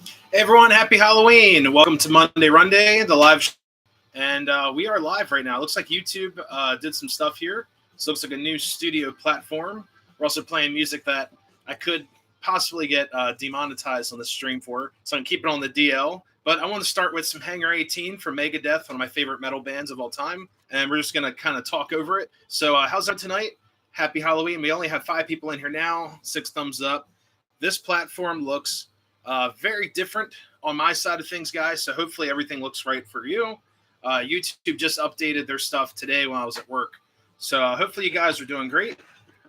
Hey everyone, happy Halloween. Welcome to Monday Runday, the live show. And we are live right now. It looks like YouTube did some stuff here. This looks like a new studio platform. We're also playing music that I could possibly get demonetized on the stream for, so I'm keeping it on the DL. But I want to start with some Hangar 18 from Megadeth, one of my favorite metal bands of all time. And we're just going to kind of talk over it. So how's that tonight? Happy Halloween. We only have 5 people in here now, 6 thumbs up. This platform looks very different on my side of things, guys. So hopefully everything looks right for you. YouTube just updated their stuff today when I was at work. So hopefully you guys are doing great.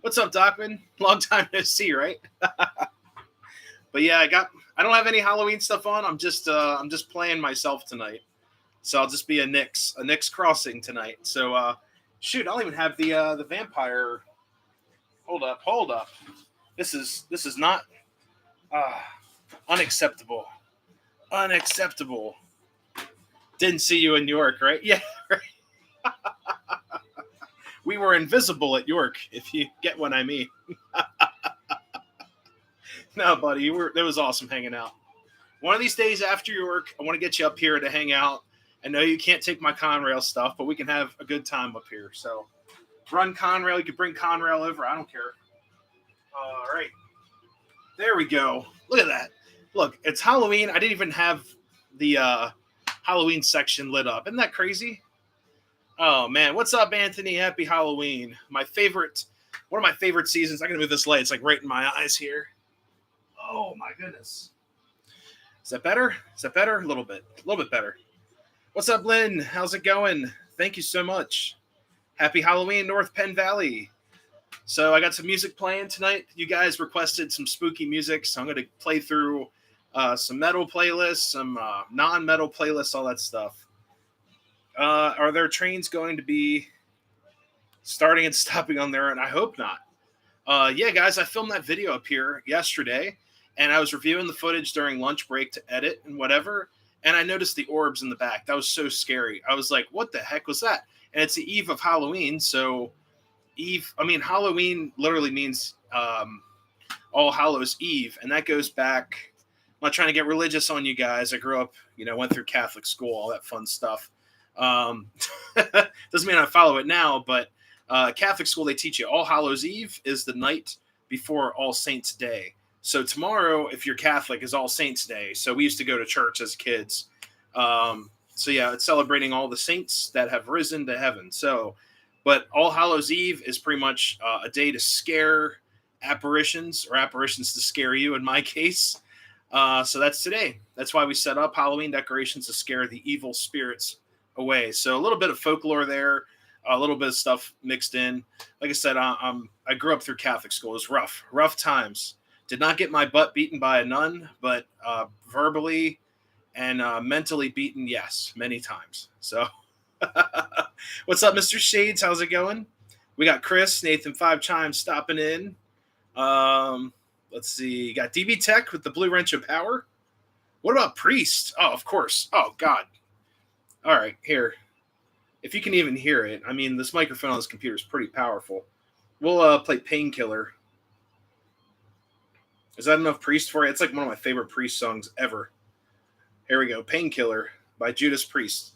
What's up, Docman? Long time no see, right? But yeah, I don't have any Halloween stuff on. I'm just playing myself tonight. So I'll just be a Nyx crossing tonight. So shoot, I don't even have the vampire. Hold up. This is not unacceptable. Unacceptable. Didn't see you in York, right? Yeah, right. We were invisible at York, if you get what I mean. No, buddy, it was awesome hanging out. One of these days after York, I want to get you up here to hang out. I know you can't take my Conrail stuff, but we can have a good time up here. So run Conrail. You can bring Conrail over. I don't care. All right. There we go. Look at that. Look, it's Halloween. I didn't even have the Halloween section lit up. Isn't that crazy? Oh, man. What's up, Anthony? Happy Halloween. One of my favorite seasons. I'm going to move this light. It's like right in my eyes here. Oh, my goodness. Is that better? A little bit better. What's up, Lynn? How's it going? Thank you so much. Happy Halloween, North Penn Valley. So I got some music playing tonight. You guys requested some spooky music, so I'm going to play through some metal playlists, some non-metal playlists, all that stuff. Are there trains going to be starting and stopping on their own? I hope not. Yeah, guys, I filmed that video up here yesterday, and I was reviewing the footage during lunch break to edit and whatever, and I noticed the orbs in the back. That was so scary. I was like, what the heck was that? And it's the eve of Halloween, so Halloween literally means All Hallows Eve, and that goes back. I'm not trying to get religious on you guys. I grew up, went through Catholic school, all that fun stuff. Doesn't mean I follow it now, but Catholic school, they teach you All Hallows Eve is the night before All Saints Day. So tomorrow, if you're Catholic, is All Saints Day. So we used to go to church as kids. So yeah, it's celebrating all the saints that have risen to heaven. So, but All Hallows Eve is pretty much a day to scare apparitions, or apparitions to scare you in my case. So that's today. That's why we set up Halloween decorations to scare the evil spirits away. So a little bit of folklore there, a little bit of stuff mixed in. Like I said, I grew up through Catholic school. It was rough times. Did not get my butt beaten by a nun, but verbally and mentally beaten, yes, many times. So what's up, Mr. Shades? How's it going? We got Chris, Nathan 5 Chimes stopping in. Let's see. You got DB Tech with the Blue Wrench of Power. What about Priest? Oh, of course. Oh, God. All right, here. If you can even hear it. I mean, this microphone on this computer is pretty powerful. We'll play Painkiller. Is that enough Priest for you? It's like one of my favorite Priest songs ever. Here we go. Painkiller by Judas Priest.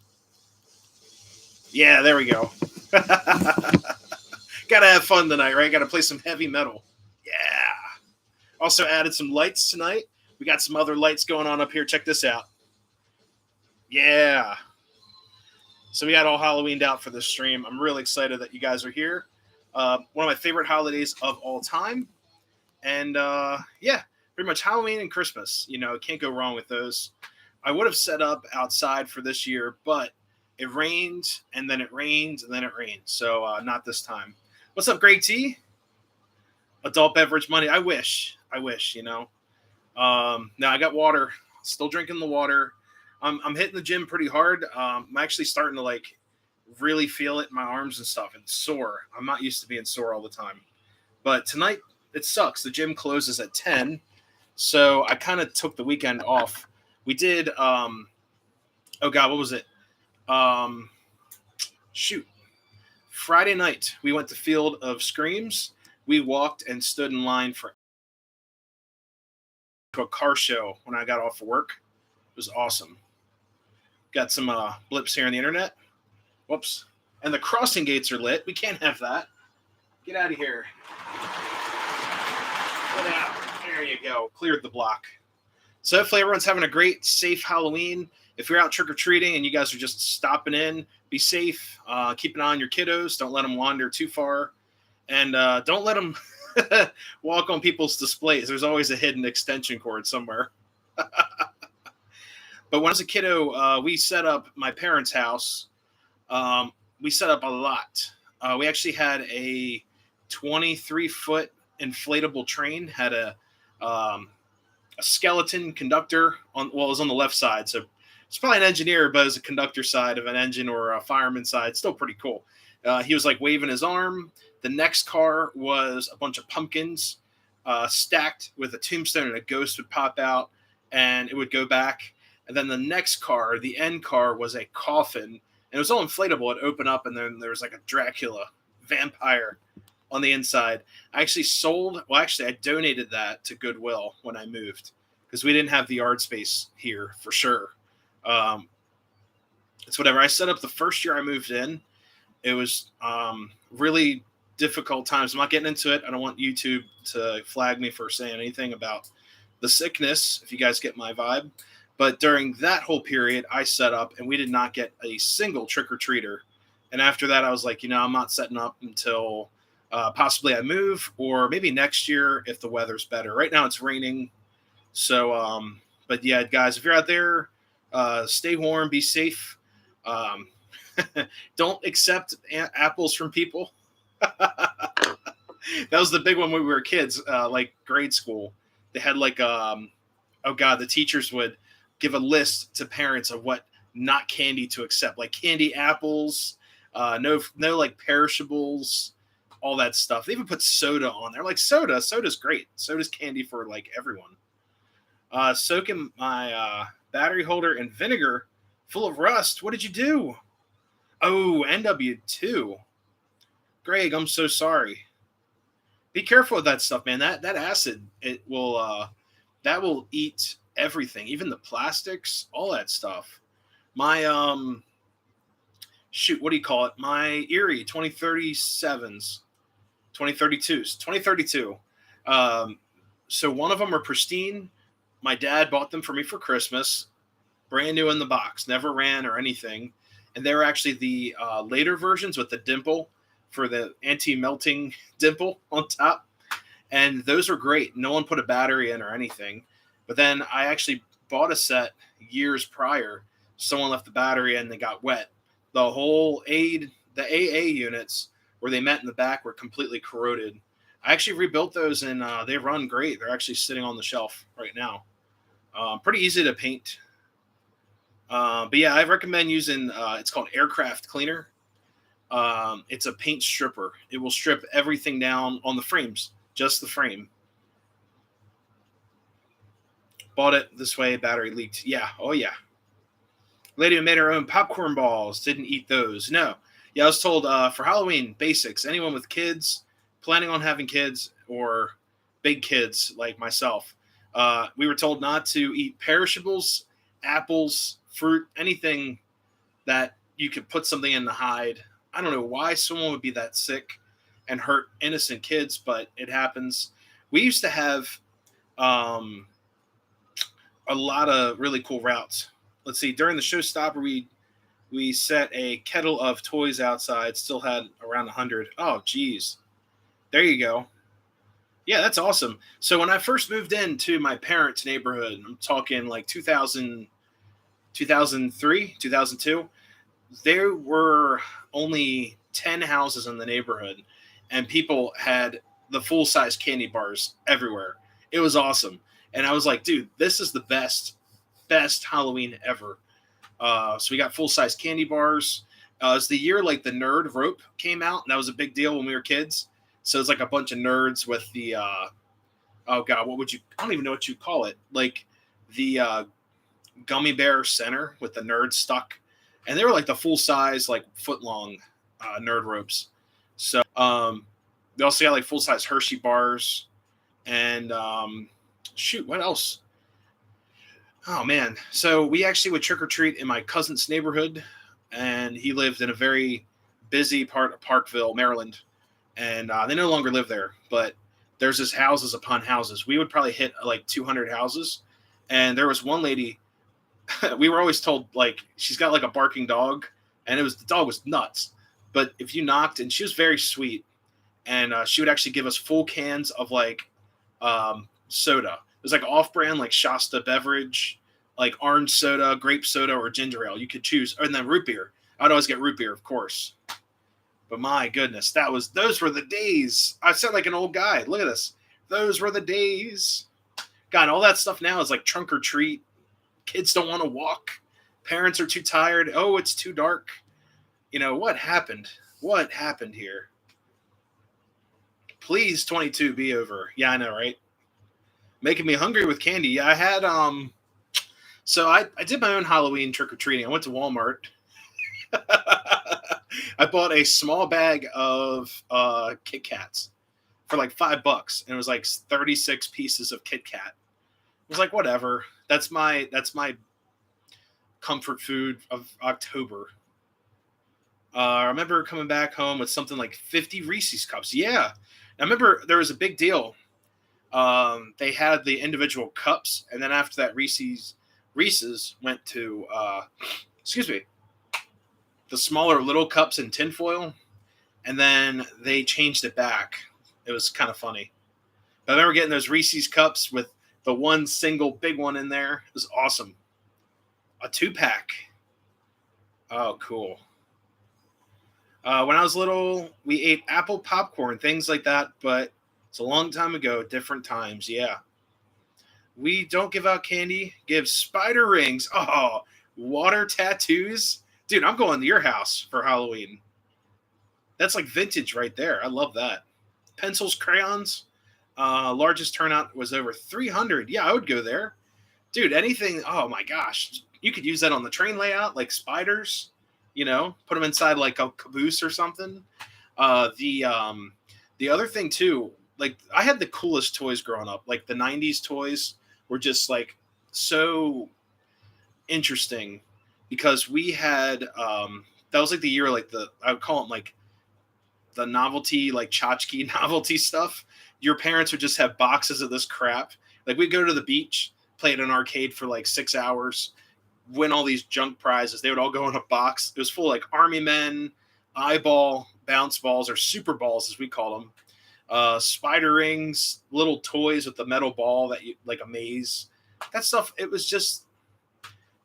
Yeah, there we go. Gotta have fun tonight, right? Gotta play some heavy metal. Yeah. Also added some lights tonight. We got some other lights going on up here. Check this out. Yeah. So we got all Halloweened out for this stream. I'm really excited that you guys are here. One of my favorite holidays of all time. And yeah, pretty much Halloween and Christmas. Can't go wrong with those. I would have set up outside for this year, but it rained, and then it rained, and then it rained. So not this time. What's up, Greg T? Adult beverage money. I wish. No, I got water. Still drinking the water. I'm hitting the gym pretty hard. I'm actually starting to really feel it in my arms and stuff. It's sore. I'm not used to being sore all the time. But tonight, it sucks. The gym closes at 10. So I kind of took the weekend off. We did, oh God, what was it? Friday night, we went to Field of Screams. We walked and stood in line for to a car show when I got off of work. It was awesome. Got some blips here on the internet. Whoops. And the crossing gates are lit. We can't have that. Get out of here. Get out. There you go. Cleared the block. So hopefully everyone's having a great, safe Halloween. If you're out trick-or-treating and you guys are just stopping in, be safe. Keep an eye on your kiddos. Don't let them wander too far. And don't let them walk on people's displays. There's always a hidden extension cord somewhere. But when I was a kiddo, we set up my parents' house. We set up a lot. We actually had a 23-foot inflatable train, had a skeleton conductor it was on the left side. So it's probably an engineer, but it's a conductor side of an engine or a fireman side. Still pretty cool. He was like waving his arm. The next car was a bunch of pumpkins stacked with a tombstone, and a ghost would pop out and it would go back. And then the next car, the end car, was a coffin. And it was all inflatable. It'd open up, and then there was like a Dracula vampire on the inside. I donated that to Goodwill when I moved because we didn't have the yard space here for sure. It's whatever. I set up the first year I moved in. It was really difficult times. I'm not getting into it. I don't want YouTube to flag me for saying anything about the sickness, if you guys get my vibe. But during that whole period, I set up, and we did not get a single trick-or-treater. And after that, I was like, I'm not setting up until possibly I move, or maybe next year if the weather's better. Right now it's raining. So, but yeah, guys, if you're out there, stay warm, be safe. Don't accept apples from people. That was the big one when we were kids, like grade school. They had like, the teachers would give a list to parents of what not candy to accept, like candy apples, no like perishables, all that stuff. They even put soda on there. Like soda's great. Soda's candy for like everyone. Soaking my battery holder in vinegar full of rust. What did you do? Oh, NW2. Greg, I'm so sorry. Be careful with that stuff, man. That acid, that will eat everything, even the plastics, all that stuff. My what do you call it? My Erie 2032s. So one of them are pristine. My dad bought them for me for Christmas, brand new in the box, never ran or anything. And they were actually the later versions with the dimple for the anti-melting dimple on top. And those are great. No one put a battery in or anything. But then I actually bought a set years prior. Someone left the battery in and they got wet. The whole the AA units where they met in the back were completely corroded. I actually rebuilt those, and they run great. They're actually sitting on the shelf right now. Pretty easy to paint. But yeah, I recommend using, it's called Aircraft Cleaner. It's a paint stripper. It will strip everything down on the frames, just the frame. Bought it this way, battery leaked. Yeah, oh yeah. Lady who made her own popcorn balls, didn't eat those. No. Yeah, I was told for Halloween, basics, anyone with kids, planning on having kids, or big kids like myself, we were told not to eat perishables, apples, fruit, anything that you could put something in to hide. I don't know why someone would be that sick and hurt innocent kids, but it happens. We used to have a lot of really cool routes. Let's see, during the showstopper, we set a kettle of toys outside, still had around 100. Oh, geez. There you go. Yeah, that's awesome. So when I first moved into my parents' neighborhood, I'm talking like 2000, 2003, 2002, there were only 10 houses in the neighborhood, and people had the full-size candy bars everywhere. It was awesome. And I was like, dude, this is the best Halloween ever. So we got full-size candy bars. It was the year like the nerd rope came out, and that was a big deal when we were kids. So it's like a bunch of nerds with the, I don't even know what you call it. Like the gummy bear center with the nerds stuck. And they were like the full-size, like foot-long nerd ropes. So they also got like full-size Hershey bars. And what else? Oh man, so we actually would trick or treat in my cousin's neighborhood, and he lived in a very busy part of Parkville, Maryland, and they no longer live there. But there's just houses upon houses. We would probably hit like 200 houses, and there was one lady. We were always told like she's got like a barking dog, and the dog was nuts. But if you knocked, and she was very sweet, and she would actually give us full cans of like soda. It was like off-brand, like Shasta beverage, like orange soda, grape soda, or ginger ale. You could choose, and then root beer. I'd always get root beer, of course. But my goodness, those were the days. I sound like an old guy. Look at this. Those were the days. God, all that stuff now is like trunk or treat. Kids don't want to walk. Parents are too tired. Oh, it's too dark. What happened? What happened here? Please, 22 be over. Yeah, I know, right? Making me hungry with candy. Yeah, I had so I did my own Halloween trick or treating. I went to Walmart. I bought a small bag of Kit Kats for like $5, and it was like 36 pieces of Kit Kat. I was like, whatever. That's my comfort food of October. I remember coming back home with something like 50 Reese's cups. Yeah, I remember there was a big deal. They had the individual cups, and then after that, Reese's went to excuse me, the smaller little cups in tinfoil, and then they changed it back. It was kind of funny. But I remember getting those Reese's cups with the one single big one in there. It was awesome. A 2-pack. Oh, cool. When I was little, we ate apple popcorn, things like that, but it's a long time ago, different times, yeah. We don't give out candy, give spider rings. Oh, water tattoos. Dude, I'm going to your house for Halloween. That's like vintage right there. I love that. Pencils, crayons. Largest turnout was over 300. Yeah, I would go there. Dude, anything. Oh my gosh. You could use that on the train layout, like spiders, put them inside like a caboose or something. The other thing too, like I had the coolest toys growing up. Like the 90s toys were just like so interesting because we had that was like the year like I would call it like the novelty, like tchotchke novelty stuff. Your parents would just have boxes of this crap. Like we'd go to the beach, play at an arcade for like 6 hours, win all these junk prizes. They would all go in a box. It was full of like army men, eyeball, bounce balls, or super balls as we call them. Spider rings, little toys with the metal ball that you like a maze. That stuff, it was just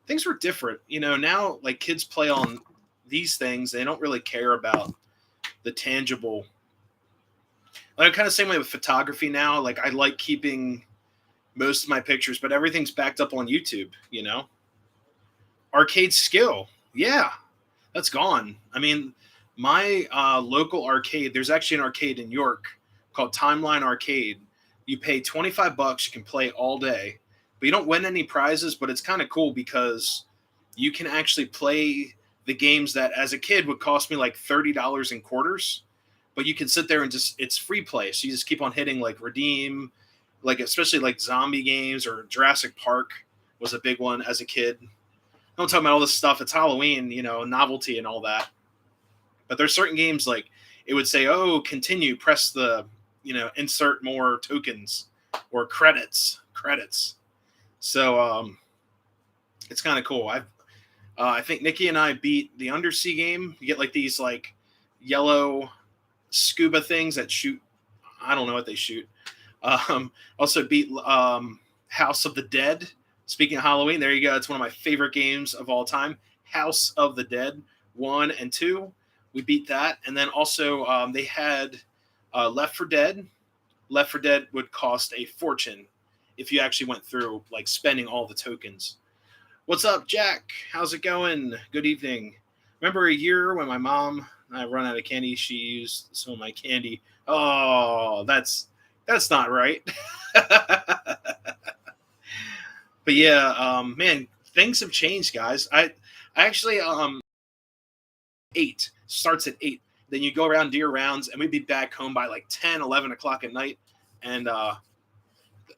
things were different. Now like kids play on these things. They don't really care about the tangible. Like kind of same way with photography now. Like I like keeping most of my pictures, but everything's backed up on YouTube, Arcade skill. Yeah, that's gone. I mean, my local arcade, there's actually an arcade in York called Timeline Arcade. You pay $25, you can play all day, but you don't win any prizes, but it's kind of cool because you can actually play the games that as a kid would cost me like $30 in quarters, but you can sit there and it's free play. So you just keep on hitting like redeem, like especially like zombie games or Jurassic Park was a big one as a kid. I'm talking about all this stuff. It's Halloween, novelty and all that. But there's certain games like it would say, oh, continue, press the, insert more tokens or credits. So it's kind of cool. I think Nikki and I beat the Undersea game. You get like these like yellow scuba things that shoot. I don't know what they shoot. Also beat House of the Dead. Speaking of Halloween, there you go. It's one of my favorite games of all time. House of the Dead 1 and 2. We beat that. And then also they had Left 4 Dead. Left 4 Dead would cost a fortune if you actually went through like spending all the tokens. What's up, Jack? How's it going? Good evening. Remember a year when my mom and I run out of candy, she used some of my candy. Oh, that's not right. But yeah, man, things have changed, guys. I actually 8 starts at 8. Then you go around do your rounds, and we'd be back home by like 10, 11 o'clock at night. And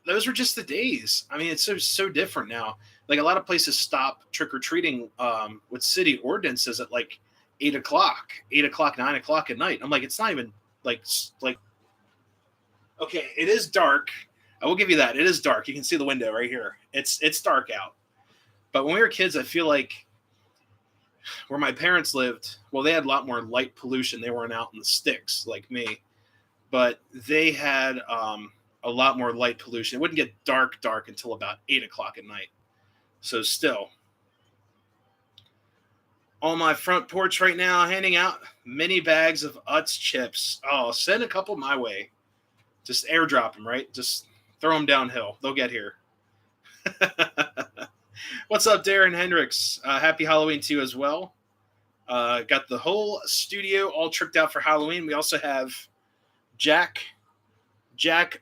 those were just the days. I mean, it's so different now. Like a lot of places stop trick or treating with city ordinances at like 8 o'clock, 8 o'clock, 9 o'clock at night. I'm like, it's not even like okay, it is dark. I will give you that. It is dark. You can see the window right here. It's dark out. But when we were kids, I feel like where my parents lived, well, they had a lot more light pollution. They weren't out in the sticks like me, but they had a lot more light pollution. It wouldn't get dark until about 8 o'clock at night. So still, on my front porch right now, handing out mini bags of Utz chips. Oh, send a couple my way. Just airdrop them, right? Just throw them downhill. They'll get here. What's up, Darren Hendricks? Happy Halloween to you as well. Got the whole studio all tricked out for Halloween. We also have Jack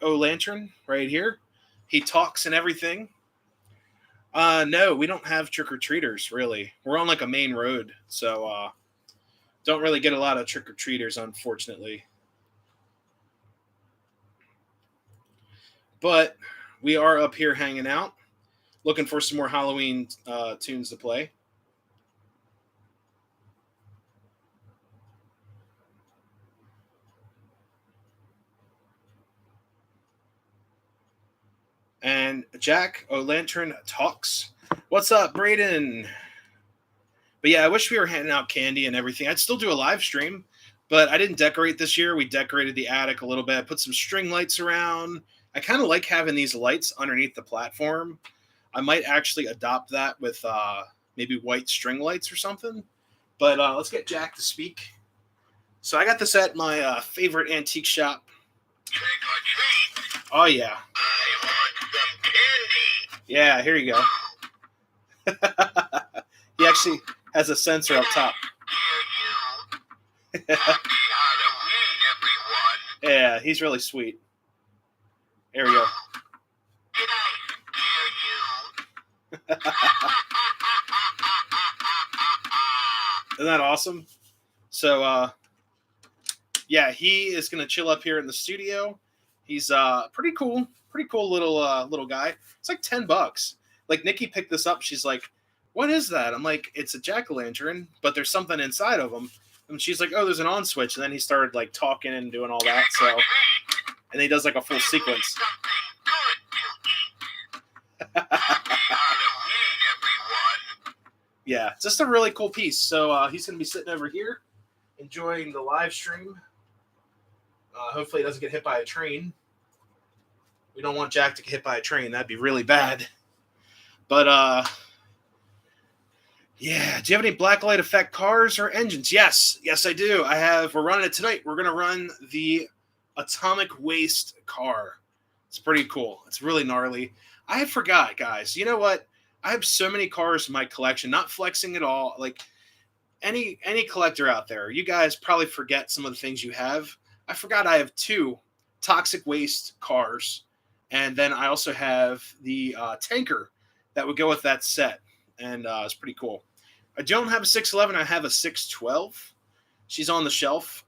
O'Lantern right here. He talks and everything. No, we don't have trick-or-treaters, really. We're on like a main road, so don't really get a lot of trick-or-treaters, unfortunately. But we are up here hanging out, looking for some more Halloween tunes to play. And Jack O'Lantern talks. What's up, Braden? But yeah, I wish we were handing out candy and everything. I'd still do a live stream, but I didn't decorate this year. We decorated the attic a little bit. I put some string lights around. I kind of like having these lights underneath the platform. I might actually adopt that with maybe white string lights or something. But let's get Jack to speak. So I got this at my favorite antique shop. Trick or treat. Oh, yeah. I want some candy. Yeah, here you go. He actually has a sensor up top. Happy Halloween, everyone. Yeah, he's really sweet. There we go. Did I scare you? Isn't that awesome? So, yeah, he is going to chill up here in the studio. He's pretty cool little guy. It's like $10. Like Nikki picked this up. She's like, "What is that?" I'm like, "It's a jack-o'-lantern, but there's something inside of him." And she's like, "Oh, there's an on switch." And then he started like talking and doing all that. So, and he does like a full sequence. Yeah, just a really cool piece. So he's going to be sitting over here enjoying the live stream. Hopefully he doesn't get hit by a train. We don't want Jack to get hit by a train. That'd be really bad. But, yeah. Do you have any blacklight effect cars or engines? Yes, I do. We're running it tonight. We're going to run the Atomic Waste car. It's pretty cool. It's really gnarly. I forgot, guys. You know what? I have so many cars in my collection, not flexing at all. Like any collector out there, you guys probably forget some of the things you have. I forgot I have 2 toxic waste cars. And then I also have the tanker that would go with that set. And it's pretty cool. I don't have a 611. I have a 612. She's on the shelf.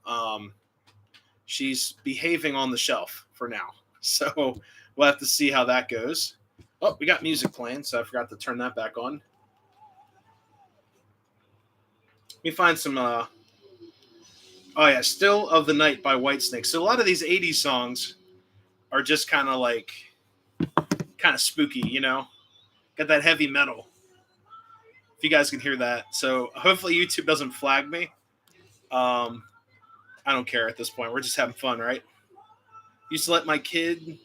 She's behaving on the shelf for now. So we'll have to see how that goes. Oh, we got music playing, so I forgot to turn that back on. Let me find some... oh, yeah, Still of the Night by Whitesnake. So a lot of these 80s songs are just kind of spooky, you know? Got that heavy metal. If you guys can hear that. So hopefully YouTube doesn't flag me. I don't care at this point. We're just having fun, right? Used to let my kid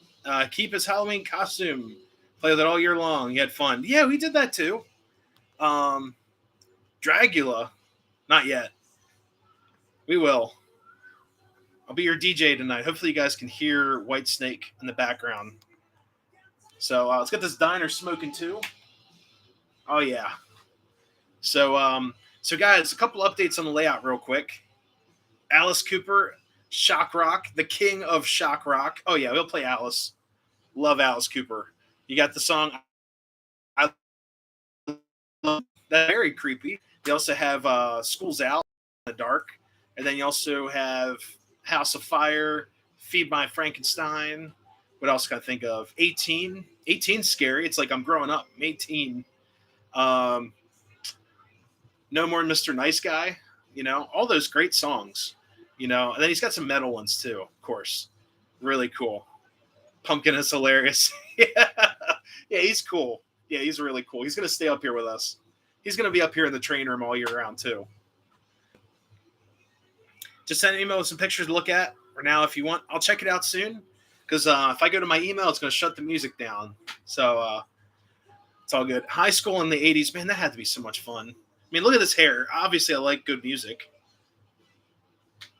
keep his Halloween costume. Play with it all year long. He had fun. Yeah, we did that too. Dragula. Not yet. We will. I'll be your DJ tonight. Hopefully you guys can hear Whitesnake in the background. So let's get this diner smoking too. Oh yeah. So guys, a couple updates on the layout real quick. Alice Cooper, Shock Rock, the king of Shock Rock. Oh yeah, we'll play Alice. Love Alice Cooper. You got the song I love that, very creepy. You also have School's Out in the Dark. And then you also have House of Fire, Feed My Frankenstein. What else can I think of? 18. 18's scary. It's like I'm growing up. I'm 18. Um, No More Mr. Nice Guy. All those great songs. And then he's got some metal ones too, of course. Really cool. Pumpkin is hilarious. Yeah, yeah, he's cool. Yeah, he's really cool. He's gonna stay up here with us. He's gonna be up here in the train room all year round too. Just send an email with some pictures to look at. Or now, if you want, I'll check it out soon. Because if I go to my email, it's gonna shut the music down. So it's all good. High school in the '80s, man, that had to be so much fun. I mean, look at this hair. Obviously, I like good music.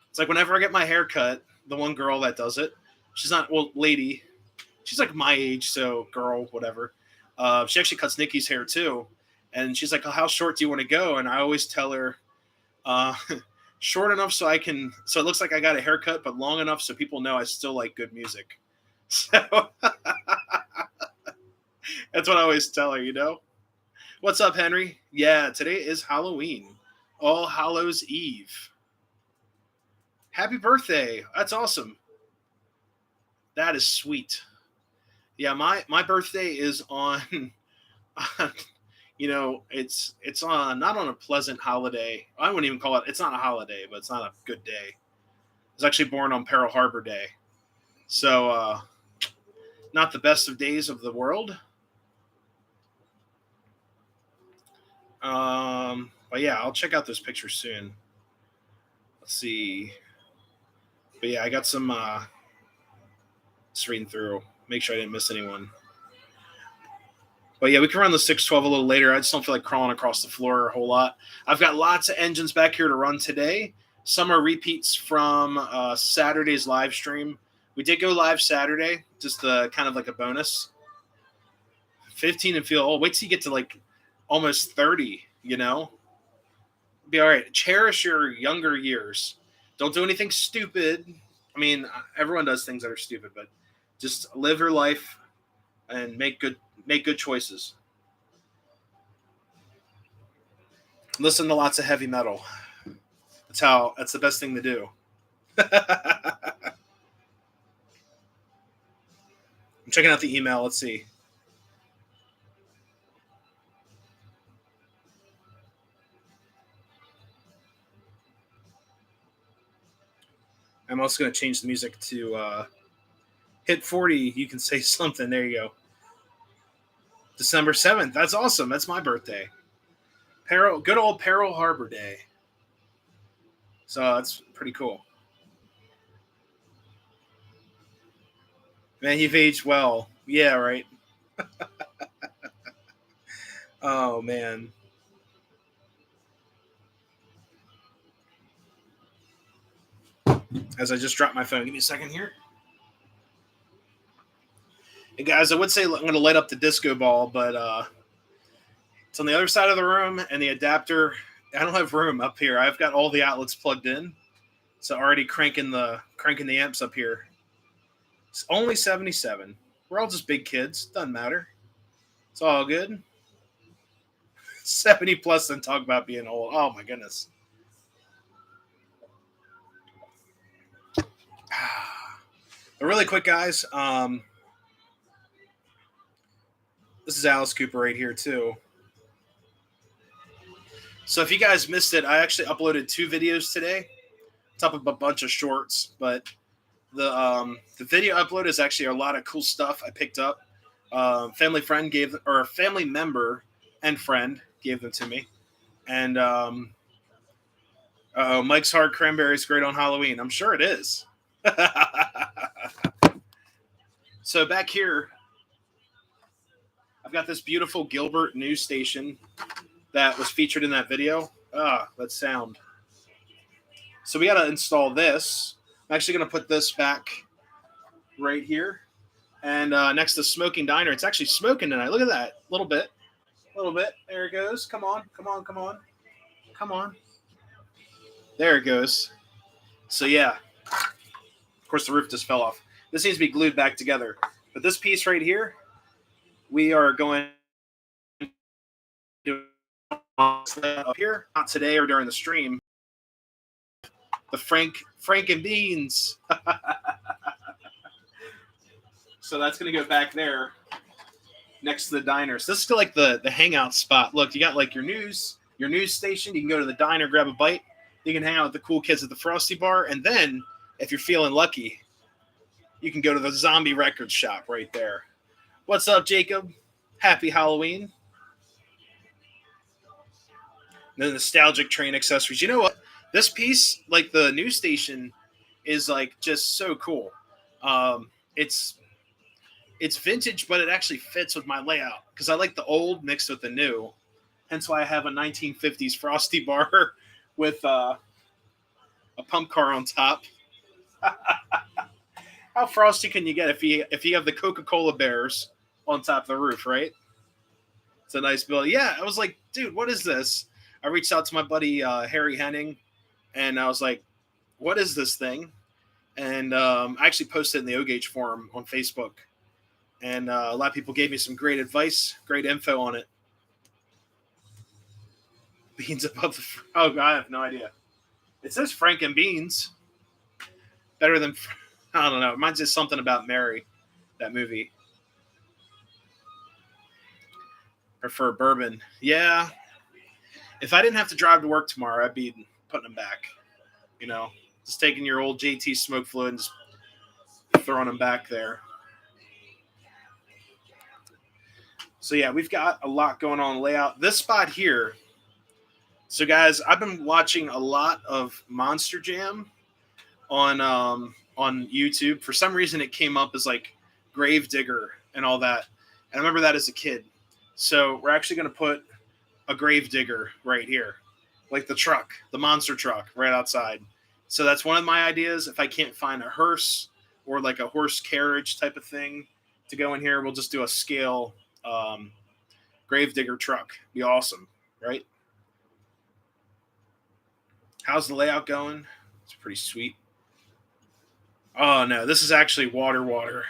It's like whenever I get my hair cut, the one girl that does it, she's not, well, lady, she's like my age, so girl, whatever. She actually cuts Nikki's hair too. And she's like, oh, how short do you want to go? And I always tell her, uh, short enough so so it looks like I got a haircut, but long enough so people know I still like good music. So that's what I always tell her. What's up, Henry? Yeah, today is Halloween. All Hallows Eve. Happy birthday. That's awesome. That is sweet. Yeah, my birthday is on it's on not on a pleasant holiday. I wouldn't even call it, it's not a holiday, but it's not a good day. I was actually born on Pearl Harbor Day. So not the best of days of the world. But yeah, I'll check out those pictures soon. Let's see. But yeah, I got some just reading through. Make sure I didn't miss anyone. But yeah, we can run the 612 a little later. I just don't feel like crawling across the floor a whole lot. I've got lots of engines back here to run today. Some are repeats from Saturday's live stream. We did go live Saturday, just kind of like a bonus. 15 and feel old. Wait till you get to like almost 30, Be all right. Cherish your younger years. Don't do anything stupid. I mean, everyone does things that are stupid, but just live your life and make good choices. Listen to lots of heavy metal. That's the best thing to do. I'm checking out the email. Let's see. I'm also going to change the music to hit 40. You can say something. There you go. December 7th. That's awesome. That's my birthday. Good old Pearl Harbor Day. So that's pretty cool. Man, you've aged well. Yeah, right. Oh, man. As I just dropped my phone. Give me a second here. And guys, I would say I'm going to light up the disco ball, but it's on the other side of the room, and the adapter, I don't have room up here. I've got all the outlets plugged in, so already cranking the amps up here. It's only 77. We're all just big kids. Doesn't matter. It's all good. 70 plus and talk about being old. Oh, my goodness. But really quick, guys. This is Alice Cooper right here, too. So if you guys missed it, I actually uploaded 2 videos today, on top of a bunch of shorts. But the video upload is actually a lot of cool stuff I picked up. Family member and friend gave them to me. And Mike's Hard Cranberry is great on Halloween. I'm sure it is. So back here, I've got this beautiful Gilbert news station that was featured in that video. That sound. So we got to install this. I'm actually going to put this back right here. And next to Smoking Diner, it's actually smoking tonight. Look at that. A little bit. There it goes. Come on. There it goes. So yeah. Of course, the roof just fell off. This needs to be glued back together. But this piece right here, we are going to up here, not today or during the stream. The Frank and Beans. So that's going to go back there. next to the diner. So this is like the hangout spot. Look, you got like your news station. You can go to the diner, grab a bite. You can hang out with the cool kids at the Frosty Bar, and then if you're feeling lucky, you can go to the Zombie Records shop right there. What's up, Jacob? Happy Halloween. The nostalgic train accessories. You know what? This piece, like the news station, is like just so cool. It's vintage, but it actually fits with my layout because I like the old mixed with the new. Hence why I have a 1950s Frosty Bar with a pump car on top. How frosty can you get if you have the Coca-Cola bears on top of the roof, right? It's a nice build. Yeah, I was like, dude, what is this? I reached out to my buddy Harry Henning, and I was like, what is this thing? And I actually posted in the O-Gauge forum on Facebook, and a lot of people gave me some great advice, great info on it. Beans above the... Oh, God, I have no idea. It says Frank and Beans. Better than... I don't know. It reminds me of something about Mary, that movie. Prefer bourbon. Yeah. If I didn't have to drive to work tomorrow, I'd be putting them back. You know, just taking your old JT smoke fluid and just throwing them back there. So, yeah, we've got a lot going on layout. This spot here. So, guys, I've been watching a lot of Monster Jam on YouTube. For some reason, it came up as like Gravedigger and all that. And I remember that as a kid. So we're actually going to put a Gravedigger right here, like the truck, the monster truck right outside. So that's one of my ideas. If I can't find a hearse or like a horse carriage type of thing to go in here, we'll just do a scale Gravedigger truck. Be awesome, right? How's the layout going? It's pretty sweet. Oh, no, this is actually water.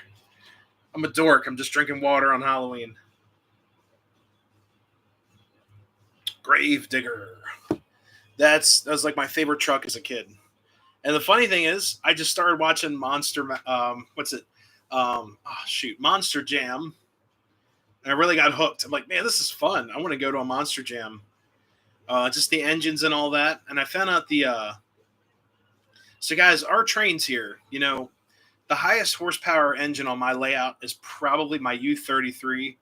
I'm a dork. I'm just drinking water on Halloween. Gravedigger. That was like my favorite truck as a kid. And the funny thing is, I just started watching Monster Jam. And I really got hooked. I'm like, man, this is fun. I want to go to a Monster Jam. Just the engines and all that. And I found out so guys, our trains here, you know, the highest horsepower engine on my layout is probably my U33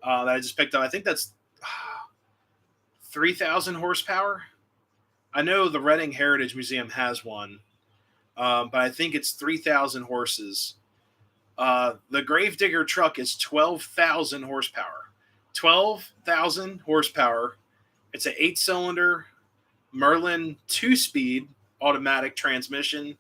that I just picked up. I think that's 3,000 horsepower. I know the Reading Heritage Museum has one, but I think it's 3,000 horses. The Gravedigger truck is 12,000 horsepower. 12,000 horsepower. It's an 8-cylinder Merlin 2-speed automatic transmission,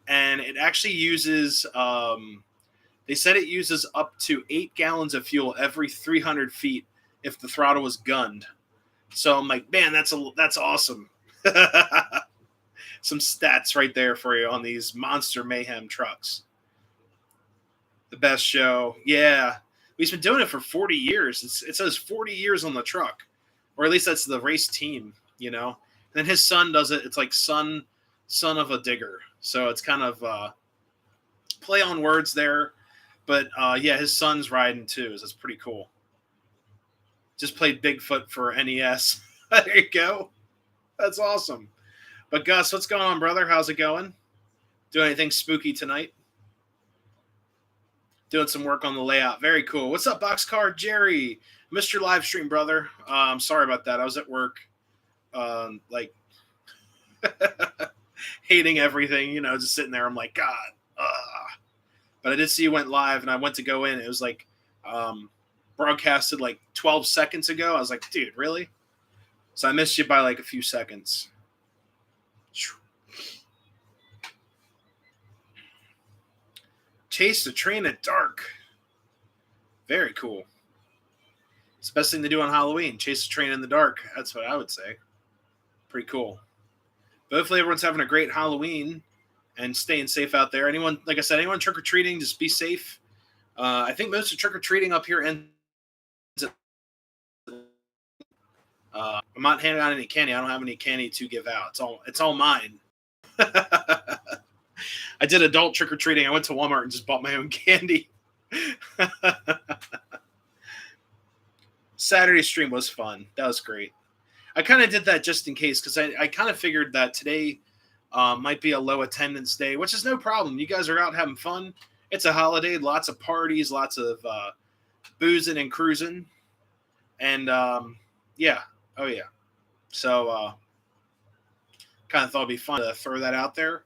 and it actually uses they said it uses up to 8 gallons of fuel every 300 feet if the throttle was gunned. So I'm like, man, that's awesome. Some stats right there for you on these Monster Mayhem trucks. The best show. Yeah, we've been doing it for 40 years. It says 40 years on the truck, or at least that's the race team, you know. And then his son does it. It's like son of a digger. So it's kind of play on words there. But yeah, his son's riding too. So it's pretty cool. Just played Bigfoot for NES. There you go. That's awesome. But Gus, what's going on, brother? How's it going? Doing anything spooky tonight? Doing some work on the layout. Very cool. What's up, Boxcar Jerry? Missed your live stream, brother. I'm sorry about that. I was at work, like hating everything, you know, just sitting there. I'm like, God. But I did see you went live, and I went to go in. It was like broadcasted like 12 seconds ago. I was like, dude, really? So I missed you by like a few seconds. Chase the train at dark. Very cool. It's the best thing to do on Halloween. Chase the train in the dark. That's what I would say. Pretty cool. But hopefully everyone's having a great Halloween and staying safe out there. Anyone, like I said, anyone trick-or-treating, just be safe. I think most of trick-or-treating up here ends. I'm not handing out any candy. I don't have any candy to give out. It's all mine. I did adult trick-or-treating. I went to Walmart and just bought my own candy. Saturday stream was fun. That was great. I kind of did that just in case because I kind of figured that today might be a low attendance day, which is no problem. You guys are out having fun. It's a holiday, lots of parties, lots of boozing and cruising. And yeah, oh yeah. So kind of thought it'd be fun to throw that out there.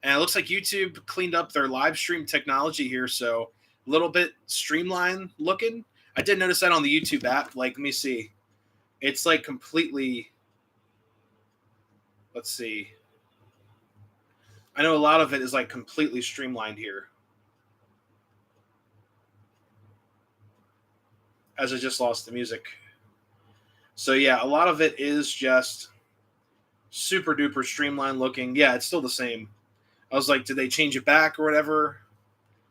And it looks like YouTube cleaned up their live stream technology here, so a little bit streamlined looking. I did notice that on the YouTube app. Like, let me see. It's like completely. Let's see. I know a lot of it is like completely streamlined here. As I just lost the music. So yeah, a lot of it is just super duper streamlined looking. Yeah, it's still the same. I was like, did they change it back or whatever?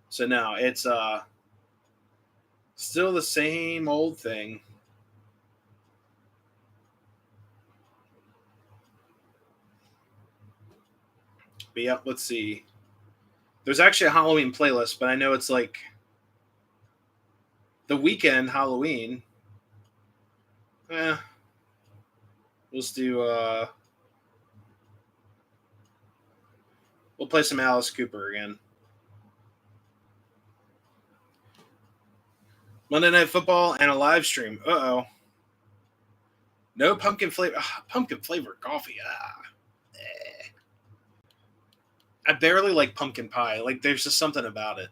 So no, it's still the same old thing. But yep, let's see. There's actually a Halloween playlist, but I know it's like the weekend Halloween. Let's do we'll play some Alice Cooper again. Monday Night Football and a live stream. Uh-oh. No pumpkin flavor. Pumpkin flavored coffee. I barely like pumpkin pie. Like, there's just something about it.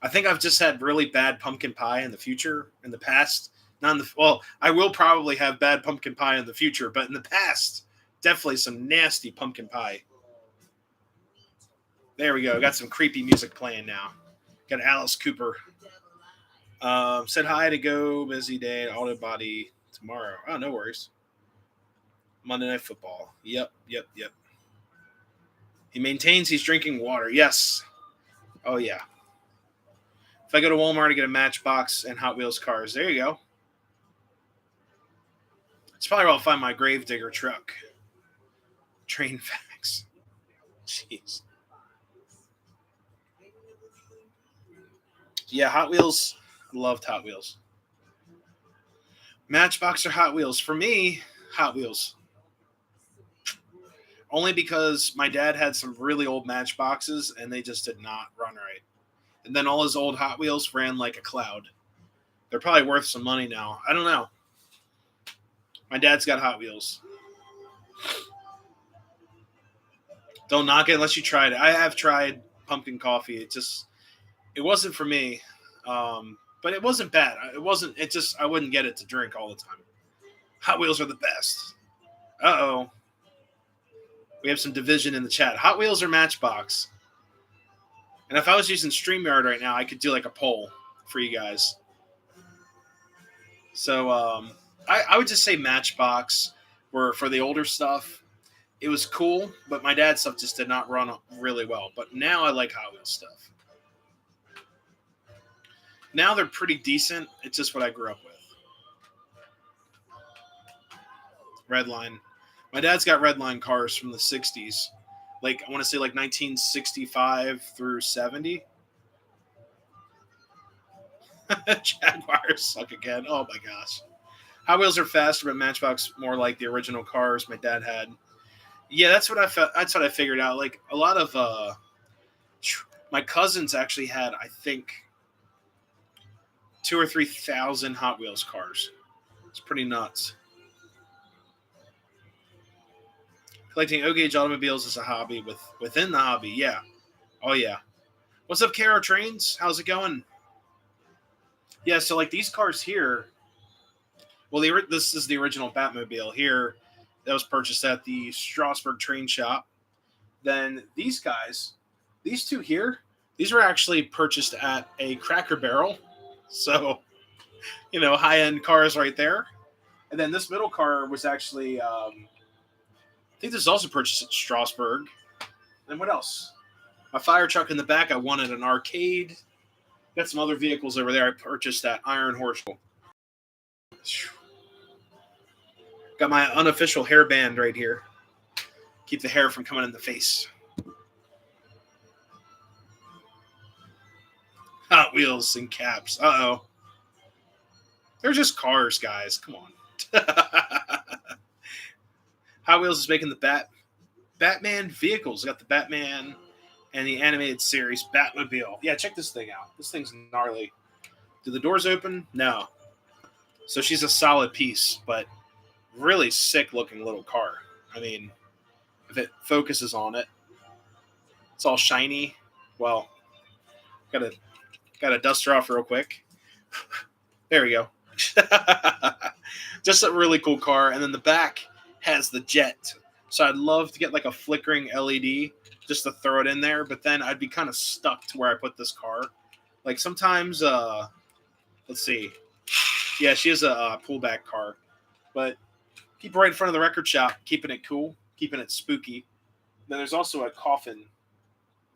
I think I've just had really bad pumpkin pie in the past. Not in the well, I will probably have bad pumpkin pie in the future, but in the past, definitely some nasty pumpkin pie. There we go. Got some creepy music playing now. Got Alice Cooper. Said hi to go. Busy day. Auto body tomorrow. Oh, no worries. Monday Night Football. Yep. He maintains he's drinking water. Yes. Oh, yeah. If I go to Walmart to get a Matchbox and Hot Wheels cars, there you go. It's probably where I'll find my Gravedigger truck. Train facts. Jeez. Yeah, Hot Wheels. Loved Hot Wheels. Matchbox or Hot Wheels? For me, Hot Wheels. Only because my dad had some really old Matchboxes and they just did not run right. And then all his old Hot Wheels ran like a cloud. They're probably worth some money now. I don't know. My dad's got Hot Wheels. Don't knock it unless you tried it. I have tried pumpkin coffee. It wasn't for me. But it wasn't bad. I wouldn't get it to drink all the time. Hot Wheels are the best. Uh-oh. We have some division in the chat. Hot Wheels or Matchbox? And if I was using StreamYard right now, I could do like a poll for you guys. So I would just say Matchbox for the older stuff. It was cool, but my dad's stuff just did not run really well. But now I like Hot Wheels stuff. Now they're pretty decent. It's just what I grew up with. Redline. My dad's got Redline cars from the 60s. Like, I want to say like 1965 through 70. Jaguars suck again. Oh my gosh. Hot Wheels are faster, but Matchbox more like the original cars my dad had. Yeah, that's what I figured out. Like, a lot of my cousins actually had, I think, 2,000 or 3,000 Hot Wheels cars. It's pretty nuts. Collecting O-Gauge automobiles is a hobby within the hobby. Yeah. Oh, yeah. What's up, Caro Trains? How's it going? Yeah, so like these cars here, well, this is the original Batmobile here that was purchased at the Strasbourg train shop. Then these guys, these two here, these were actually purchased at a Cracker Barrel. So, high-end cars right there. And then this middle car was actually, I think this is also purchased at Strasbourg. And what else? My fire truck in the back, I won at an arcade. Got some other vehicles over there I purchased at Iron Horse. Got my unofficial hairband right here. Keep the hair from coming in the face. Hot Wheels and caps. Uh-oh. They're just cars, guys. Come on. Hot Wheels is making the Batman vehicles. We got the Batman and the animated series Batmobile. Yeah, check this thing out. This thing's gnarly. Do the doors open? No. So she's a solid piece, but really sick looking little car. I mean, if it focuses on it, it's all shiny. Well, gotta dust her off real quick. There we go. Just a really cool car. And then the back has the jet. So I'd love to get like a flickering LED just to throw it in there, but then I'd be kind of stuck to where I put this car. Like sometimes, let's see. Yeah, she is a pullback car, but keep it right in front of the record shop, keeping it cool, keeping it spooky. Then there's also a coffin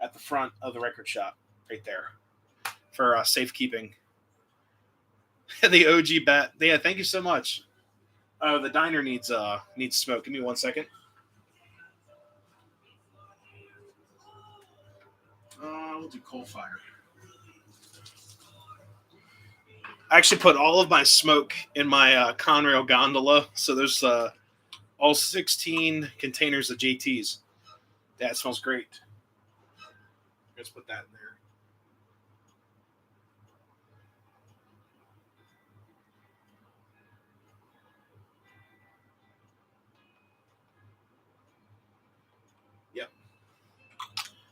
at the front of the record shop right there for safekeeping. The OG bat. Yeah, thank you so much. Oh, the diner needs smoke. Give me 1 second. We'll do coal fire. I actually put all of my smoke in my Conrail gondola, so there's all 16 containers of JTs. That smells great. Let's put that in there. Yep.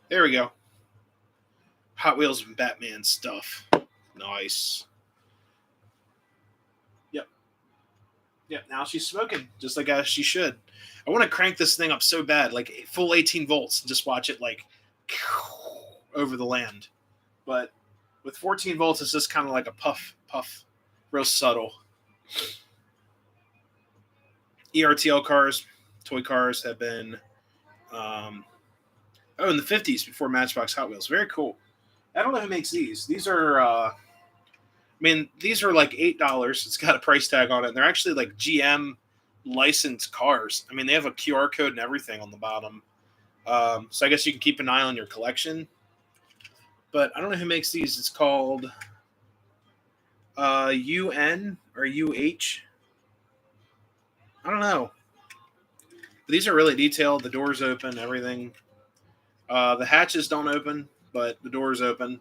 There we go. Hot Wheels and Batman stuff. Nice. Yep. Yep. Now she's smoking, just like she should. I want to crank this thing up so bad, like full 18 volts, and just watch it like over the land. But with 14 volts, it's just kind of like a puff, real subtle. ERTL cars, toy cars have been, in the 50s before Matchbox Hot Wheels. Very cool. I don't know who makes these. These are, these are like $8. It's got a price tag on it. And they're actually like GM licensed cars. I mean, they have a QR code and everything on the bottom. So I guess you can keep an eye on your collection. But I don't know who makes these. It's called UN or UH. I don't know. But these are really detailed. The doors open, everything. The hatches don't open, but the doors open.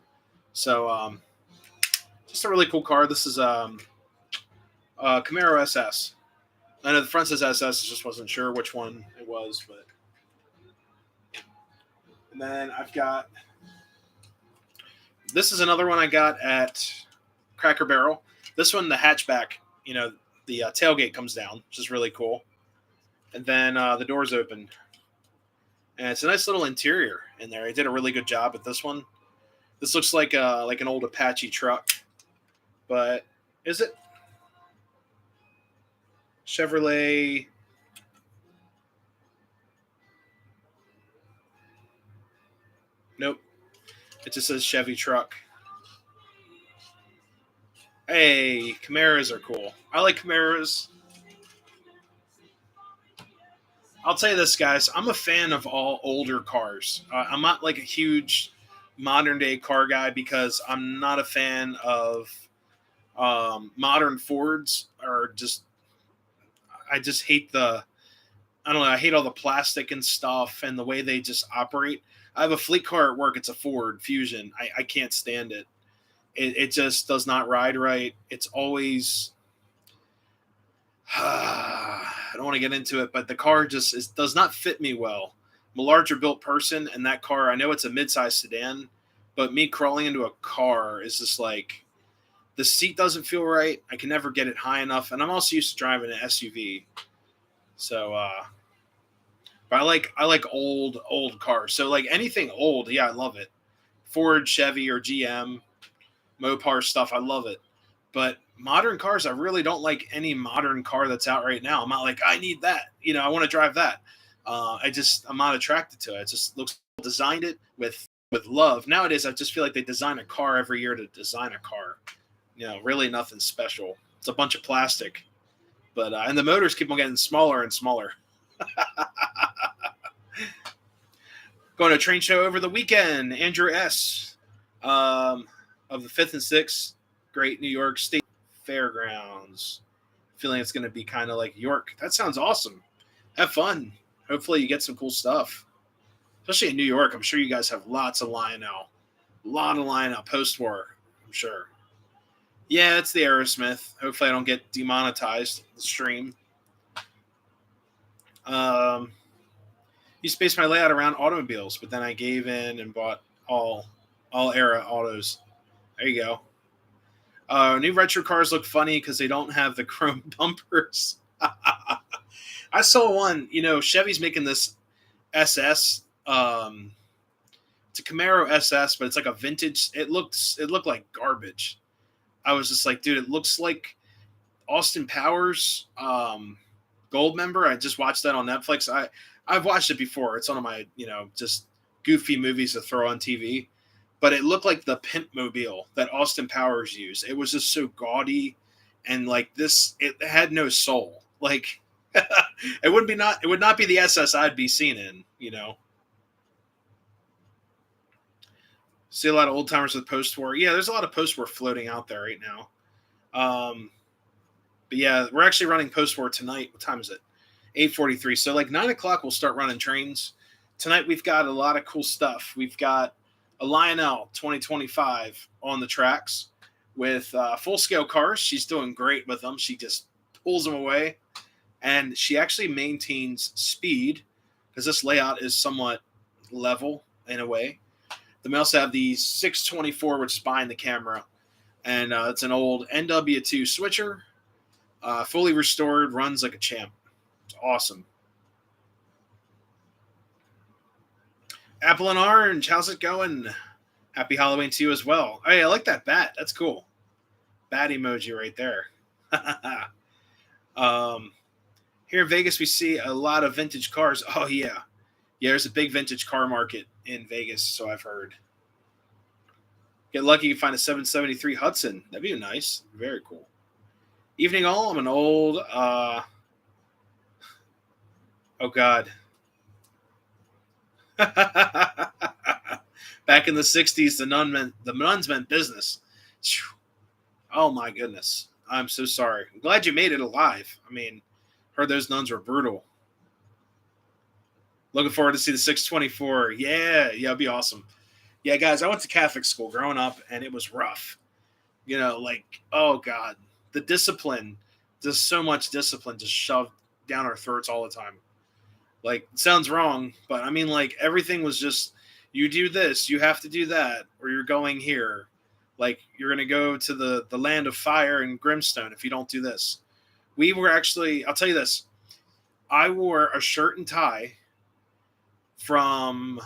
So just a really cool car. This is Camaro SS. I know the front says SS. I just wasn't sure which one it was, but. And then I've got. This is another one I got at Cracker Barrel. This one, the hatchback, the tailgate comes down, which is really cool. And then the doors open. And it's a nice little interior in there. I did a really good job with this one. This looks like an old Apache truck. But is it? Chevrolet. Nope. It just says Chevy truck. Hey, Camaros are cool. I like Camaros. I'll tell you this, guys. I'm a fan of all older cars. I'm not like a huge modern day car guy because I'm not a fan of modern Fords. I just hate I hate all the plastic and stuff and the way they just operate. I have a fleet car at work. It's a Ford Fusion. I can't stand it. It just does not ride right. It's always. I don't want to get into it, but the car just does not fit me well. I'm a larger built person, and that car, I know it's a mid-size sedan, but me crawling into a car is just like the seat doesn't feel right. I can never get it high enough, and I'm also used to driving an SUV. So, but I like old cars. So like anything old, yeah, I love it. Ford, Chevy, or GM, Mopar stuff, I love it. But modern cars, I really don't like any modern car that's out right now. I'm not like, I need that. I want to drive that. I'm not attracted to it. It just looks designed it with love. Nowadays, I just feel like they design a car every year to design a car. Really nothing special. It's a bunch of plastic. But and the motors keep on getting smaller and smaller. Going to a train show over the weekend. Andrew S. Of the 5th and 6th, Great New York State Fairgrounds. Feeling it's going to be kind of like York. That sounds awesome. Have fun. Hopefully you get some cool stuff. Especially in New York. I'm sure you guys have lots of Lionel. A lot of Lionel post-war, I'm sure. Yeah, it's the Aerosmith. Hopefully I don't get demonetized the stream. You spaced my layout around automobiles, but then I gave in and bought all era autos. There you go. New retro cars look funny because they don't have the chrome bumpers. I saw one. Chevy's making this SS. It's a Camaro SS, but it's like a vintage. It looked like garbage. I was just like, dude, it looks like Austin Powers Gold Member. I just watched that on Netflix. I've watched it before. It's one of my just goofy movies to throw on TV. But it looked like the Pimp Mobile that Austin Powers used. It was just so gaudy, and like this, it had no soul. Like it would not be the SS I'd be seen in. See a lot of old timers with post-war. Yeah, there's a lot of post-war floating out there right now. But yeah, we're actually running post-war tonight. What time is it? 8:43. So like 9 o'clock, we'll start running trains. Tonight we've got a lot of cool stuff. We've got a Lionel 2025 on the tracks with full-scale cars. She's doing great with them. She just pulls them away. And she actually maintains speed because this layout is somewhat level in a way. Then we also have the 624, which is behind the camera. And it's an old NW2 switcher. Fully restored, runs like a champ. It's awesome. Apple and Orange, how's it going? Happy Halloween to you as well. Hey, I like that bat. That's cool. Bat emoji right there. Here in Vegas, we see a lot of vintage cars. Oh, yeah. Yeah, there's a big vintage car market in Vegas, so I've heard. Get lucky you find a 773 Hudson. That'd be nice. Very cool. Evening all. I'm an old... oh, God. Back in the 60s, the nuns meant business. Oh, my goodness. I'm so sorry. I'm glad you made it alive. I mean, heard those nuns were brutal. Looking forward to see the 624. Yeah, it'd be awesome. Yeah, guys, I went to Catholic school growing up, and it was rough. Oh, God. The discipline, just so much discipline just shoved down our throats all the time. Like, it sounds wrong, but I mean, like, everything was just, you do this, you have to do that, or you're going here. Like, you're going to go to the land of fire and brimstone if you don't do this. We were actually, I'll tell you this, I wore a shirt and tie from,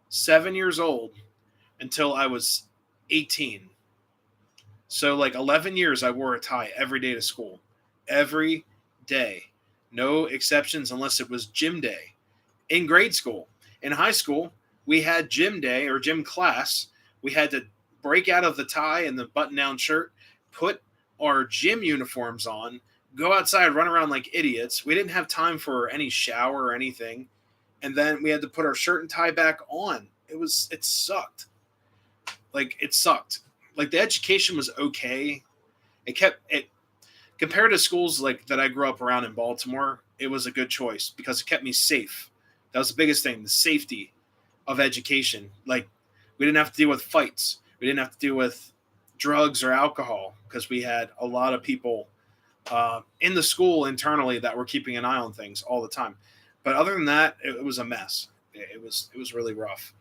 7 years old until I was 18. So, like, 11 years I wore a tie every day to school. Every day. No exceptions unless it was gym day. In grade school. In high school, we had gym day or gym class. We had to break out of the tie and the button-down shirt, put our gym uniforms on, go outside, run around like idiots. We didn't have time for any shower or anything. And then we had to put our shirt and tie back on. It sucked. Like, it sucked. Like, the education was okay. It compared to schools like that I grew up around in Baltimore, it was a good choice because it kept me safe. That was the biggest thing, the safety of education. Like, we didn't have to deal with fights. We didn't have to deal with drugs or alcohol because we had a lot of people in the school internally that were keeping an eye on things all the time. But other than that, it was a mess. It was really rough.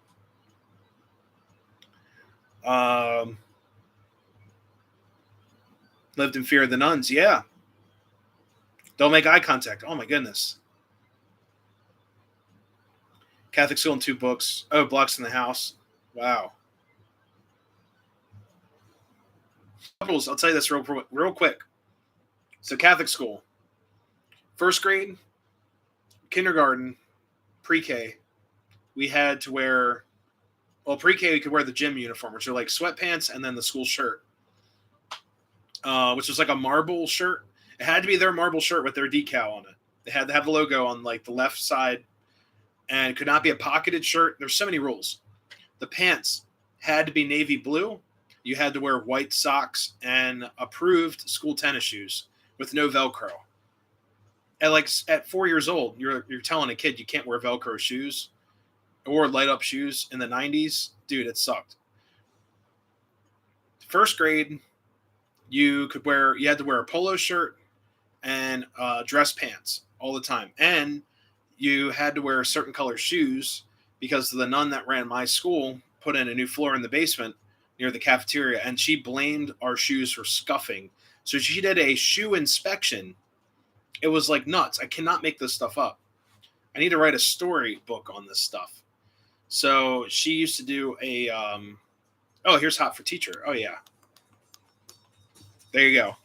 Lived in fear of the nuns. Yeah. Don't make eye contact. Oh, my goodness. Catholic school and 2 books. Oh, blocks in the house. Wow. I'll tell you this real quick. So Catholic school. First grade, kindergarten, pre-K, we had to wear, pre-K we could wear the gym uniform, which are like sweatpants and then the school shirt, which was like a marble shirt. It had to be their marble shirt with their decal on it. They had to have the logo on like the left side, and it could not be a pocketed shirt. There's so many rules. The pants had to be navy blue. you had to wear white socks and approved school tennis shoes with no Velcro. At 4 years old, you're telling a kid you can't wear Velcro shoes or light up shoes in the 90s. Dude, it sucked. First grade, you had to wear a polo shirt and dress pants all the time, and you had to wear certain color shoes because the nun that ran my school put in a new floor in the basement near the cafeteria, and she blamed our shoes for scuffing. So she did a shoe inspection. It was like nuts. I cannot make this stuff up. I need to write a story book on this stuff. So she used to do a oh, here's Hot for Teacher. Oh yeah. There you go.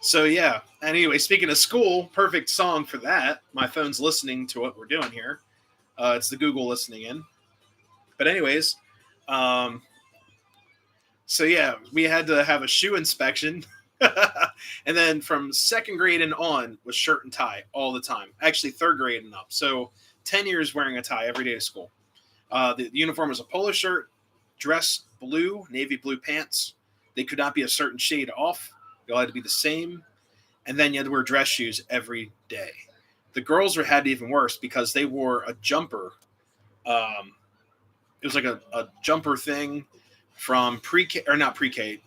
So yeah. Anyway, speaking of school, perfect song for that. My phone's listening to what we're doing here. It's the Google listening in. But anyways, so yeah, we had to have a shoe inspection. And then from second grade and on was shirt and tie all the time. Actually, third grade and up. So 10 years wearing a tie every day to school. The uniform was a polo shirt, dress blue, navy blue pants. They could not be a certain shade off. They all had to be the same. And then you had to wear dress shoes every day. The girls had it even worse because they wore a jumper. It was like a jumper thing from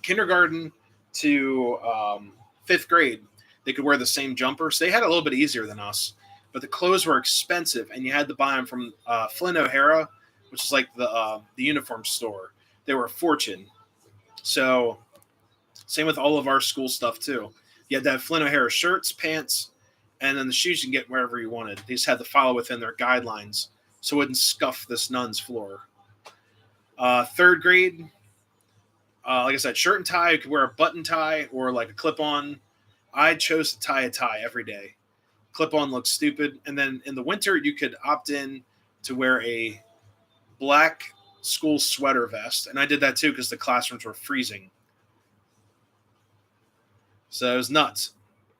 kindergarten to fifth grade. They could wear the same jumper. So they had it a little bit easier than us. But the clothes were expensive, and you had to buy them from Flynn O'Hara, which is like the uniform store. They were a fortune. So same with all of our school stuff too. You had to have Flynn O'Hara shirts, pants, and then the shoes you can get wherever you wanted. They just had to follow within their guidelines so it wouldn't scuff this nun's floor. Third grade, like I said, shirt and tie. You could wear a button tie or like a clip-on. I chose to tie a tie every day. Clip-on looks stupid. And then in the winter, you could opt in to wear a black school sweater vest. And I did that too because the classrooms were freezing. So it was nuts.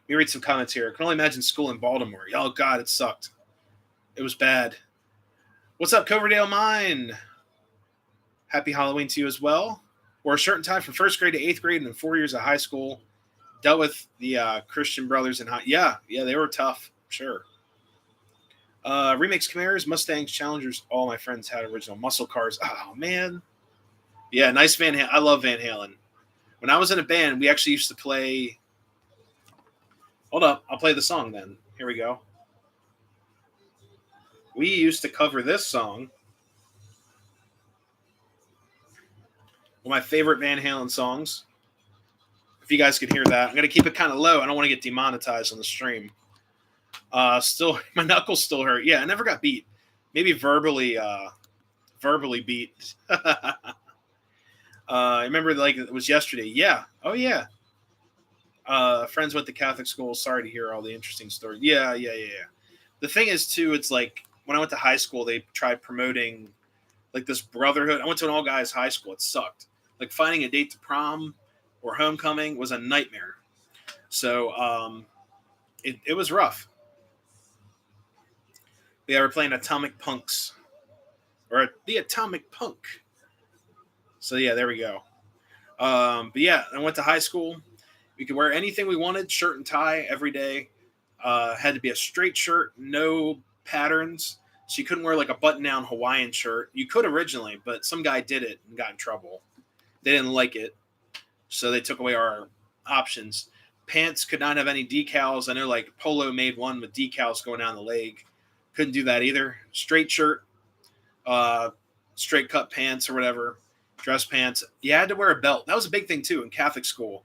Let me read some comments here. I can only imagine school in Baltimore. Oh, God, it sucked. It was bad. What's up, Coverdale Mine? Happy Halloween to you as well. Wore a shirt and tie from first grade to eighth grade and then 4 years of high school. Dealt with the Christian brothers in high. Yeah, they were tough. Sure. Remix Camaros, Mustangs, Challengers. All my friends had original muscle cars. Oh, man. Yeah, nice Van Halen. I love Van Halen. When I was in a band, we actually used to play. Hold up. I'll play the song then. Here we go. We used to cover this song. One of my favorite Van Halen songs. If you guys could hear that. I'm going to keep it kind of low. I don't want to get demonetized on the stream. Still, my knuckles still hurt. Yeah, I never got beat. Maybe verbally beat. I remember like it was yesterday. Yeah. Oh, yeah. Friends went to Catholic school. Sorry to hear all the interesting stories. Yeah. The thing is, too, it's like when I went to high school, they tried promoting like this brotherhood. I went to an all-guys high school. It sucked. Like finding a date to prom or homecoming was a nightmare. So it was rough. Yeah, we're playing Atomic Punks. Or the Atomic Punk. So, yeah, there we go. But, yeah, I went to high school. We could wear anything we wanted, shirt and tie every day. Had to be a straight shirt, no patterns. So you couldn't wear like a button-down Hawaiian shirt. You could originally, but some guy did it and got in trouble. They didn't like it, so they took away our options. Pants could not have any decals. I know like Polo made one with decals going down the leg. Couldn't do that either. Straight shirt, straight cut pants or whatever, dress pants. You had to wear a belt. That was a big thing too in Catholic school.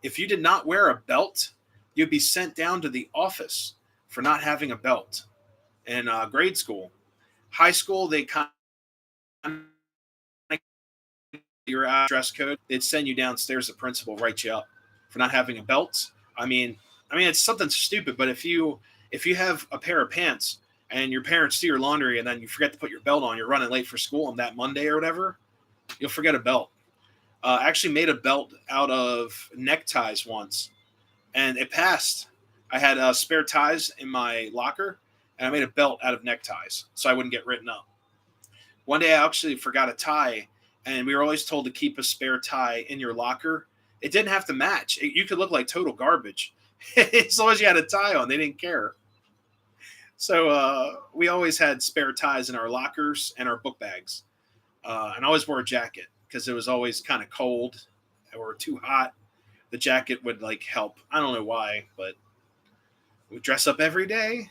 If you did not wear a belt, you'd be sent down to the office for not having a belt. In grade school. High school, they kind of your dress code. They'd send you downstairs. The principal write you up for not having a belt. I mean, it's something stupid. But if you have a pair of pants and your parents do your laundry and then you forget to put your belt on, you're running late for school on that Monday or whatever, you'll forget a belt. I actually made a belt out of neckties once, and it passed. I had spare ties in my locker. And I made a belt out of neckties so I wouldn't get written up. One day I actually forgot a tie and we were always told to keep a spare tie in your locker. It didn't have to match. You could look like total garbage as long as you had a tie on. They didn't care. So we always had spare ties in our lockers and our book bags. And I always wore a jacket because it was always kind of cold or too hot. The jacket would like help. I don't know why, but we dress up every day.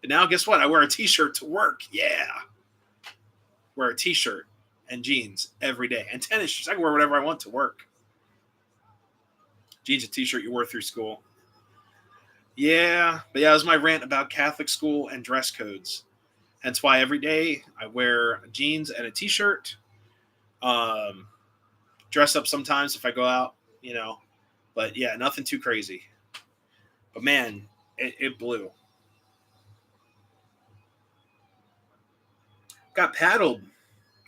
And now guess what? I wear a t-shirt to work. Yeah. Wear a t-shirt and jeans every day. And tennis shoes. I can wear whatever I want to work. Jeans and t-shirt you wore through school. Yeah. But yeah, it was my rant about Catholic school and dress codes. Hence why every day I wear jeans and a t-shirt. Dress up sometimes if I go out, you know. But yeah, nothing too crazy. But man, it blew. Got paddled.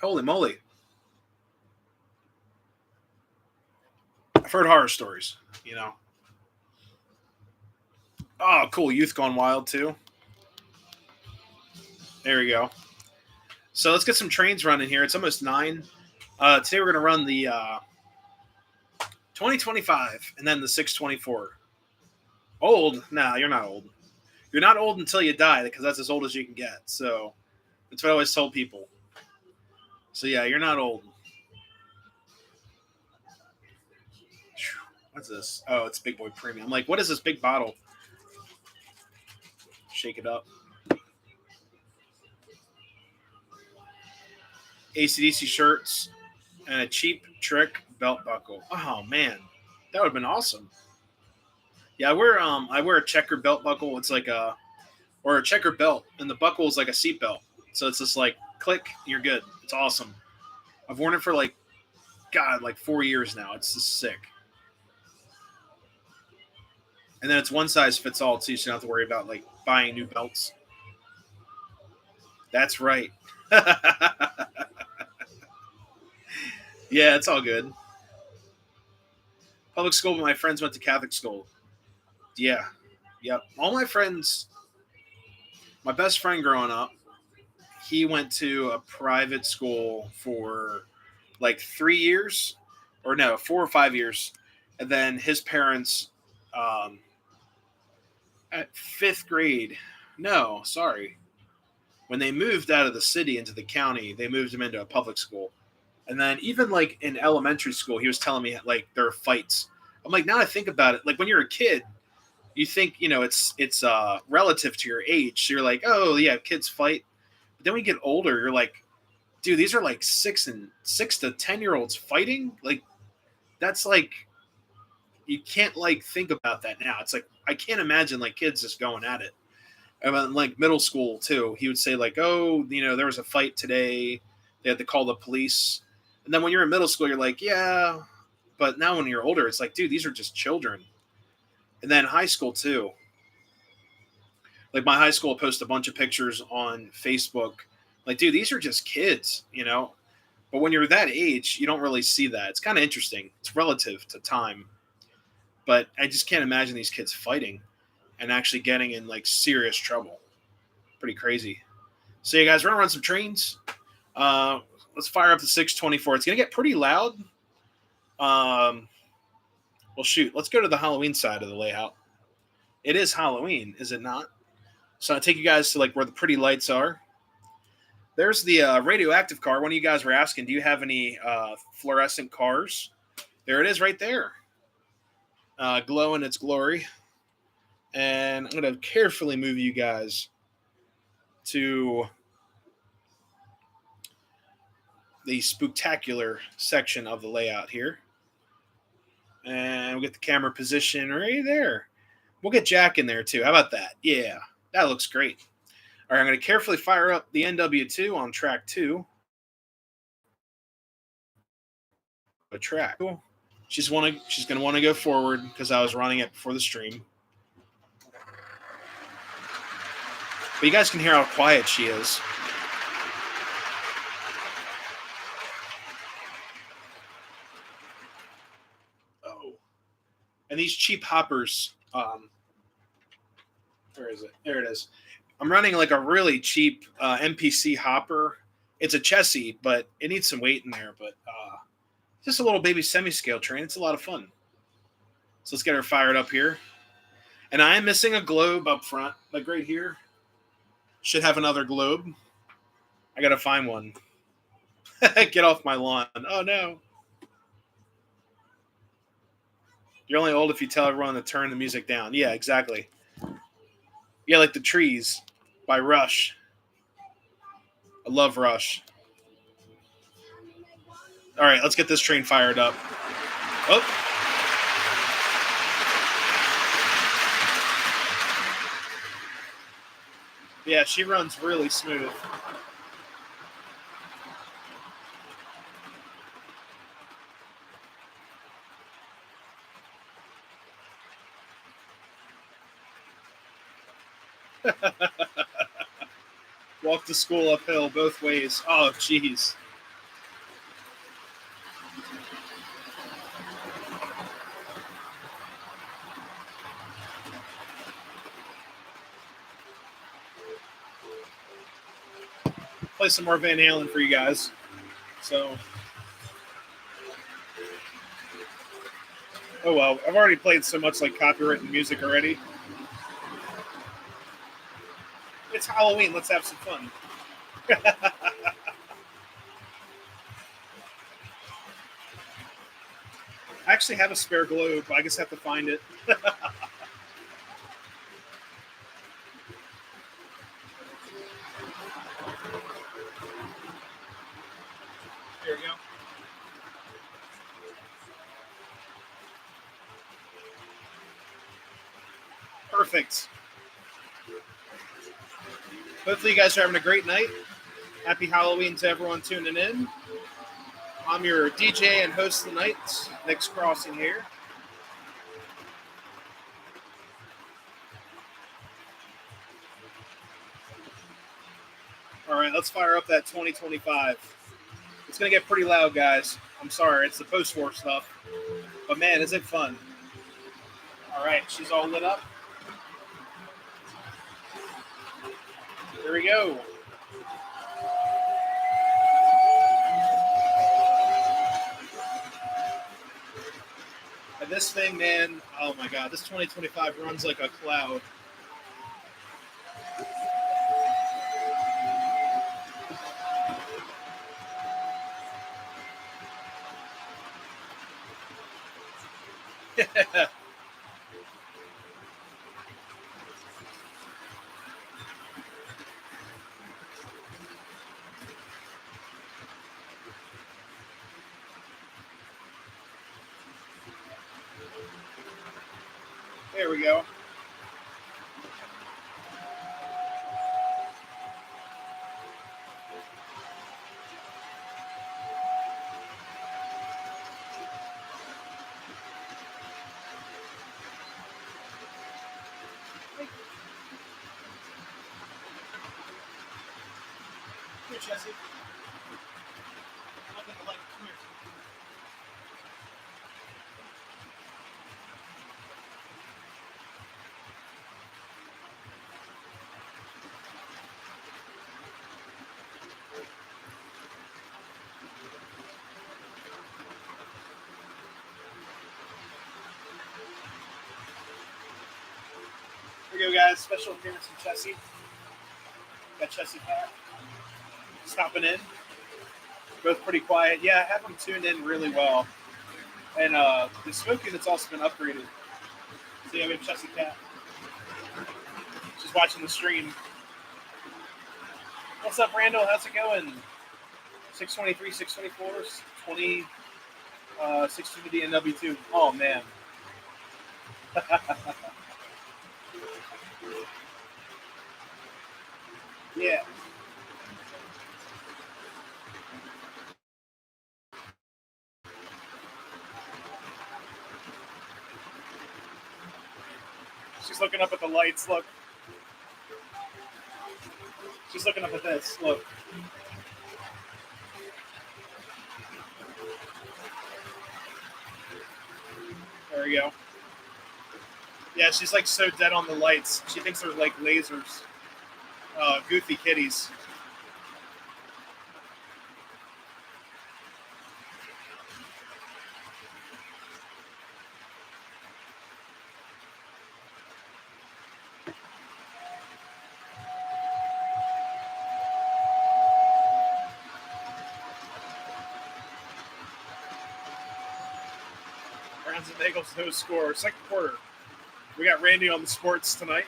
Holy moly. I've heard horror stories, you know. Oh, cool. Youth Gone Wild, too. There we go. So let's get some trains running here. It's almost 9. Today we're going to run the 2025 and then the 624. Old? Nah, you're not old. You're not old until you die because that's as old as you can get. So that's what I always tell people. So yeah, you're not old. What's this? Oh, it's Big Boy Premium. I'm like, what is this big bottle? Shake it up. AC/DC shirts and a cheap trick belt buckle. Oh man, that would have been awesome. Yeah, I wear a checker belt buckle. It's like a checker belt, and the buckle is like a seat belt. So it's just like click, you're good. It's awesome. I've worn it for like 4 years now. It's just sick. And then it's one size fits all too, so you don't have to worry about like buying new belts. That's right. Yeah, it's all good. Public school, but my friends went to Catholic school. Yeah. Yep. All my friends, my best friend growing up, he went to a private school for like 3 years, or no, 4 or 5 years. And then his parents, at 5th grade, no, sorry. When they moved out of the city into the county, they moved him into a public school. And then even like in elementary school, he was telling me like there are fights. I'm like, now I think about it, like when you're a kid, you think, it's relative to your age. So you're like, oh yeah, kids fight. But then when you get older, you're like, dude, these are like 6 to 10 year olds fighting. Like that's like, you can't like think about that now. It's like, I can't imagine like kids just going at it. And then like middle school too, he would say like, oh, there was a fight today. They had to call the police. And then when you're in middle school, you're like, yeah. But now when you're older, it's like, dude, these are just children. And then high school too. Like my high school post a bunch of pictures on Facebook. Like, dude, these are just kids. But when you're that age, you don't really see that. It's kind of interesting. It's relative to time. But I just can't imagine these kids fighting and actually getting in like serious trouble. Pretty crazy. So you guys, we're gonna run some trains. Let's fire up the 624. It's gonna get pretty loud. Well, shoot. Let's go to the Halloween side of the layout. It is Halloween, is it not? So I'll take you guys to like where the pretty lights are. There's the radioactive car. One of you guys were asking, do you have any fluorescent cars? There it is right there. Glow in its glory. And I'm going to carefully move you guys to the spooktacular section of the layout here. And we'll get the camera position right there. We'll get Jack in there too. How about that? Yeah, that looks great. All right, I'm going to carefully fire up the NW2 on track 2. A track. She's going to want to go forward because I was running it before the stream. But you guys can hear how quiet she is. Oh. And these cheap hoppers, where is it? There it is. I'm running like a really cheap MPC hopper. It's a chassis, but it needs some weight in there. But just a little baby semi-scale train. It's a lot of fun. So let's get her fired up here. And I am missing a globe up front, like right here. Should have another globe. I gotta find one. Get off my lawn. Oh no. You're only old if you tell everyone to turn the music down. Yeah, exactly. Yeah, like the Trees by Rush. I love Rush. All right, let's get this train fired up. Oh. Yeah, she runs really smooth. Walk to school uphill both ways. Oh, jeez. Play some more Van Halen for you guys. So, oh well, I've already played so much like copywritten music already. It's Halloween. Let's have some fun. I actually have a spare globe. I just have to find it. There we go. Perfect. Hopefully you guys are having a great night. Happy Halloween to everyone tuning in. I'm your DJ and host of the night, Nick's Crossing here. All right, let's fire up that 2025. It's going to get pretty loud, guys. I'm sorry, it's the post-war stuff. But man, is it fun. All right, she's all lit up. There we go. And this thing, man, oh my God, this 2025 runs like a cloud. There we go. Here, Jesse. Look at the light. Come here. Here we go, guys. Special appearance from Chessie. Got Chessie back. Stopping in. Both pretty quiet. Yeah, I have them tuned in really well. And the smoking that's also been upgraded. So yeah, we have Chessie Cat. She's watching the stream. What's up, Randall? How's it going? 623, 624, 20, 620 NW2. Oh, man. Yeah. She's looking up at the lights. Look. She's looking up at this. Look. There we go. Yeah, she's like so dead on the lights. She thinks they're like lasers. Goofy kitties. Browns and Bengals, no score. Second quarter. We got Randy on the sports tonight.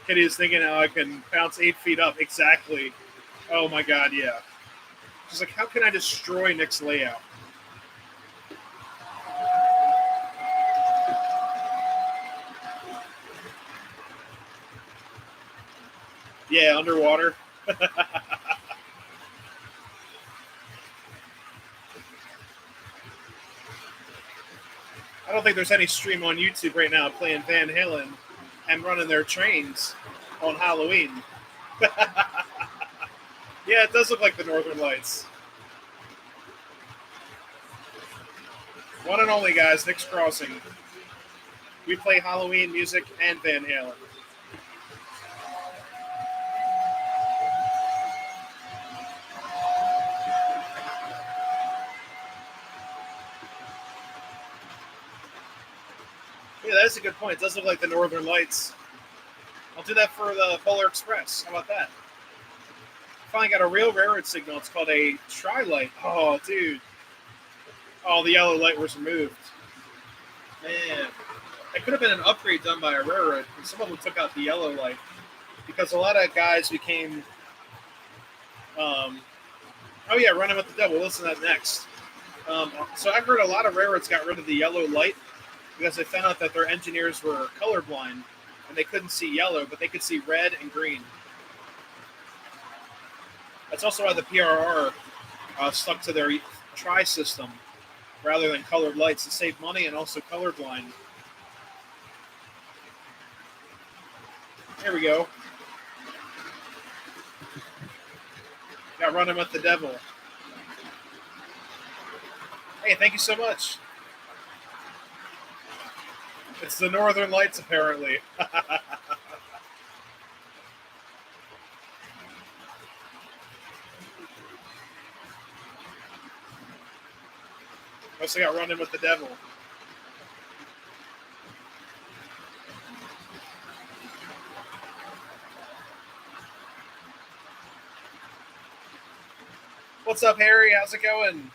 Kitty is thinking how I can bounce 8 feet up. Exactly. Oh my god, yeah. She's like, how can I destroy Nick's layout? Yeah, underwater. I don't think there's any stream on YouTube right now playing Van Halen and running their trains on Halloween. Yeah, it does look like the Northern Lights. One and only, guys, Nick's Crossing. We play Halloween music and Van Halen. Yeah, that's a good point. It does look like the Northern Lights. I'll do that for the Polar Express. How about that? Finally got a real railroad signal. It's called a tri-light. Oh, dude. Oh, the yellow light was removed. Man. It could have been an upgrade done by a railroad. And some of them took out the yellow light. Because a lot of guys became... oh, yeah, Running with the Devil. Listen to that next. So I've heard a lot of railroads got rid of the yellow light because they found out that their engineers were colorblind and they couldn't see yellow, but they could see red and green. That's also why the PRR stuck to their tri-system rather than colored lights to save money and also colorblind. There we go. Got Running with the Devil. Hey, thank you so much. It's the Northern Lights, apparently. Also got Running with the Devil. What's up, Harry? How's it going?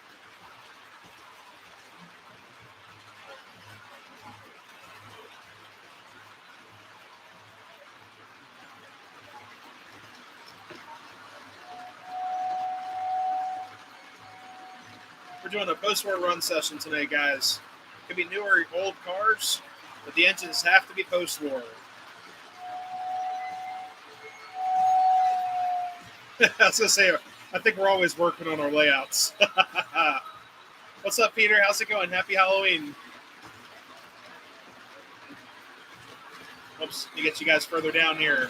We're doing a post-war run session today, guys. Could be newer or old cars, but the engines have to be post-war. I was going to say, I think we're always working on our layouts. What's up, Peter? How's it going? Happy Halloween. Oops, to get you guys further down here.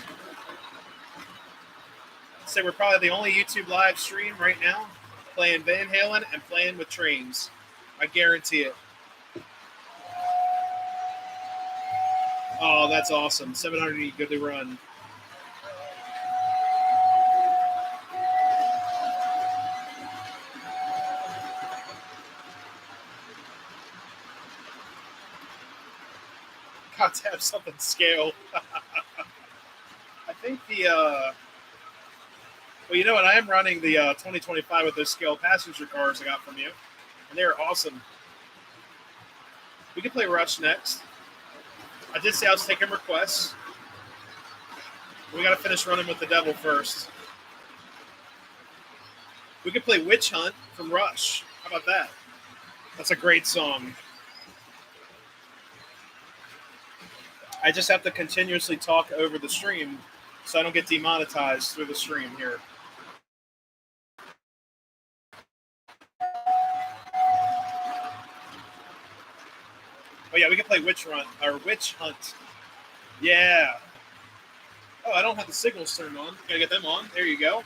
I'd say we're probably the only YouTube live stream right now playing Van Halen and playing with trains. I guarantee it. Oh, that's awesome. 700 good to run. Got to have something scale. I think the, well, you know what? I am running the 2025 with those scale passenger cars I got from you, and they're awesome. We can play Rush next. I did say I was taking requests. We got to finish Running with the Devil first. We could play Witch Hunt from Rush. How about that? That's a great song. I just have to continuously talk over the stream so I don't get demonetized through the stream here. Oh yeah, we can play Witch Hunt. Yeah. Oh, I don't have the signals turned on. Gotta get them on. There you go.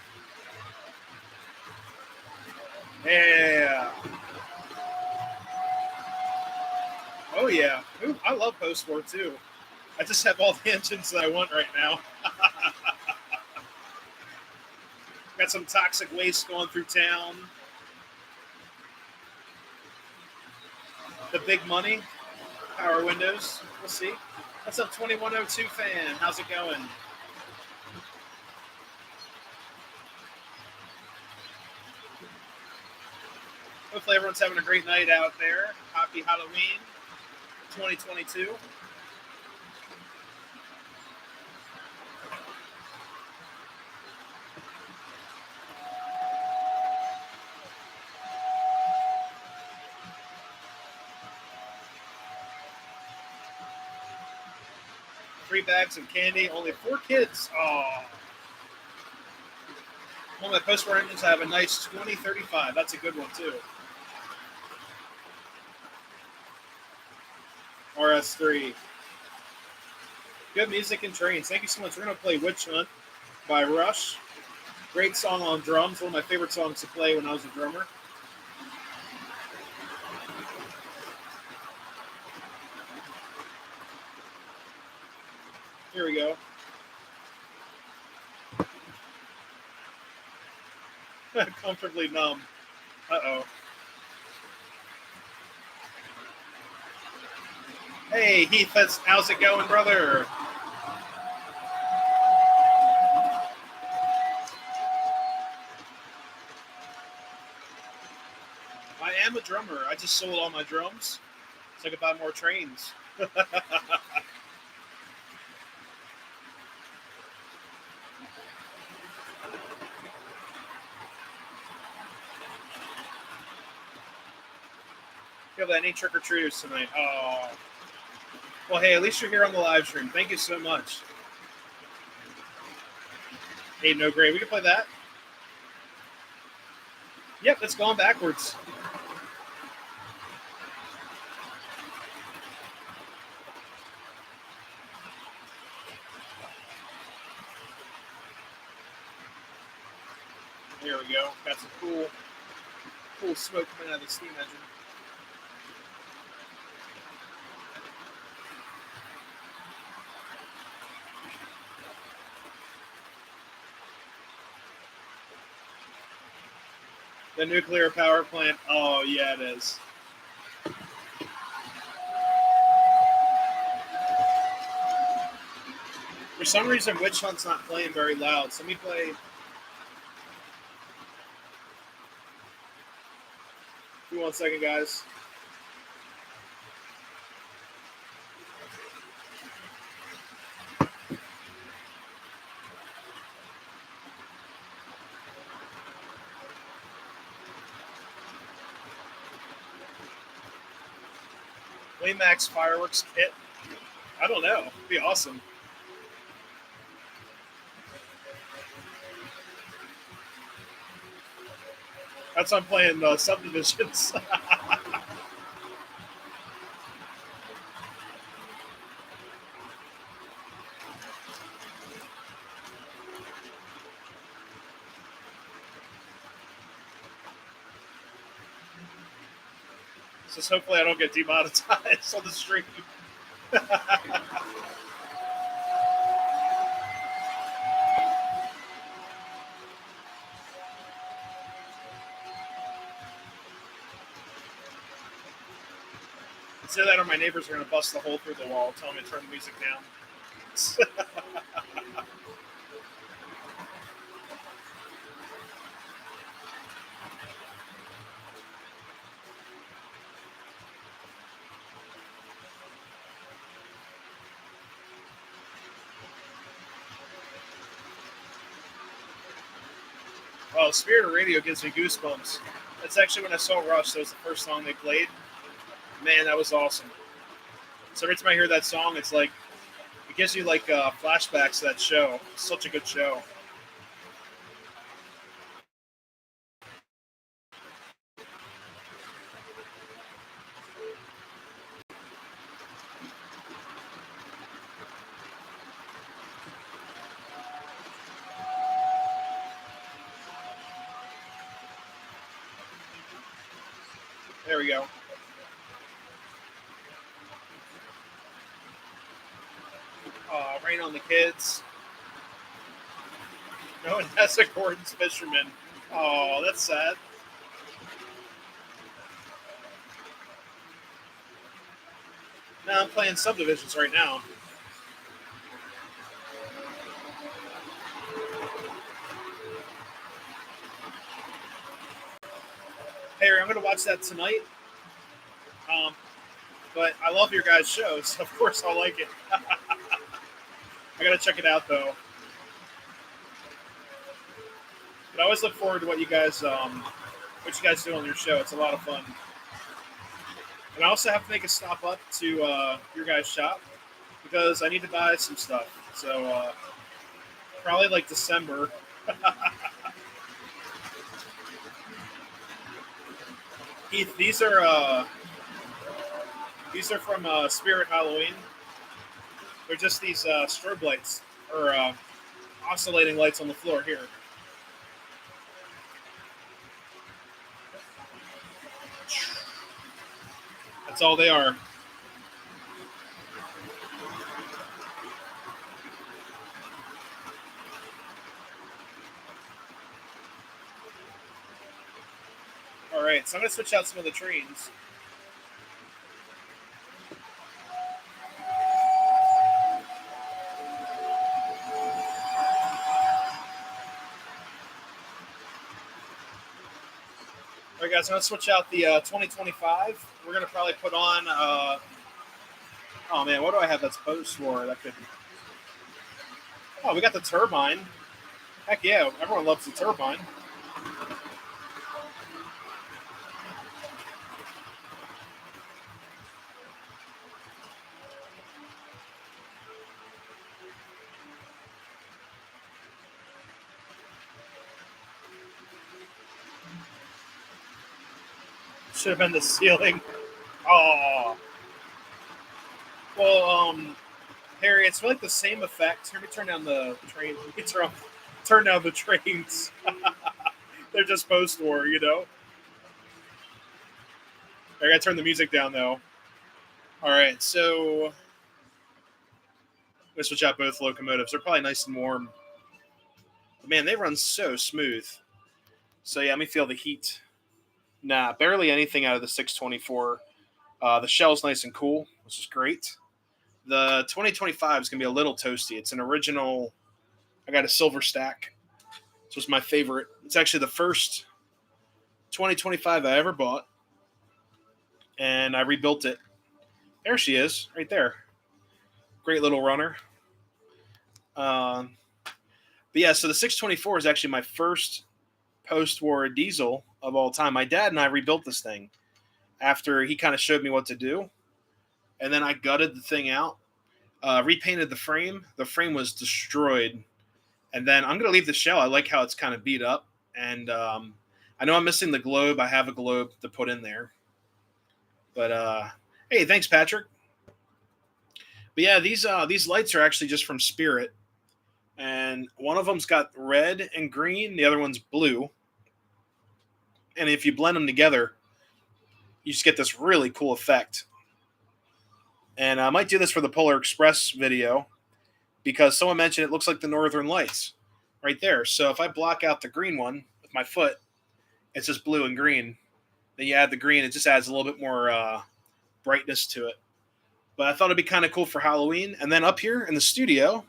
Yeah. Oh yeah. Ooh, I love post-war too. I just have all the engines that I want right now. Got some toxic waste going through town. The big money. Power windows. We'll see. What's up, 2102 fan? How's it going? Hopefully everyone's having a great night out there. Happy Halloween 2022. Three bags of candy, only 4 kids. Oh. One of my post-war engines have a nice 2035. That's a good one, too. RS3. Good music and trains. Thank you so much. We're going to play Witch Hunt by Rush. Great song on drums. One of my favorite songs to play when I was a drummer. Here we go. Comfortably numb. Uh-oh. Hey, Heath, how's it going, brother? I am a drummer. I just sold all my drums so I could buy more trains. You have any trick-or-treaters tonight? Oh. Well, hey, at least you're here on the live stream. Thank you so much. Hey, no gray. We can play that. Yep, it's going backwards. There we go. Got some cool smoke coming out of the steam engine. The nuclear power plant. Oh, yeah, it is. For some reason, Witch Hunt's not playing very loud. So let me play. Give me 1 second, guys. Max fireworks kit. I don't know. It'd be awesome. That's why I'm playing Subdivisions. Just hopefully I don't get demonetized on the stream. Say that or my neighbors are going to bust the hole through the wall, tell me to turn the music down. Oh, Spirit of Radio gives me goosebumps. That's actually when I saw Rush. That was the first song they played. Man, that was awesome. So every time I hear that song, it's like, it gives you like flashbacks to that show. It's such a good show. There we go. Rain on the Kids. No, and Tessa Gordon's Fisherman. Oh, that's sad. Now I'm playing Subdivisions right now. Harry, I'm going to watch that tonight. But I love your guys' shows. So of course, I'll like it. I got to check it out, though. But I always look forward to what you guys do on your show. It's a lot of fun. And I also have to make a stop up to your guys' shop because I need to buy some stuff. So probably like December. Heath, these are from Spirit Halloween. They're just these strobe lights or oscillating lights on the floor here. That's all they are. All right, so I'm going to switch out some of the trains. All right, guys, I'm going to switch out the 2025. We're going to probably put on... oh, man, what do I have that's post for? That could... Oh, we got the turbine. Heck yeah, everyone loves the turbine. Should have been the ceiling. Oh. Well, Harry, it's like the same effect. Let me turn down the train. Turn down the trains. They're just post-war, you know? I gotta turn the music down, though. All right, so... Let's switch out both locomotives. They're probably nice and warm. But man, they run so smooth. So yeah, let me feel the heat. Nah, barely anything out of the 624. The shell's nice and cool, which is great. The 2025 is going to be a little toasty. It's an original. I got a silver stack. This was my favorite. It's actually the first 2025 I ever bought. And I rebuilt it. There she is, right there. Great little runner. But yeah, so the 624 is actually my first post-war diesel of all time. My dad and I rebuilt this thing after he kind of showed me what to do. And then I gutted the thing out, repainted the frame. The frame was destroyed. And then I'm going to leave the shell. I like how it's kind of beat up. And I know I'm missing the globe. I have a globe to put in there. But hey, thanks, Patrick. But yeah, these lights are actually just from Spirit. And one of them's got red and green. The other one's blue. And if you blend them together, you just get this really cool effect. And I might do this for the Polar Express video because someone mentioned it looks like the Northern Lights right there. So if I block out the green one with my foot, it's just blue and green. Then you add the green, it just adds a little bit more brightness to it. But I thought it'd be kind of cool for Halloween. And then up here in the studio,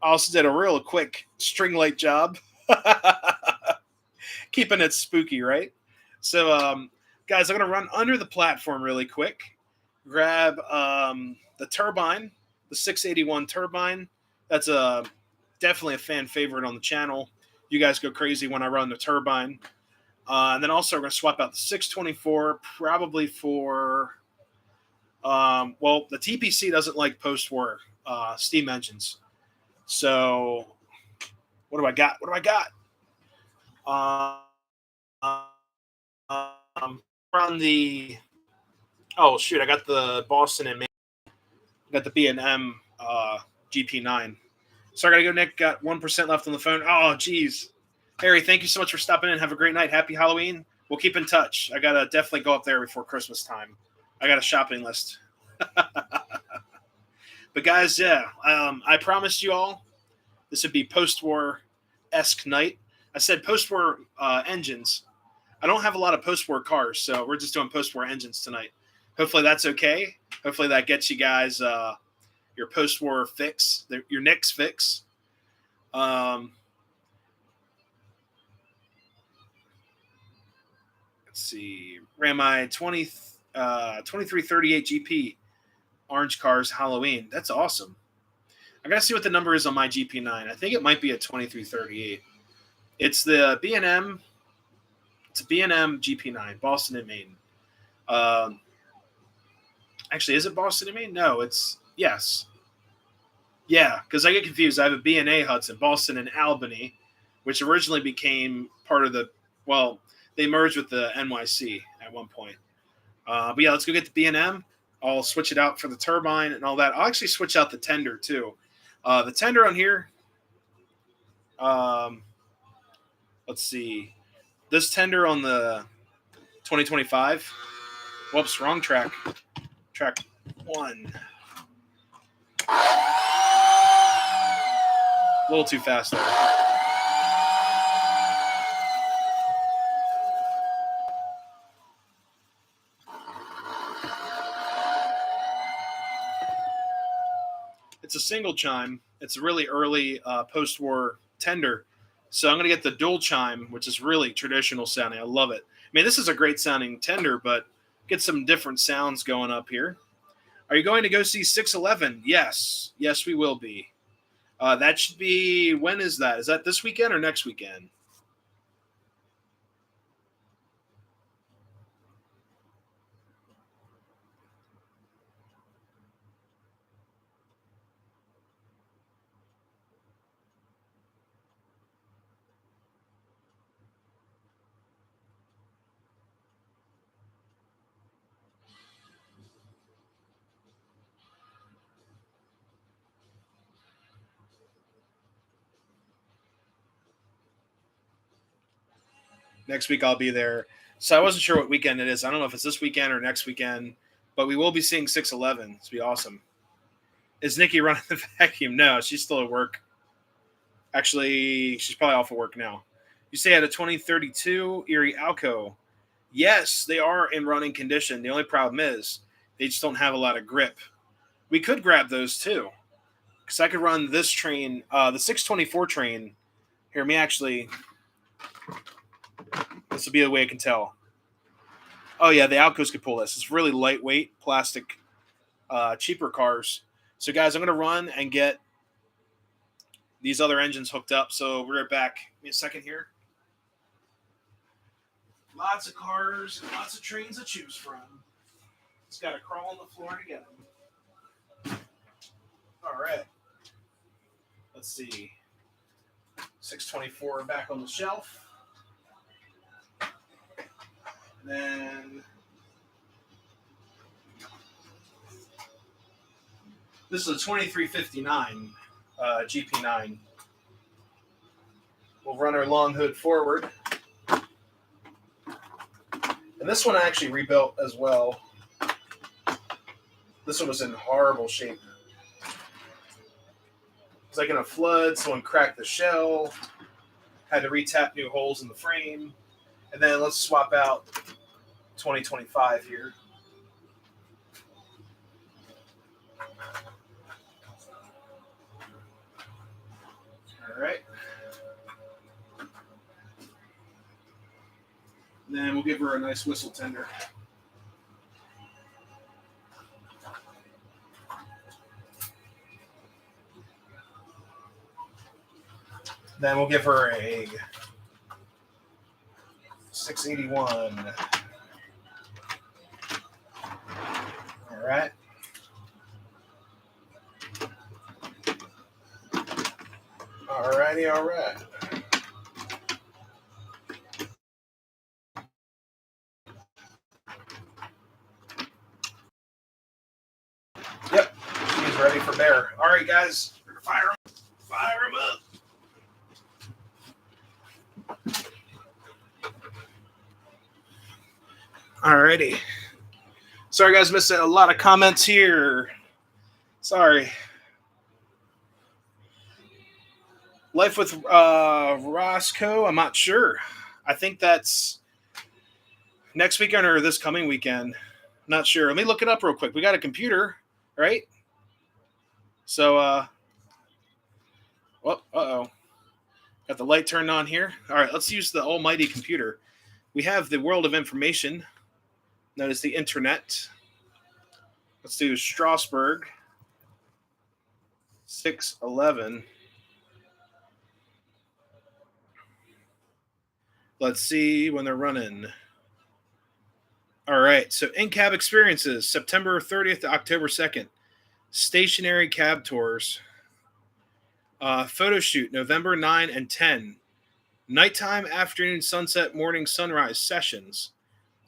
I also did a real quick string light job. Keeping it spooky, right? So, guys, I'm going to run under the platform really quick. Grab the turbine, the 681 turbine. That's definitely a fan favorite on the channel. You guys go crazy when I run the turbine. And then also we're going to swap out the 624 probably for, well, the TPC doesn't like post-war steam engines. So what do I got? From the I got the Boston and Maine. Got the B&M GP9. So I gotta go, Nick. Got 1% left on the phone. Oh, geez. Harry, thank you so much for stopping in. Have a great night. Happy Halloween. We'll keep in touch. I gotta definitely go up there before Christmas time. I got a shopping list. But guys, yeah, I promised you all this would be post-war-esque night. I said post-war engines. I don't have a lot of post-war cars, so we're just doing post-war engines tonight. Hopefully that's okay. Hopefully that gets you guys your post-war fix, your Knicks fix. Let's see. Ran my 2338 GP orange cars Halloween. That's awesome. I gotta see what the number is on my GP9. I think it might be a 2338. It's the B&M. It's a B&M GP9, Boston and Maine. Actually, is it Boston and Maine? No, it's yes. Yeah, because I get confused. I have a B&A Hudson, Boston and Albany, which originally became part of the. Well, they merged with the NYC at one point. But yeah, let's go get the B&M. I'll switch it out for the turbine and all that. I'll actually switch out the tender too. The tender on here. Let's see. This tender on the 2025. Whoops, wrong track. Track 1. A little too fast there. It's a single chime. It's a really early post-war tender. So I'm going to get the dual chime, which is really traditional sounding. I love it. I mean, this is a great sounding tender, but get some different sounds going up here. Are you going to go see 611? Yes. Yes, we will be. That should be, when is that? Is that this weekend or next weekend? Next week I'll be there. So I wasn't sure what weekend it is. I don't know if it's this weekend or next weekend, but we will be seeing 611. It's be awesome. Is Nikki running the vacuum? No, she's still at work. Actually, she's probably off of work now. You say at a 2032 Erie Alco. Yes, they are in running condition. The only problem is they just don't have a lot of grip. We could grab those too, because I could run this train, the 624 train. Here, me actually. This will be the way I can tell. Oh yeah, the Alcos could pull this. It's really lightweight, plastic, cheaper cars. So guys, I'm going to run and get these other engines hooked up. So we're right back. Give me a second here. Lots of cars and lots of trains to choose from. Just got to crawl on the floor to get them. All right. Let's see. 624 back on the shelf. And then this is a 2359 GP9. We'll run our long hood forward. And this one I actually rebuilt as well. This one was in horrible shape. It was like in a flood, someone cracked the shell, had to retap new holes in the frame. And then let's swap out 2025 here. All right. And then we'll give her a nice whistle tender. Then we'll give her a 681. All right. All righty, all right. Yep, she's ready for bear. All right, guys, fire them. Fire them up. Alrighty. Sorry, guys, missed a lot of comments here. Sorry. Life with Roscoe, I'm not sure. I think that's next weekend or this coming weekend. Not sure. Let me look it up real quick. We got a computer, right? So, uh-oh. Got the light turned on here. All right, let's use the almighty computer. We have the world of information, known as the internet. Let's do Strasbourg, 6:11. Let's see when they're running. All right, so in-cab experiences, September 30th to October 2nd. Stationary cab tours. Photo shoot, November 9 and 10. Nighttime, afternoon, sunset, morning, sunrise sessions.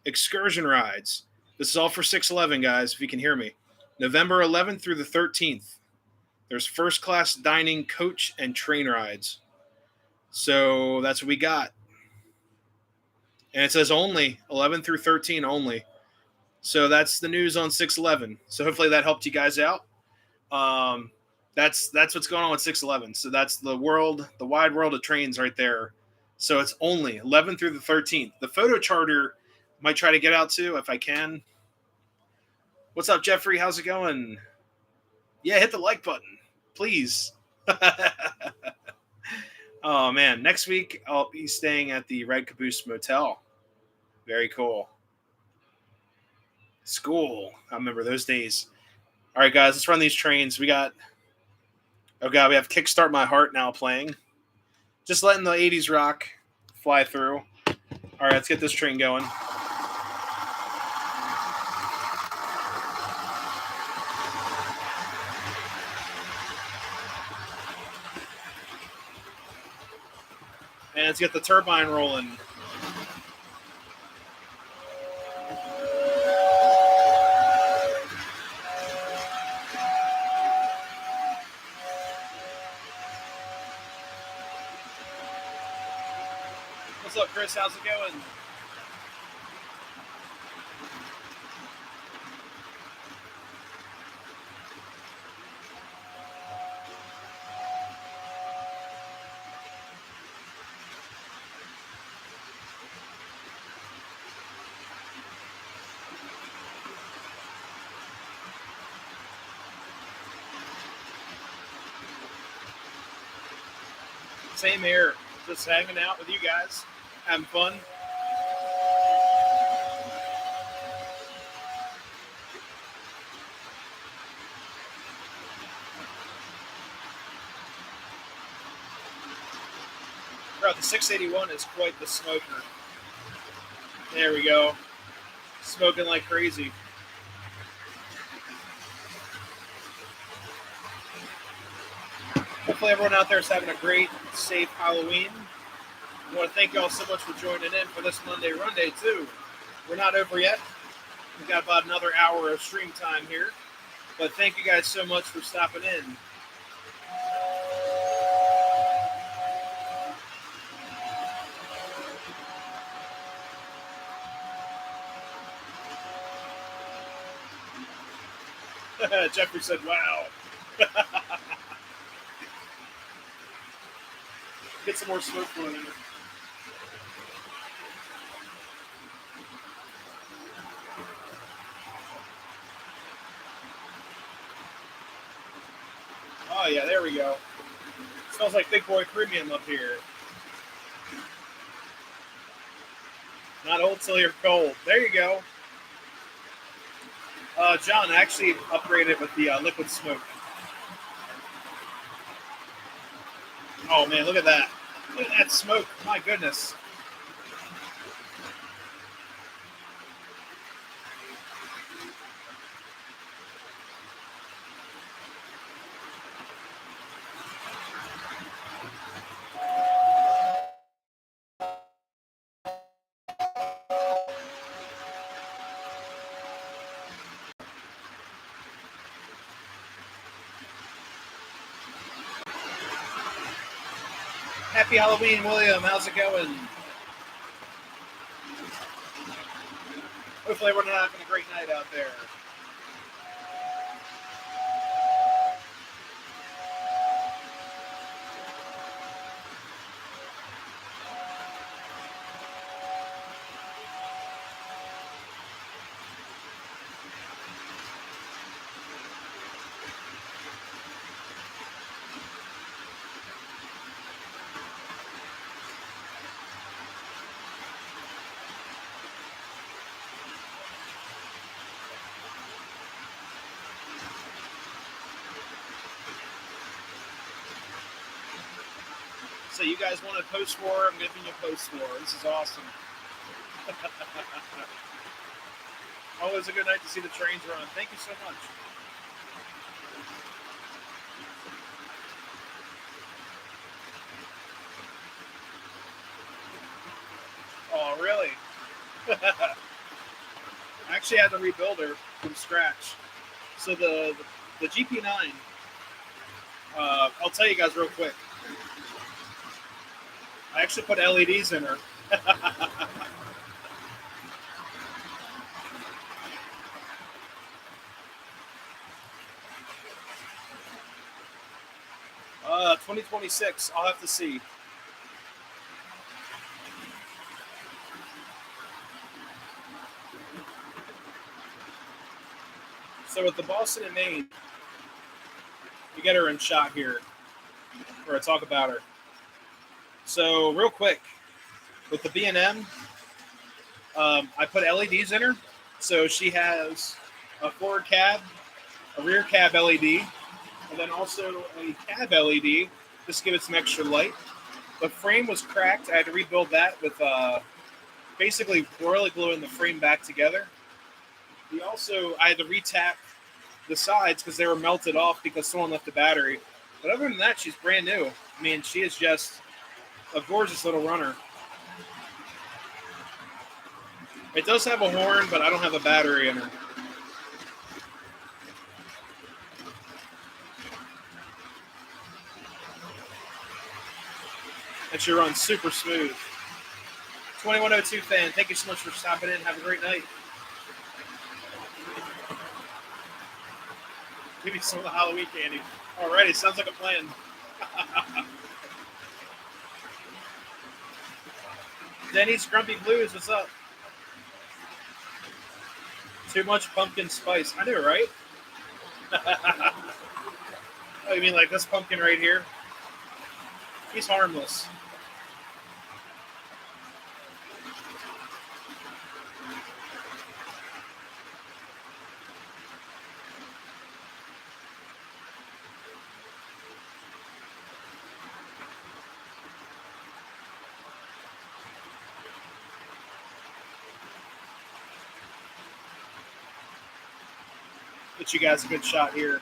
Excursion rides. This is all for 6/11, guys, if you can hear me. November 11th through the 13th. There's first class dining, coach, and train rides. So that's what we got. And it says only 11 through 13 only. So that's the news on 6/11. So hopefully that helped you guys out. That's what's going on with 6/11. So that's the wide world of trains right there. So it's only 11 through the 13th. The photo charter might try to get out too if I can. What's up, Jeffrey? How's it going? Yeah, hit the like button, please. Oh man, next week I'll be staying at the Red Caboose Motel. Very cool. School. I remember those days. All right, guys, let's run these trains. We have Kickstart My Heart now playing. Just letting the 80s rock fly through. All right, let's get this train going. And let's get the turbine rolling. What's up, Chris? How's it going? Same here. Just hanging out with you guys, having fun. Bro, the 681 is quite the smoker. There we go. Smoking like crazy. Hopefully everyone out there is having a great, safe Halloween. I want to thank y'all so much for joining in for this Monday Runday, too. We're not over yet. We've got about another hour of stream time here. But thank you guys so much for stopping in. Jeffrey said, wow. Get some more smoke flowing in. Oh, yeah, there we go. Smells like Big Boy Premium up here. Not old till you're cold. There you go. John actually upgraded with the liquid smoke. Oh, man, look at that. Look at that smoke. My goodness. Happy Halloween, William. How's it going? Hopefully everyone's having a great night out there. So you guys want a post war? I'm giving you a post war. This is awesome. Always a good night to see the trains run. Thank you so much. Oh, really? I actually had to rebuild her from scratch. So the GP9, I'll tell you guys real quick. I actually put LEDs in her. 2026. I'll have to see. So with the Boston and Maine, you get her in shot here, where I talk about her. So real quick, with the B&M, I put LEDs in her. So she has a forward cab, a rear cab LED, and then also a cab LED, just to give it some extra light. The frame was cracked. I had to rebuild that with basically Gorilla gluing the frame back together. I had to retap the sides because they were melted off because someone left the battery. But other than that, she's brand new. I mean, she is just a gorgeous little runner. It does have a horn, but I don't have a battery in her. And she runs super smooth. 2102 fan, thank you so much for stopping in. Have a great night. Give me some of the Halloween candy. Alrighty, sounds like a plan. Denny's Grumpy Blues, what's up? Too much pumpkin spice. I knew, right? Oh, you mean like this pumpkin right here? He's harmless. Get you guys a good shot here.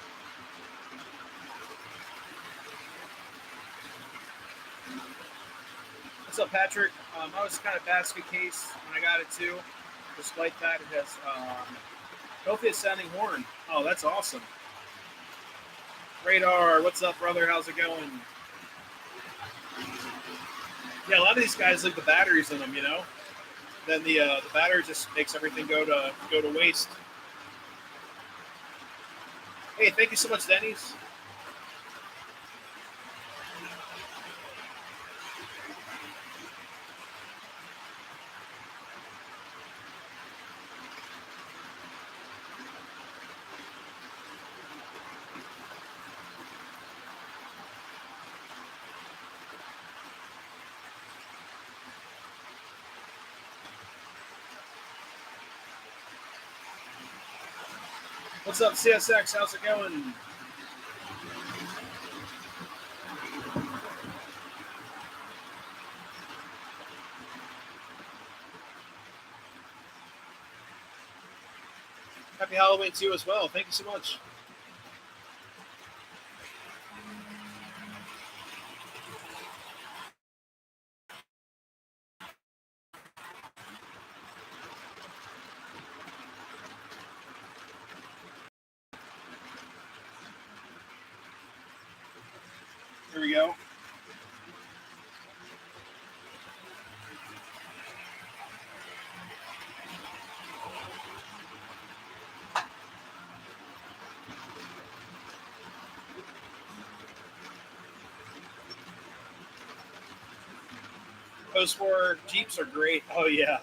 What's up, Patrick? I was kind of basket case when I got it too. Despite that, it has hopefully a sounding horn. Oh, that's awesome. Radar, what's up, brother? How's it going? Yeah, a lot of these guys leave the batteries in them, you know. Then the battery just makes everything go to waste. Hey, thank you so much, Denny's. What's up, CSX? How's it going? Happy Halloween to you as well. Thank you so much. Here we go. Post-war Jeeps are great. Oh, yeah.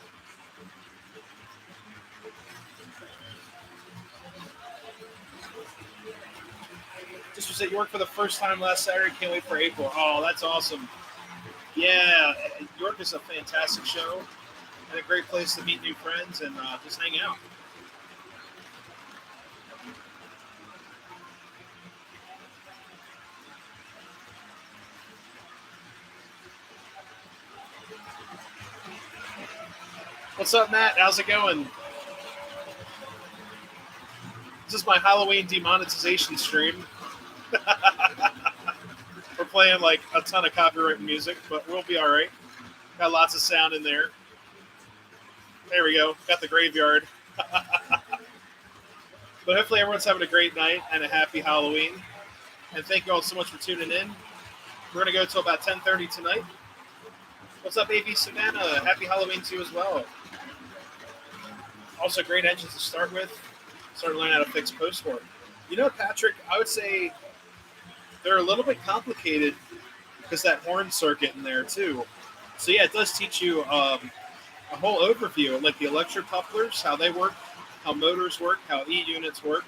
Just was at York for the first time last Saturday. Can't wait for April. Oh, that's awesome. Yeah, York is a fantastic show and a great place to meet new friends and just hang out. What's up, Matt? How's it going? This is my Halloween demonetization stream. We're playing like a ton of copyright music, but we'll be all right. Got lots of sound in there. There we go. Got the graveyard. But hopefully everyone's having a great night and a happy Halloween. And thank you all so much for tuning in. We're going to go till about 10:30 tonight. What's up, AV Savannah? Happy Halloween to you as well. Also, great engines to start with. Start learning how to fix post-war. You know, Patrick, I would say they're a little bit complicated because that horn circuit in there, too. So, yeah, it does teach you a whole overview, like the electro-couplers, how they work, how motors work, how E-units work,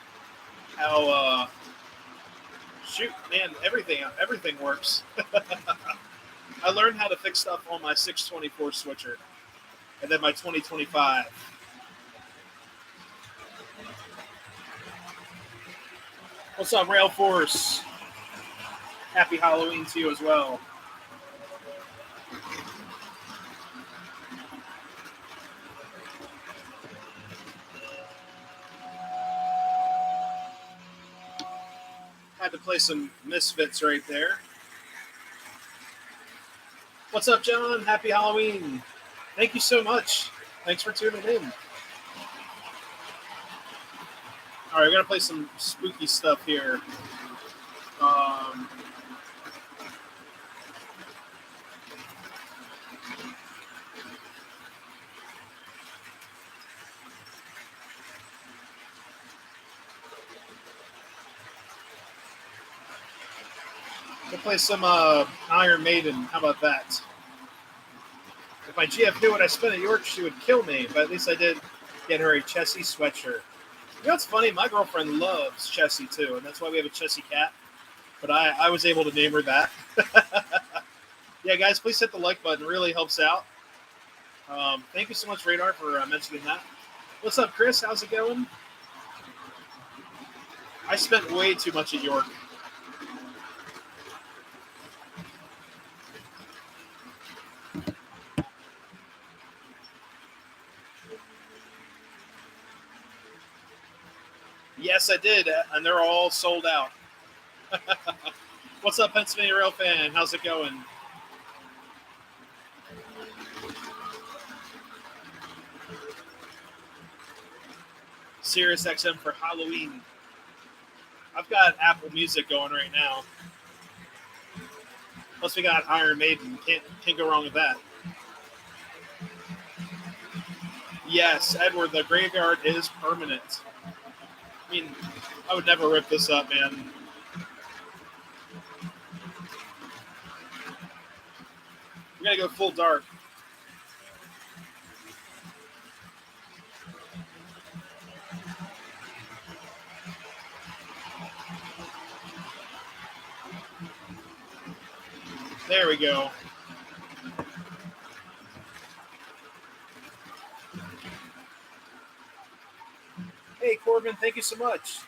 how, everything works. I learned how to fix stuff on my 624 switcher and then my 2025. What's up, Rail Force? Happy Halloween to you as well. Had to play some Misfits right there. What's up, John? Happy Halloween. Thank you so much. Thanks for tuning in. All right, we're going to play some spooky stuff here. We'll play some Iron Maiden. How about that? If my GF knew what I spent at York, she would kill me. But at least I did get her a Chessie sweatshirt. You know what's funny? My girlfriend loves Chessie too, and that's why we have a Chessie cat. But I was able to name her that. Yeah, guys, please hit the like button. It really helps out. Thank you so much, Radar, for mentioning that. What's up, Chris? How's it going? I spent way too much at York. Yes, I did, and they're all sold out. What's up, Pennsylvania Rail fan? How's it going? Sirius XM for Halloween. I've got Apple Music going right now. Plus, we got Iron Maiden. Can't go wrong with that. Yes, Edward, the graveyard is permanent. I mean, I would never rip this up, man. We gotta go full dark. There we go. Hey, Corbin, thank you so much.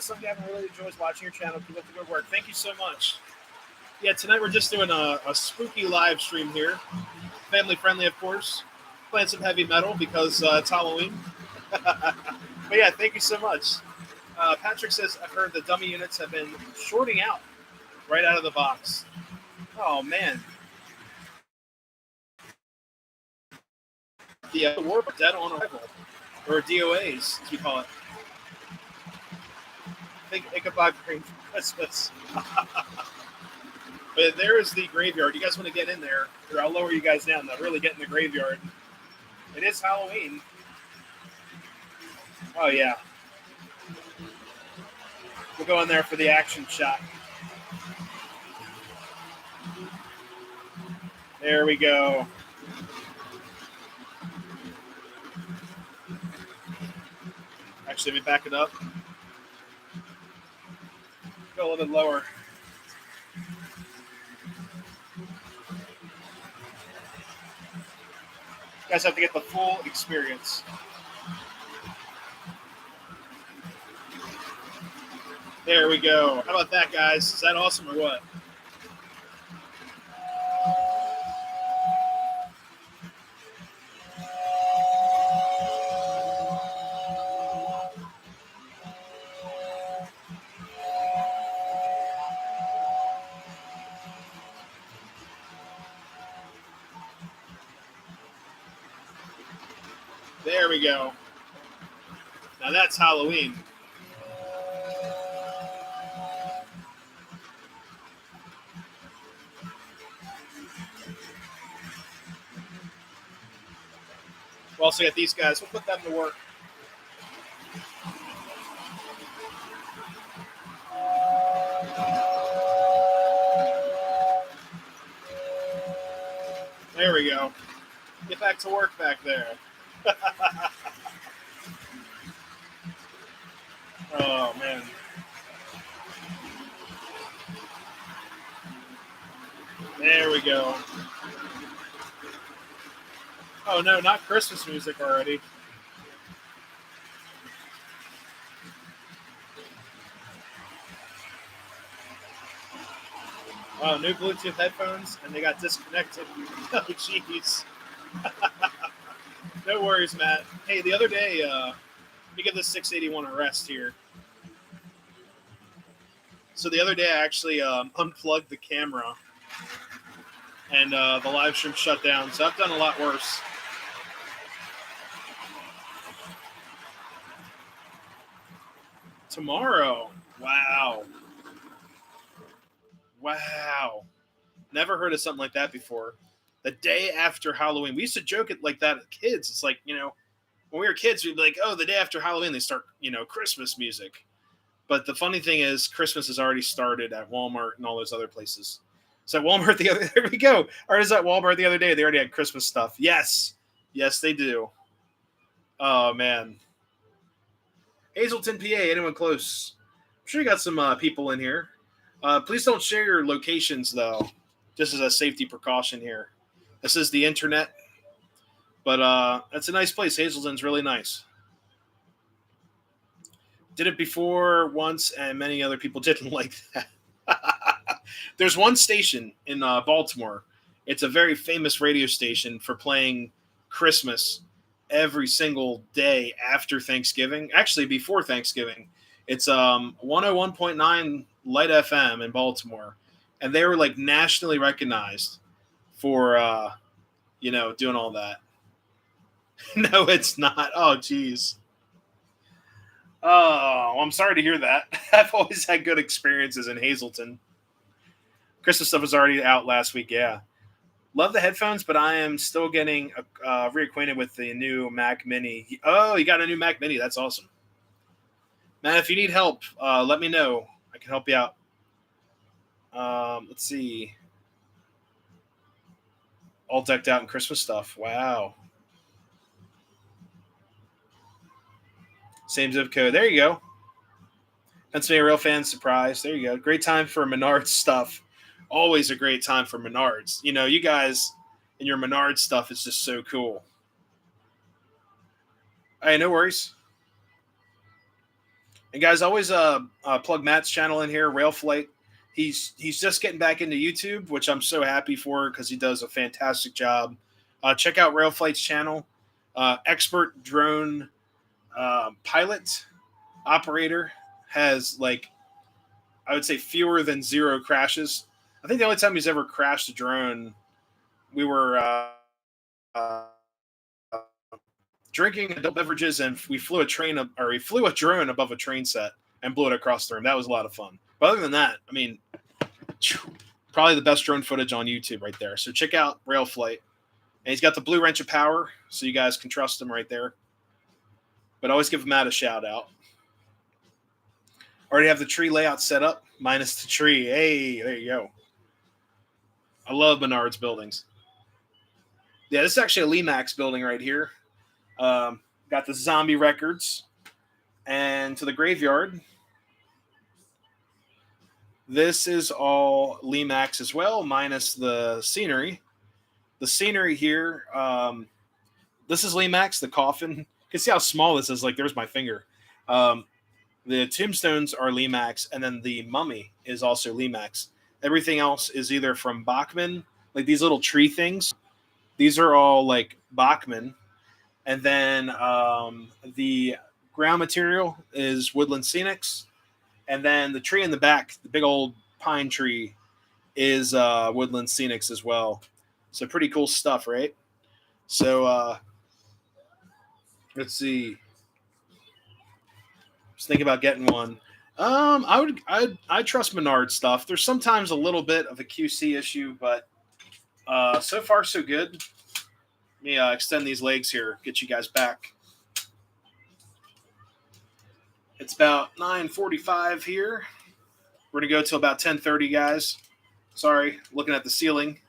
Some guy really enjoys watching your channel. Keep up the good work. Thank you so much. Yeah, tonight we're just doing a spooky live stream here. Family friendly, of course. Playing some heavy metal because it's Halloween. But yeah, thank you so much. Patrick says, I've heard the dummy units have been shorting out right out of the box. Oh, man. The Warp Dead on Arrival, or DOAs, as we call it. I think Ichabod Crane for Christmas. But there is the graveyard. You guys want to get in there, or I'll lower you guys down. They'll really get in the graveyard. It is Halloween. Oh, yeah. We'll go in there for the action shot. There we go. Actually, let me back it up. Go a little bit lower. You guys have to get the full experience. There we go. How about that, guys? Is that awesome or what? we go. Now that's Halloween. We also got these guys. We'll put them to work. There we go. Get back to work back there. Oh, man. There we go. Oh, no, not Christmas music already. Oh, new Bluetooth headphones, and they got disconnected. Oh, jeez. No worries, Matt. Hey, the other day, let me give this 681 a rest here. So the other day, I actually unplugged the camera, and the live stream shut down. So I've done a lot worse. Tomorrow. Wow. Wow. Never heard of something like that before. The day after Halloween. We used to joke it like that at kids. It's like, when we were kids, we'd be like, oh, the day after Halloween, they start, Christmas music. But the funny thing is, Christmas has already started at Walmart and all those other places. So at Walmart there we go. Or is at Walmart the other day, they already had Christmas stuff. Yes. Yes, they do. Oh, man. Hazleton, PA, anyone close? I'm sure you got some people in here. Please don't share your locations, though, just as a safety precaution here. This is the internet, but it's a nice place. Hazleton's really nice. Did it before once, and many other people didn't like that. There's one station in Baltimore. It's a very famous radio station for playing Christmas every single day after Thanksgiving. Actually, before Thanksgiving. It's 101.9 Light FM in Baltimore, and they were like nationally recognized for doing all that. No, it's not. Oh, geez. Oh, I'm sorry to hear that. I've always had good experiences in Hazleton. Christmas stuff was already out last week. Yeah, love the headphones, but I am still getting reacquainted with the new Mac Mini. Oh, you got a new Mac Mini? That's awesome. Man, if you need help, let me know. I can help you out. Let's see. All decked out in Christmas stuff. Wow. Same zip code. There you go. Pennsylvania Rail fans surprise. There you go. Great time for Menards stuff. Always a great time for Menards. You guys and your Menards stuff is just so cool. Hey, no worries. And guys, always plug Matt's channel in here, Rail Flight. He's just getting back into YouTube, which I'm so happy for because he does a fantastic job. Check out Rail Flight's channel. Expert drone pilot operator has I would say fewer than 0 crashes. I think the only time he's ever crashed a drone, we were drinking adult beverages and we flew a drone above a train set and blew it across the room. That was a lot of fun. But other than that, I mean, probably the best drone footage on YouTube right there. So check out Rail Flight. And he's got the blue wrench of power, so you guys can trust him right there. But always give Matt a shout out. Already have the tree layout set up, minus the tree. Hey, there you go. I love Menards buildings. Yeah, this is actually a Lemax building right here. Got the zombie records. And to the graveyard. This is all Lemax as well, minus the scenery. The scenery here, this is Lemax, the coffin. You can see how small this is. Like, there's my finger. The tombstones are Lemax, and then the mummy is also Lemax. Everything else is either from Bachmann, like these little tree things. These are all like Bachmann. And then the ground material is Woodland Scenics. And then the tree in the back, the big old pine tree, is Woodland Scenics as well. So pretty cool stuff, right? So Let's see. Just thinking about getting one. I trust Menard stuff. There's sometimes a little bit of a QC issue, but so far so good. Let me extend these legs here, get you guys back. It's about 9:45 here. We're gonna go till about 10:30, guys. Sorry, looking at the ceiling.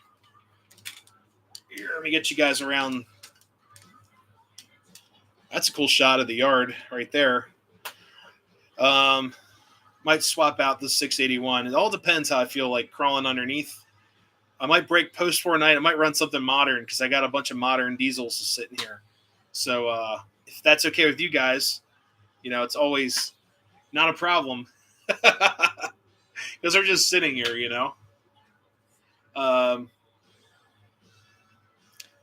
Here, let me get you guys around. That's a cool shot of the yard right there. Might swap out the 681. It all depends how I feel like crawling underneath. I might break post for a night. I might run something modern because I got a bunch of modern diesels sitting here. So if that's okay with you guys, it's always not a problem because they're just sitting here.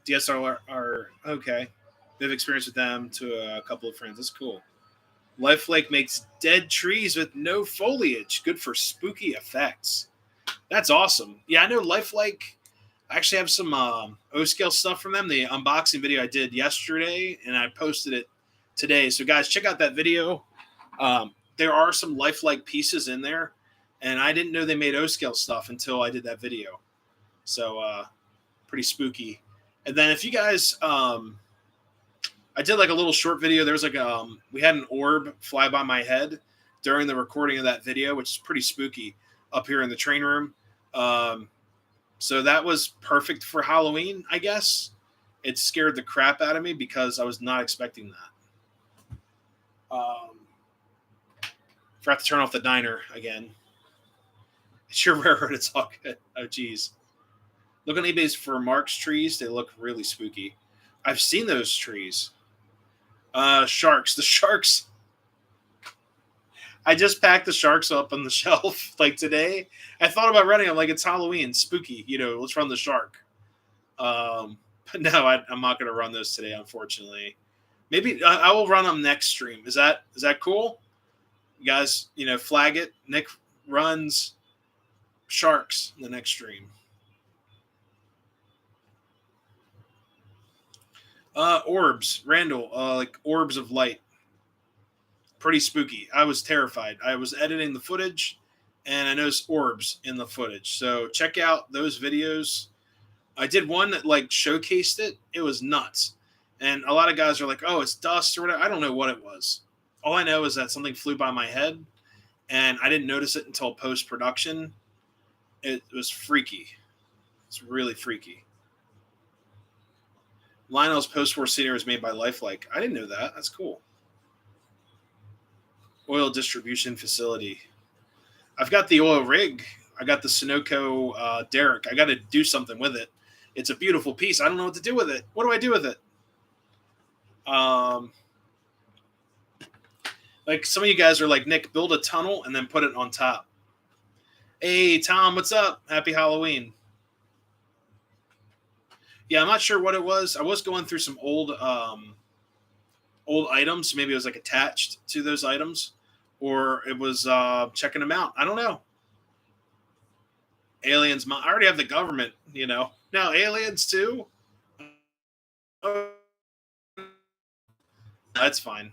DSR are okay. We have experience with them to a couple of friends. That's cool. Lifelake makes dead trees with no foliage. Good for spooky effects. That's awesome. Yeah, I know Lifelake. I actually have some O-scale stuff from them. The unboxing video I did yesterday, and I posted it today. So, guys, check out that video. There are some Lifelike pieces in there, and I didn't know they made O-scale stuff until I did that video. So, pretty spooky. And then if you guys, I did like a little short video. There was like we had an orb fly by my head during the recording of that video, which is pretty spooky up here in the train room. So that was perfect for Halloween, I guess. It scared the crap out of me because I was not expecting that. Forgot to turn off the diner again. It's your railroad. It's all good. Oh, geez. Look on eBay for Mark's trees. They look really spooky. I've seen those trees. Sharks. The sharks. I just packed the sharks up on the shelf like today. I thought about running. I'm like, it's Halloween, spooky. Let's run the shark. But no, I'm not going to run those today, unfortunately. Maybe I will run them next stream. Is that cool? You guys, flag it. Nick runs sharks in the next stream. Orbs, Randall, like orbs of light. Pretty spooky. I was terrified. I was editing the footage, and I noticed orbs in the footage. So check out those videos. I did one that like showcased it. It was nuts. And a lot of guys are like, oh, it's dust or whatever. I don't know what it was. All I know is that something flew by my head, and I didn't notice it until post-production. It was freaky. It's really freaky. Lionel's post-war scenery is made by Lifelike. I didn't know that. That's cool. Oil distribution facility. I've got the oil rig. I got the Sunoco derrick. I got to do something with it. It's a beautiful piece. I don't know what to do with it. What do I do with it? Like some of you guys are like, Nick, build a tunnel and then put it on top. Hey, Tom, what's up? Happy Halloween. Yeah, I'm not sure what it was. I was going through some old items. Maybe it was like attached to those items, or it was checking them out. I don't know. Aliens. I already have the government, Now aliens too. That's fine.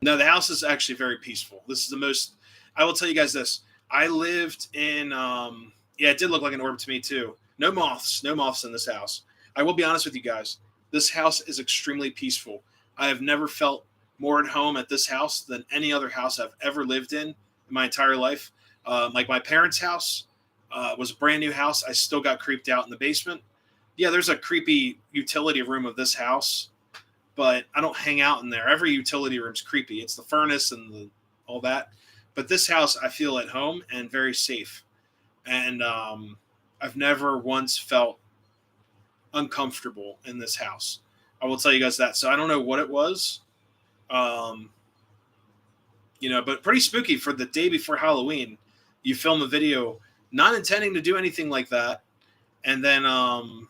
No, the house is actually very peaceful. This is the most. I will tell you guys this. I lived in. Yeah, it did look like an orb to me too. No moths in this house. I will be honest with you guys. This house is extremely peaceful. I have never felt more at home at this house than any other house I've ever lived in my entire life. Like my parents' house was a brand new house. I still got creeped out in the basement. Yeah, there's a creepy utility room of this house, but I don't hang out in there. Every utility room's creepy. It's the furnace and all that. But this house, I feel at home and very safe. And I've never once felt uncomfortable in this house. I will tell you guys that. So I don't know what it was, but pretty spooky for the day before Halloween. You film a video not intending to do anything like that. And then, oh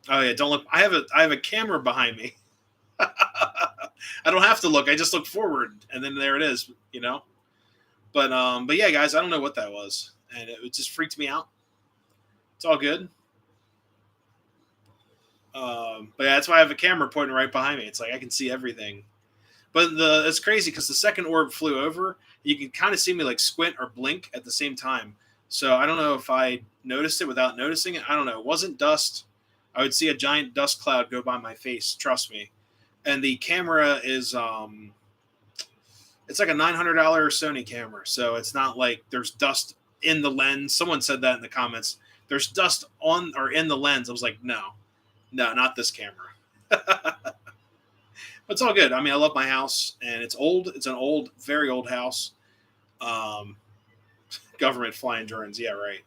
yeah, don't look. I have a camera behind me. I don't have to look. I just look forward, and then there it is. But yeah, guys, I don't know what that was, and it just freaked me out. It's all good. But yeah, that's why I have a camera pointing right behind me. It's like I can see everything. But it's crazy because the second orb flew over. You can kind of see me like squint or blink at the same time. So I don't know if I noticed it without noticing it. I don't know. It wasn't dust. I would see a giant dust cloud go by my face. Trust me. And the camera is it's like a $900 Sony camera, so it's not like there's dust in the lens. Someone said that in the comments. There's dust on or in the lens. I was like, no, not this camera. But it's all good. I mean, I love my house, and it's old. It's an old, very old house. Um, Government flying drones. Yeah, right.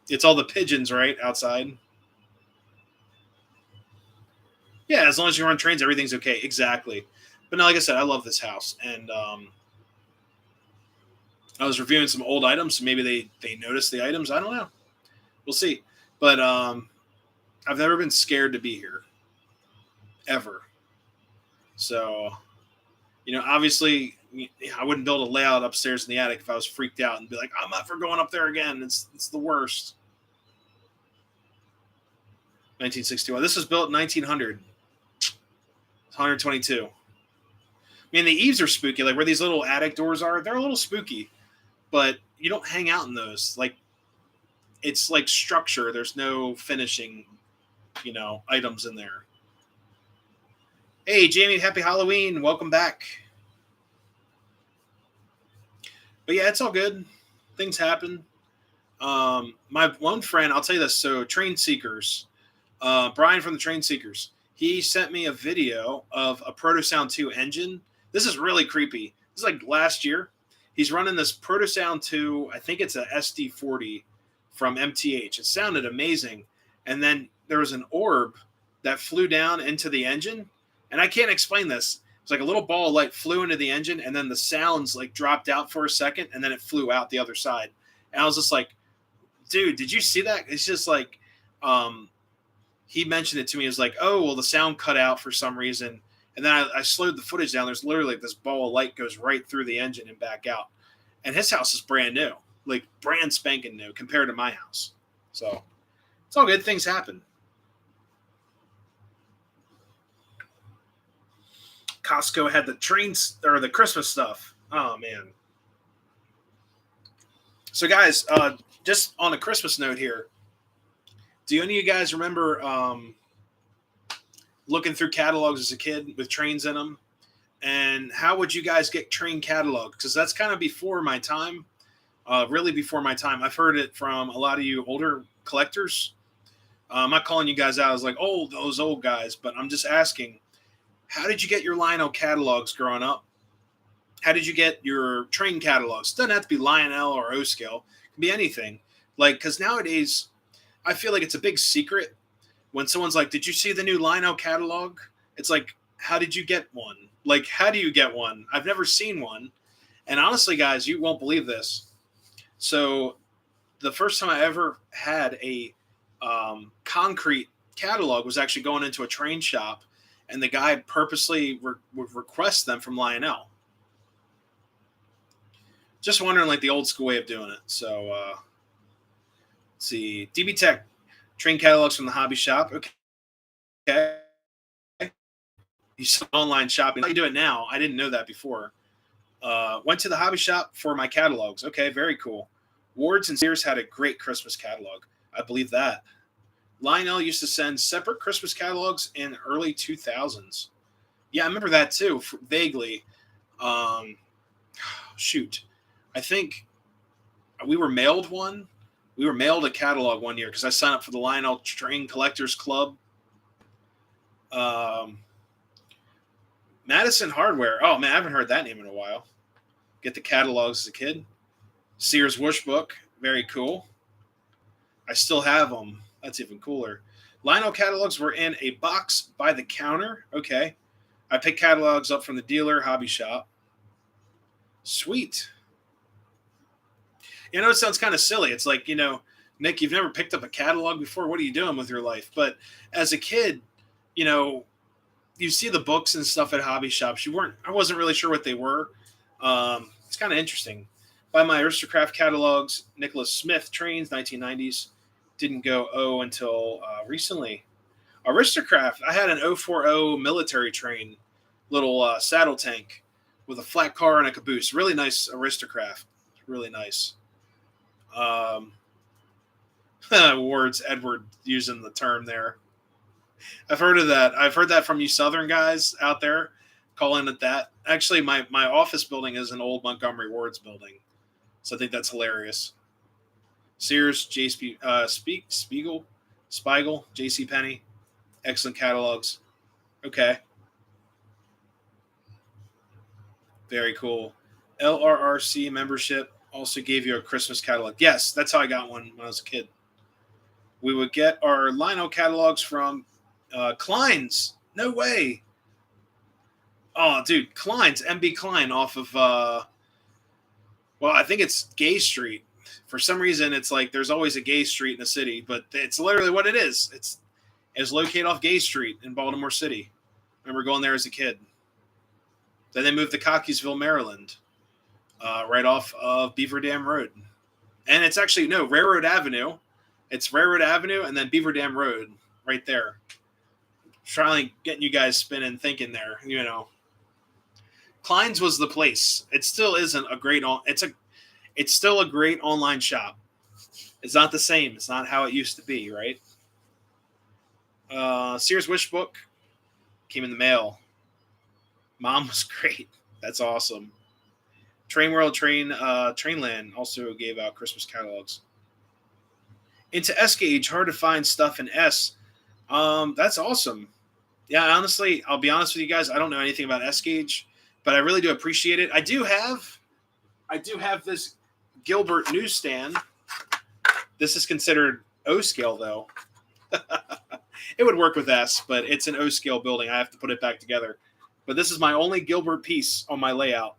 It's all the pigeons, right, outside. Yeah, as long as you run trains, everything's okay. Exactly. But no, like I said, I love this house, and I was reviewing some old items. So maybe they noticed the items. I don't know. We'll see. But I've never been scared to be here ever. So obviously, I wouldn't build a layout upstairs in the attic if I was freaked out and be like, I'm not for going up there again. It's the worst. 1961. This was built in 1900. It's 122. I mean, the eaves are spooky. Like where these little attic doors are, they're a little spooky. But you don't hang out in those. Like it's like structure. There's no finishing, items in there. Hey, Jamie, happy Halloween. Welcome back. But yeah, it's all good. Things happen. My one friend, I'll tell you this. So Train Seekers, Brian from the Train Seekers, he sent me a video of a Protosound 2 engine. This is really creepy. This is like last year. He's running this Protosound 2, I think it's a SD40 from MTH. It sounded amazing. And then there was an orb that flew down into the engine. And I can't explain this. It's like a little ball of light flew into the engine, and then the sounds like dropped out for a second, and then it flew out the other side. And I was just like, dude, did you see that? It's just like, he mentioned it to me. It was like, oh, well, the sound cut out for some reason. And then I slowed the footage down. There's literally like this ball of light goes right through the engine and back out. And his house is brand new, like brand spanking new compared to my house. So it's all good. Things happen. Costco had the trains or the Christmas stuff. Oh, man. So, guys, just on a Christmas note here, do any of you guys remember looking through catalogs as a kid with trains in them? And how would you guys get train catalogs? Because that's kind of before my time, really before my time. I've heard it from a lot of you older collectors. I'm not calling you guys out as like, oh, those old guys, but I'm just asking, how did you get your Lionel catalogs growing up? How did you get your train catalogs? It doesn't have to be Lionel or O-Scale. It can be anything. Like, because nowadays, I feel like it's a big secret when someone's like, did you see the new Lionel catalog? It's like, how did you get one? Like, how do you get one? I've never seen one. And honestly, guys, you won't believe this. So the first time I ever had a concrete catalog was actually going into a train shop, and the guy purposely would request them from Lionel. Just wondering, like, the old school way of doing it. So, let's see. DB Tech, train catalogs from the hobby shop. Okay. You saw online shopping. How you do it now? I didn't know that before. Went to the hobby shop for my catalogs. Okay, very cool. Wards and Sears had a great Christmas catalog. I believe that. Lionel used to send separate Christmas catalogs in early 2000s. Yeah, I remember that too, vaguely. Shoot. I think we were mailed one. We were mailed a catalog one year because I signed up for the Lionel Train Collectors Club. Madison Hardware. Oh, man, I haven't heard that name in a while. Get the catalogs as a kid. Sears Whoosh Book. Very cool. I still have them. That's even cooler. Lionel catalogs were in a box by the counter. Okay. I picked catalogs up from the dealer hobby shop. Sweet. It sounds kind of silly. It's like, Nick, you've never picked up a catalog before. What are you doing with your life? But as a kid, you see the books and stuff at hobby shops. I wasn't really sure what they were. It's kind of interesting. Buy my Aristocraft catalogs, Nicholas Smith trains, 1990s. Didn't go until recently. Aristocraft. I had an 040 military train, little saddle tank with a flat car and a caboose. Really nice Aristocraft. Really nice. Um, words Edward using the term there. I've heard of that. I've heard that from you Southern guys out there calling it that. Actually, my office building is an old Montgomery Ward's building, so I think that's hilarious. Sears, Spiegel, J.C. Penney, excellent catalogs. Okay, very cool. LRRC membership also gave you a Christmas catalog. Yes, that's how I got one when I was a kid. We would get our Lionel catalogs from Klein's. No way. Oh, dude, Klein's, MB Klein off of, well, I think it's Gay Street. For some reason, it's like there's always a Gay Street in the city, but it's literally what it is. It's located off Gay Street in Baltimore City. I remember going there as a kid. Then they moved to Cockeysville, Maryland, right off of Beaver Dam Road. And it's actually, no, Railroad Avenue. It's Railroad Avenue and then Beaver Dam Road right there. Trying getting you guys spinning, thinking there, you know. Klein's was the place. It still isn't a great it's still a great online shop. It's not the same. It's not how it used to be, right? Sears Wish Book came in the mail. Mom was great. That's awesome. Train World Trainland also gave out Christmas catalogs. Into S gauge, hard to find stuff in S. That's awesome. Yeah, honestly, I'll be honest with you guys. I don't know anything about S gauge, but I really do appreciate it. I do have this Gilbert newsstand. This is considered O scale, though. It would work with S, but it's an O scale building. I have to put it back together. But this is my only Gilbert piece on my layout.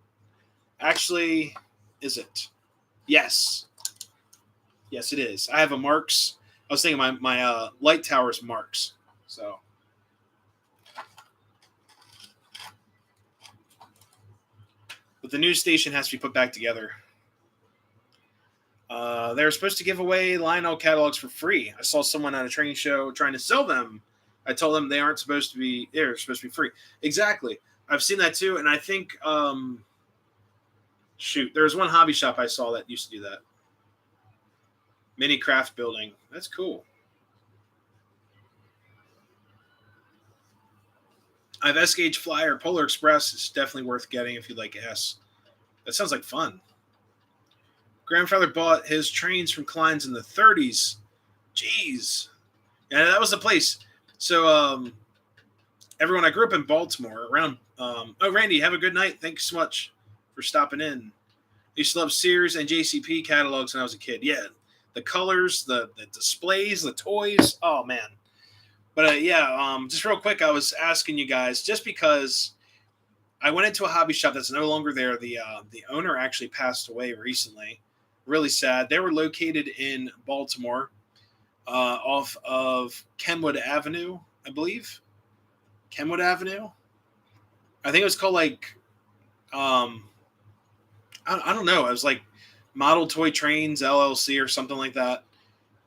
Actually, is it? Yes. Yes, it is. I have a Marks. I was thinking my light tower's Marks. So. But the news station has to be put back together. They were supposed to give away Lionel catalogs for free. I saw someone at a training show trying to sell them. I told them they're supposed to be free. Exactly. I've seen that too, and I think there was one hobby shop I saw that used to do that. Mini craft building. That's cool. I have S gauge flyer. Polar Express is definitely worth getting if you like S. That sounds like fun. Grandfather bought his trains from Klein's in the 30s. Jeez. Yeah, that was the place. So, everyone, I grew up in Baltimore around. Randy, have a good night. Thanks so much for stopping in. I used to love Sears and JCP catalogs when I was a kid. Yeah, the colors, the displays, the toys. Oh, man. But, just real quick, I was asking you guys, just because I went into a hobby shop that's no longer there. The owner actually passed away recently. Really sad. They were located in Baltimore, off of Kenwood Avenue, I believe. Kenwood Avenue. I think it was called like, I don't know. It was like Model Toy Trains LLC or something like that.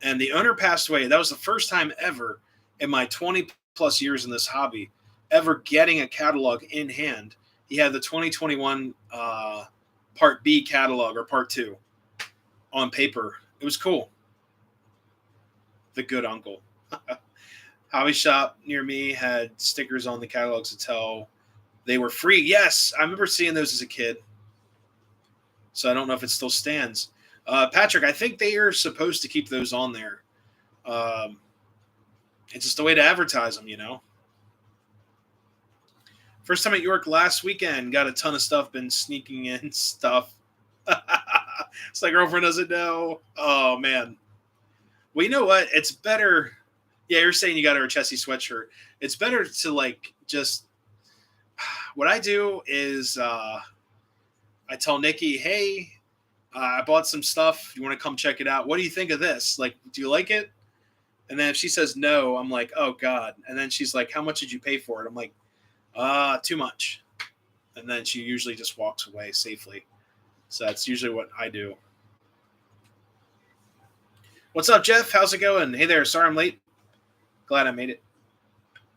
And the owner passed away. That was the first time ever in my 20 plus years in this hobby ever getting a catalog in hand. He had the 2021 Part B catalog or Part 2 on paper. It was cool. The good uncle. Hobby shop near me had stickers on the catalogs to tell they were free. Yes, I remember seeing those as a kid. So I don't know if it still stands. Patrick, I think they are supposed to keep those on there. It's just a way to advertise them, you know. First time at York last weekend. Got a ton of stuff. Been sneaking in stuff. It's like girlfriend doesn't know. Oh, man. Well, you know what? It's better. Yeah, you're saying you got her a Chessie sweatshirt. It's better to, like, just. What I do is I tell Nikki, hey, I bought some stuff. You want to come check it out? What do you think of this? Like, do you like it? And then if she says no, I'm like, oh, God. And then she's like, how much did you pay for it? I'm like, too much. And then she usually just walks away safely. So that's usually what I do. What's up, Jeff? How's it going? Hey there. Sorry I'm late. Glad I made it.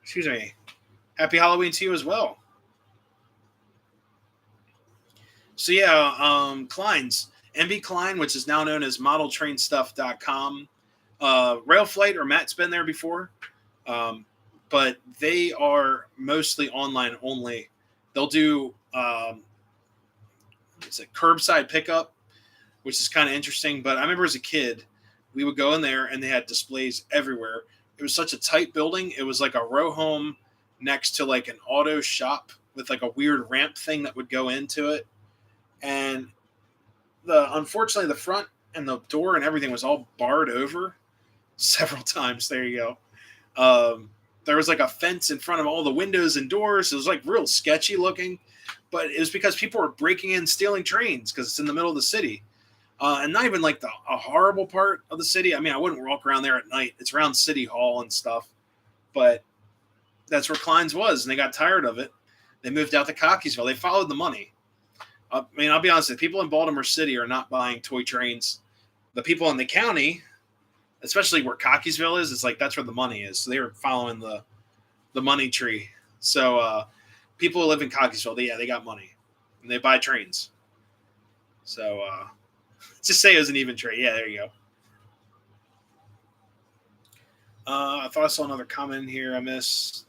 Excuse me. Happy Halloween to you as well. So yeah, Klein's MB Klein, which is now known as ModelTrainStuff.com. Railflight or Matt's been there before, but they are mostly online only. They'll do it's a curbside pickup, which is kind of interesting. But I remember as a kid, we would go in there and they had displays everywhere. It was such a tight building. It was like a row home next to like an auto shop with like a weird ramp thing that would go into it. And unfortunately the front and the door and everything was all barred over several times. There you go. There was like a fence in front of all the windows and doors. It was like real sketchy looking, but it was because people were breaking in, stealing trains because it's in the middle of the city. And not even like a horrible part of the city. I mean, I wouldn't walk around there at night. It's around City Hall and stuff, but that's where Klein's was, and they got tired of it. They moved out to Cockeysville. They followed the money. I mean, I'll be honest, the people in Baltimore City are not buying toy trains. The people in the county, especially where Cockeysville is, it's like that's where the money is. So they were following the money tree. So people who live in Cockeysville, they got money, and they buy trains. So just say it was an even trade. Yeah, there you go. I thought I saw another comment here I missed.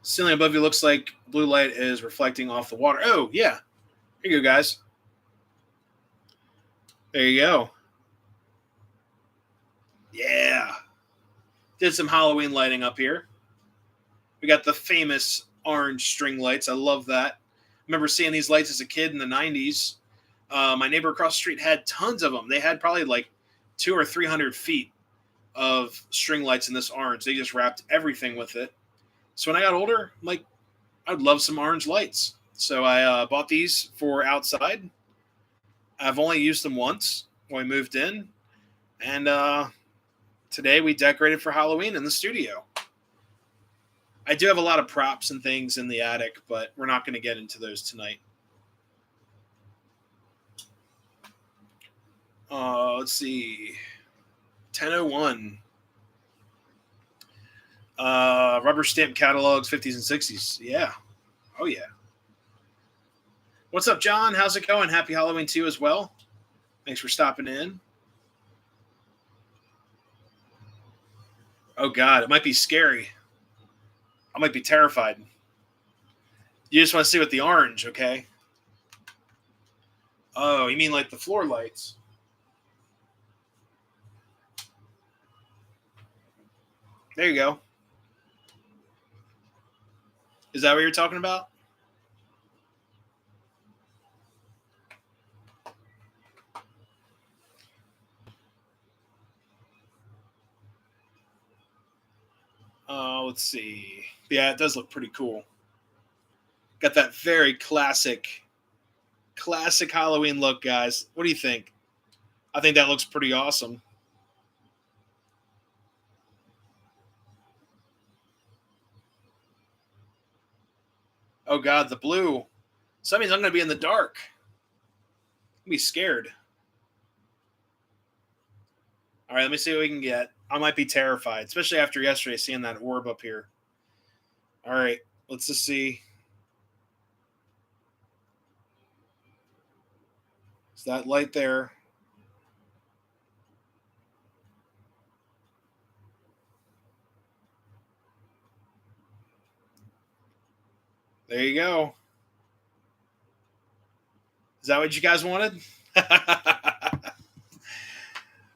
Ceiling above you looks like blue light is reflecting off the water. Oh, yeah. Here you go, guys. There you go. Yeah. Did some Halloween lighting up here. We got the famous orange string lights. I love that. I remember seeing these lights as a kid in the 90s. My neighbor across the street had tons of them. They had probably like 200 or 300 feet of string lights in this orange. They just wrapped everything with it. So when I got older, I'm like, I'd love some orange lights. So I bought these for outside. I've only used them once when we moved in. And today we decorated for Halloween in the studio. I do have a lot of props and things in the attic, but we're not going to get into those tonight. Let's see. 10:01. Rubber stamp catalogs, 50s and 60s. Yeah. Oh, yeah. What's up, John? How's it going? Happy Halloween to you as well. Thanks for stopping in. Oh, God. It might be scary. I might be terrified. You just want to see with the orange, okay? Oh, you mean like the floor lights? There you go. Is that what you're talking about? Let's see. Yeah, it does look pretty cool. Got that very classic Halloween look, guys. What do you think? I think that looks pretty awesome. Oh, God, the blue. So that means I'm going to be in the dark. I'm going to be scared. All right, let me see what we can get. I might be terrified, especially after yesterday seeing that orb up here. All right, let's just see. Is that light there? There you go. Is that what you guys wanted?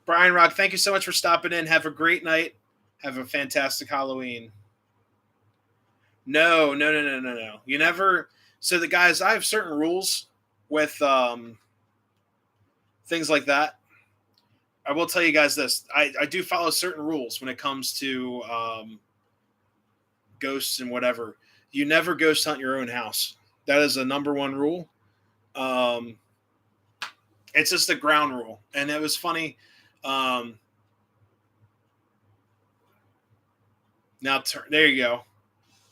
Brian Rock, thank you so much for stopping in. Have a great night. Have a fantastic Halloween. No. You never. So the guys, I have certain rules with things like that. I will tell you guys this. I do follow certain rules when it comes to ghosts and whatever. You never ghost hunt your own house. That is a number one rule. It's just a ground rule. And it was funny. Now, there you go.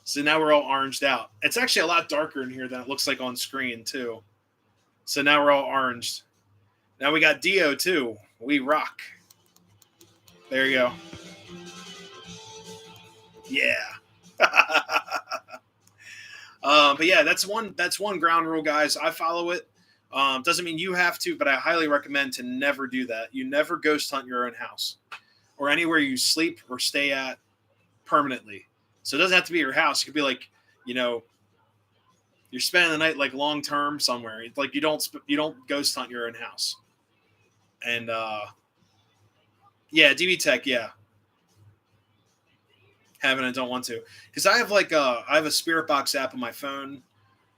So now we're all oranged out. It's actually a lot darker in here than it looks like on screen, too. So now we're all oranged. Now we got Dio, too. We rock. There you go. Yeah. But yeah, that's one ground rule, guys. I follow it. Doesn't mean you have to, but I highly recommend to never do that. You never ghost hunt your own house or anywhere you sleep or stay at permanently. So it doesn't have to be your house. It could be like, you know, you're spending the night like long term somewhere. It's like you don't ghost hunt your own house. And yeah, DB Tech, yeah, haven't and don't want to because I have a Spirit Box app on my phone.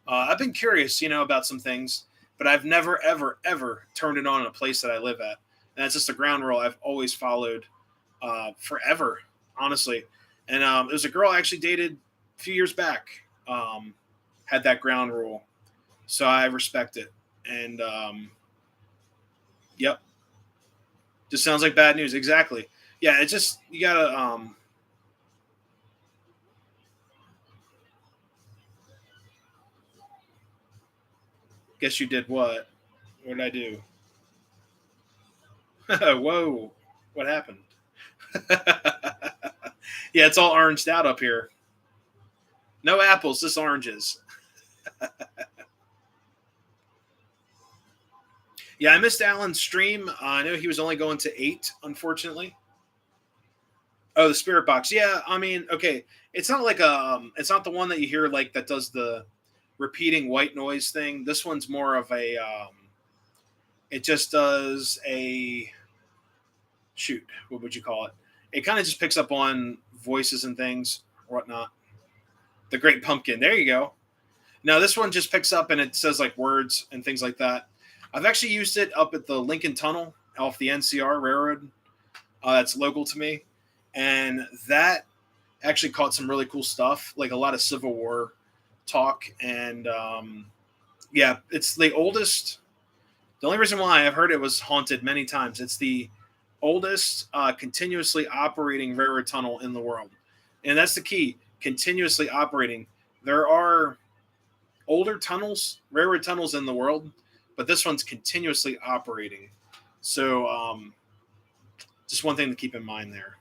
I've been curious, about some things, but I've never ever ever turned it on in a place that I live at, and that's just a ground rule I've always followed forever, honestly. And it was a girl I actually dated a few years back. Had that ground rule, so I respect it. And yep, just sounds like bad news. Exactly. Yeah, it's just you gotta. Guess you did what? What did I do? Whoa! What happened? Yeah, it's all oranged out up here. No apples, just oranges. Yeah, I missed Alan's stream. I know he was only going to 8, unfortunately. Oh, the spirit box. Yeah, I mean, okay, it's not like it's not the one that you hear like that does the repeating white noise thing. This one's more of a, it just does a shoot. What would you call it? It kind of just picks up on voices and things, or whatnot. The Great Pumpkin. There you go. Now this one just picks up and it says like words and things like that. I've actually used it up at the Lincoln Tunnel off the NCR Railroad. That's local to me, and that actually caught some really cool stuff, like a lot of Civil War talk. And yeah, it's the oldest. The only reason why I've heard it was haunted many times. It's the oldest continuously operating railroad tunnel in the world, and that's the key. Continuously operating. There are older tunnels, railroad tunnels in the world, but this one's continuously operating. So, just one thing to keep in mind there.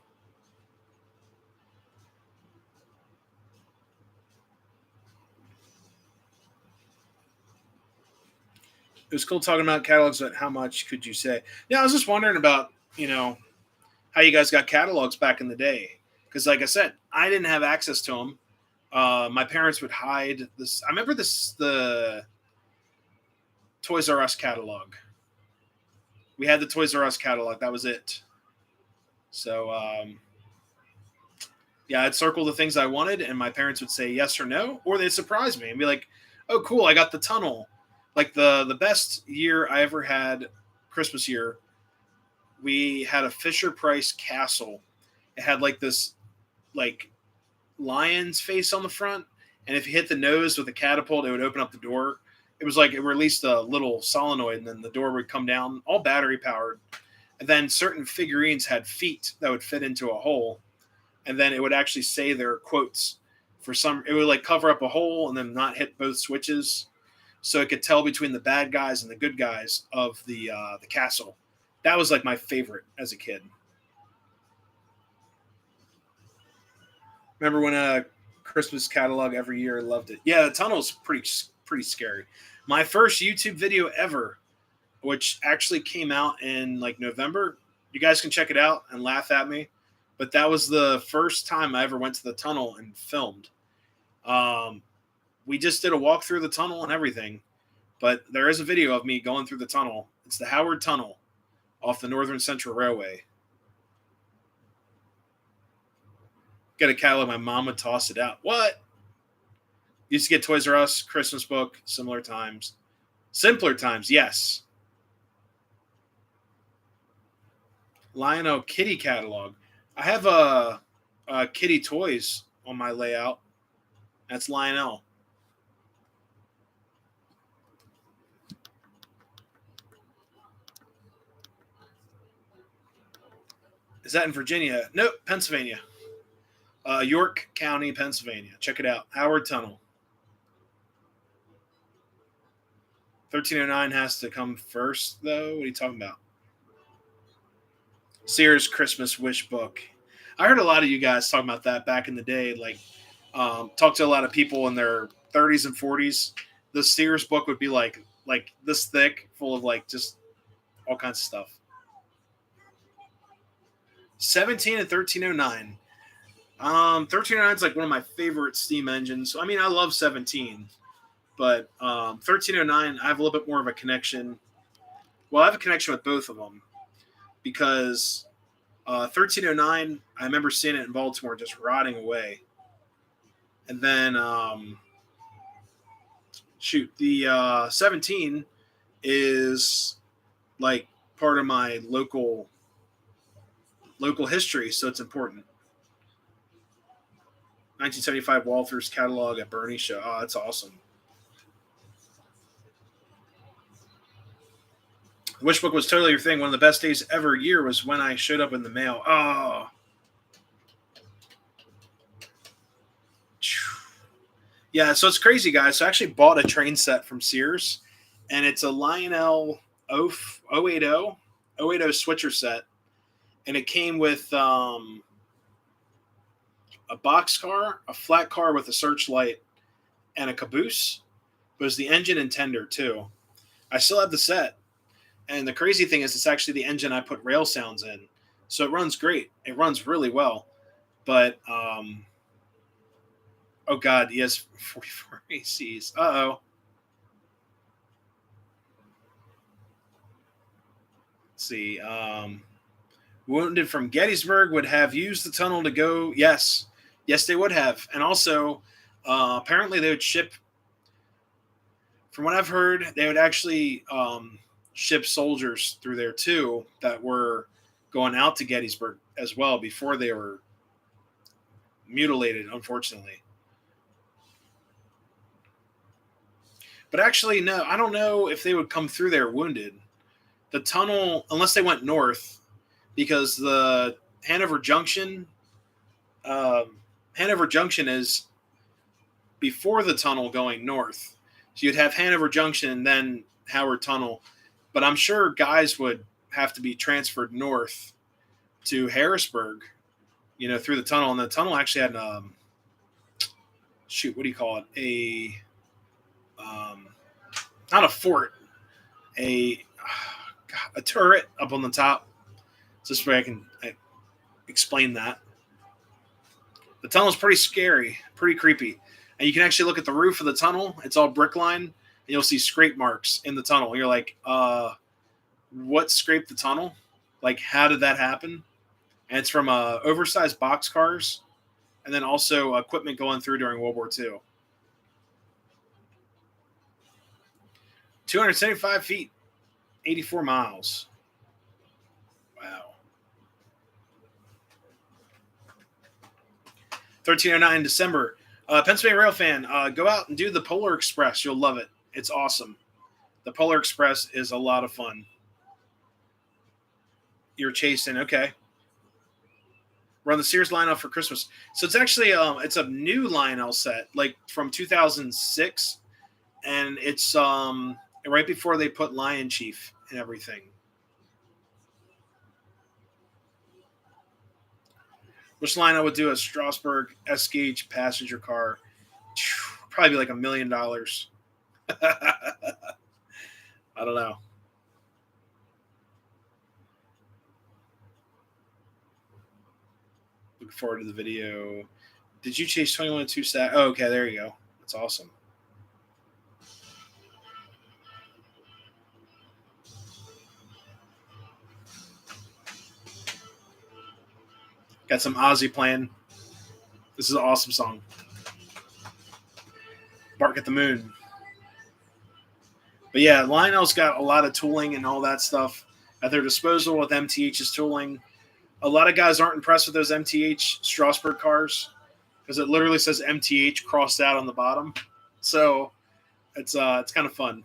It was cool talking about catalogs, but how much could you say? Yeah, I was just wondering about, how you guys got catalogs back in the day. Because, like I said, I didn't have access to them. My parents would hide this. I remember the Toys R Us catalog. We had the Toys R Us catalog. That was it. So, yeah, I'd circle the things I wanted, and my parents would say yes or no, or they'd surprise me and be like, "Oh, cool, I got the tunnel." Like the best year I ever had, Christmas year, we had a Fisher Price castle. It had like this like lion's face on the front, and if you hit the nose with a catapult, it would open up the door. It was like it released a little solenoid, and then the door would come down, all battery powered. And then certain figurines had feet that would fit into a hole, and then it would actually say their quotes. For some, it would like cover up a hole and then not hit both switches, so it could tell between the bad guys and the good guys of the castle. That was like my favorite as a kid. Remember when a Christmas catalog every year? Loved it. Yeah, the tunnel's pretty scary. My first YouTube video ever, which actually came out in like November. You guys can check it out and laugh at me, but that was the first time I ever went to the tunnel and filmed. Um, we just did a walk through the tunnel and everything, but there is a video of me going through the tunnel. It's the Howard Tunnel off the Northern Central Railway. Got a catalog. My mom would toss it out. What? Used to get Toys R Us, Christmas book, similar times. Simpler times, yes. Lionel Kitty catalog. I have a Kitty toys on my layout. That's Lionel. Is that in Virginia? Nope, Pennsylvania. York County, Pennsylvania. Check it out. Howard Tunnel. 1309 has to come first, though. What are you talking about? Sears Christmas Wish book. I heard a lot of you guys talking about that back in the day. Like, talked to a lot of people in their 30s and 40s. The Sears book would be like this thick, full of like just all kinds of stuff. 17 and 1309. 1309 is like one of my favorite steam engines. I mean, I love 17, but 1309, I have a little bit more of a connection. Well, I have a connection with both of them because 1309, I remember seeing it in Baltimore just rotting away. And then, the 17 is like part of my local history, so it's important. 1975 Walther's catalog at Bernie show. Oh, that's awesome. Wish book was totally your thing. One of the best days ever year was when I showed up in the mail. Oh. Yeah, so it's crazy, guys. So I actually bought a train set from Sears, and it's a Lionel 080 switcher set, and it came with a box car, a flat car with a searchlight, and a caboose. But it was the engine and tender, too. I still have the set. And the crazy thing is it's actually the engine I put rail sounds in. So it runs great. It runs really well. But, oh, God, he has 44 ACs. Uh-oh. Let's see. Wounded from Gettysburg would have used the tunnel to go. Yes. Yes, they would have. And also, apparently they would ship, from what I've heard, they would actually ship soldiers through there too that were going out to Gettysburg as well before they were mutilated, unfortunately. But actually, no, I don't know if they would come through there wounded. The tunnel, unless they went north, because the Hanover Junction is before the tunnel going north. So you'd have Hanover Junction and then Howard Tunnel. But I'm sure guys would have to be transferred north to Harrisburg, through the tunnel. And the tunnel actually had what do you call it? Not a fort, a turret up on the top. So this way I can explain that. The tunnel's pretty scary, pretty creepy. And you can actually look at the roof of the tunnel. It's all brick line. And you'll see scrape marks in the tunnel. You're like, what scraped the tunnel? Like, how did that happen? And it's from oversized box cars and then also equipment going through during World War II. 275 feet, 84 miles. Wow. 1309 December. Pennsylvania Rail fan, go out and do the Polar Express. You'll love it. It's awesome. The Polar Express is a lot of fun. You're chasing, okay. Run the Sears Lionel for Christmas. So it's actually it's a new Lionel set, like from 2006, and it's right before they put Lion Chief and everything. Which Lionel would do a Strasbourg S gauge passenger car? Probably be like $1 million. I don't know. Looking forward to the video. Did you chase 21-2 sack? Oh, okay, there you go. That's awesome. Got some Ozzy playing. This is an awesome song. Bark at the Moon. But yeah, Lionel's got a lot of tooling and all that stuff at their disposal with MTH's tooling. A lot of guys aren't impressed with those MTH Strasbourg cars because it literally says MTH crossed out on the bottom. So it's kind of fun.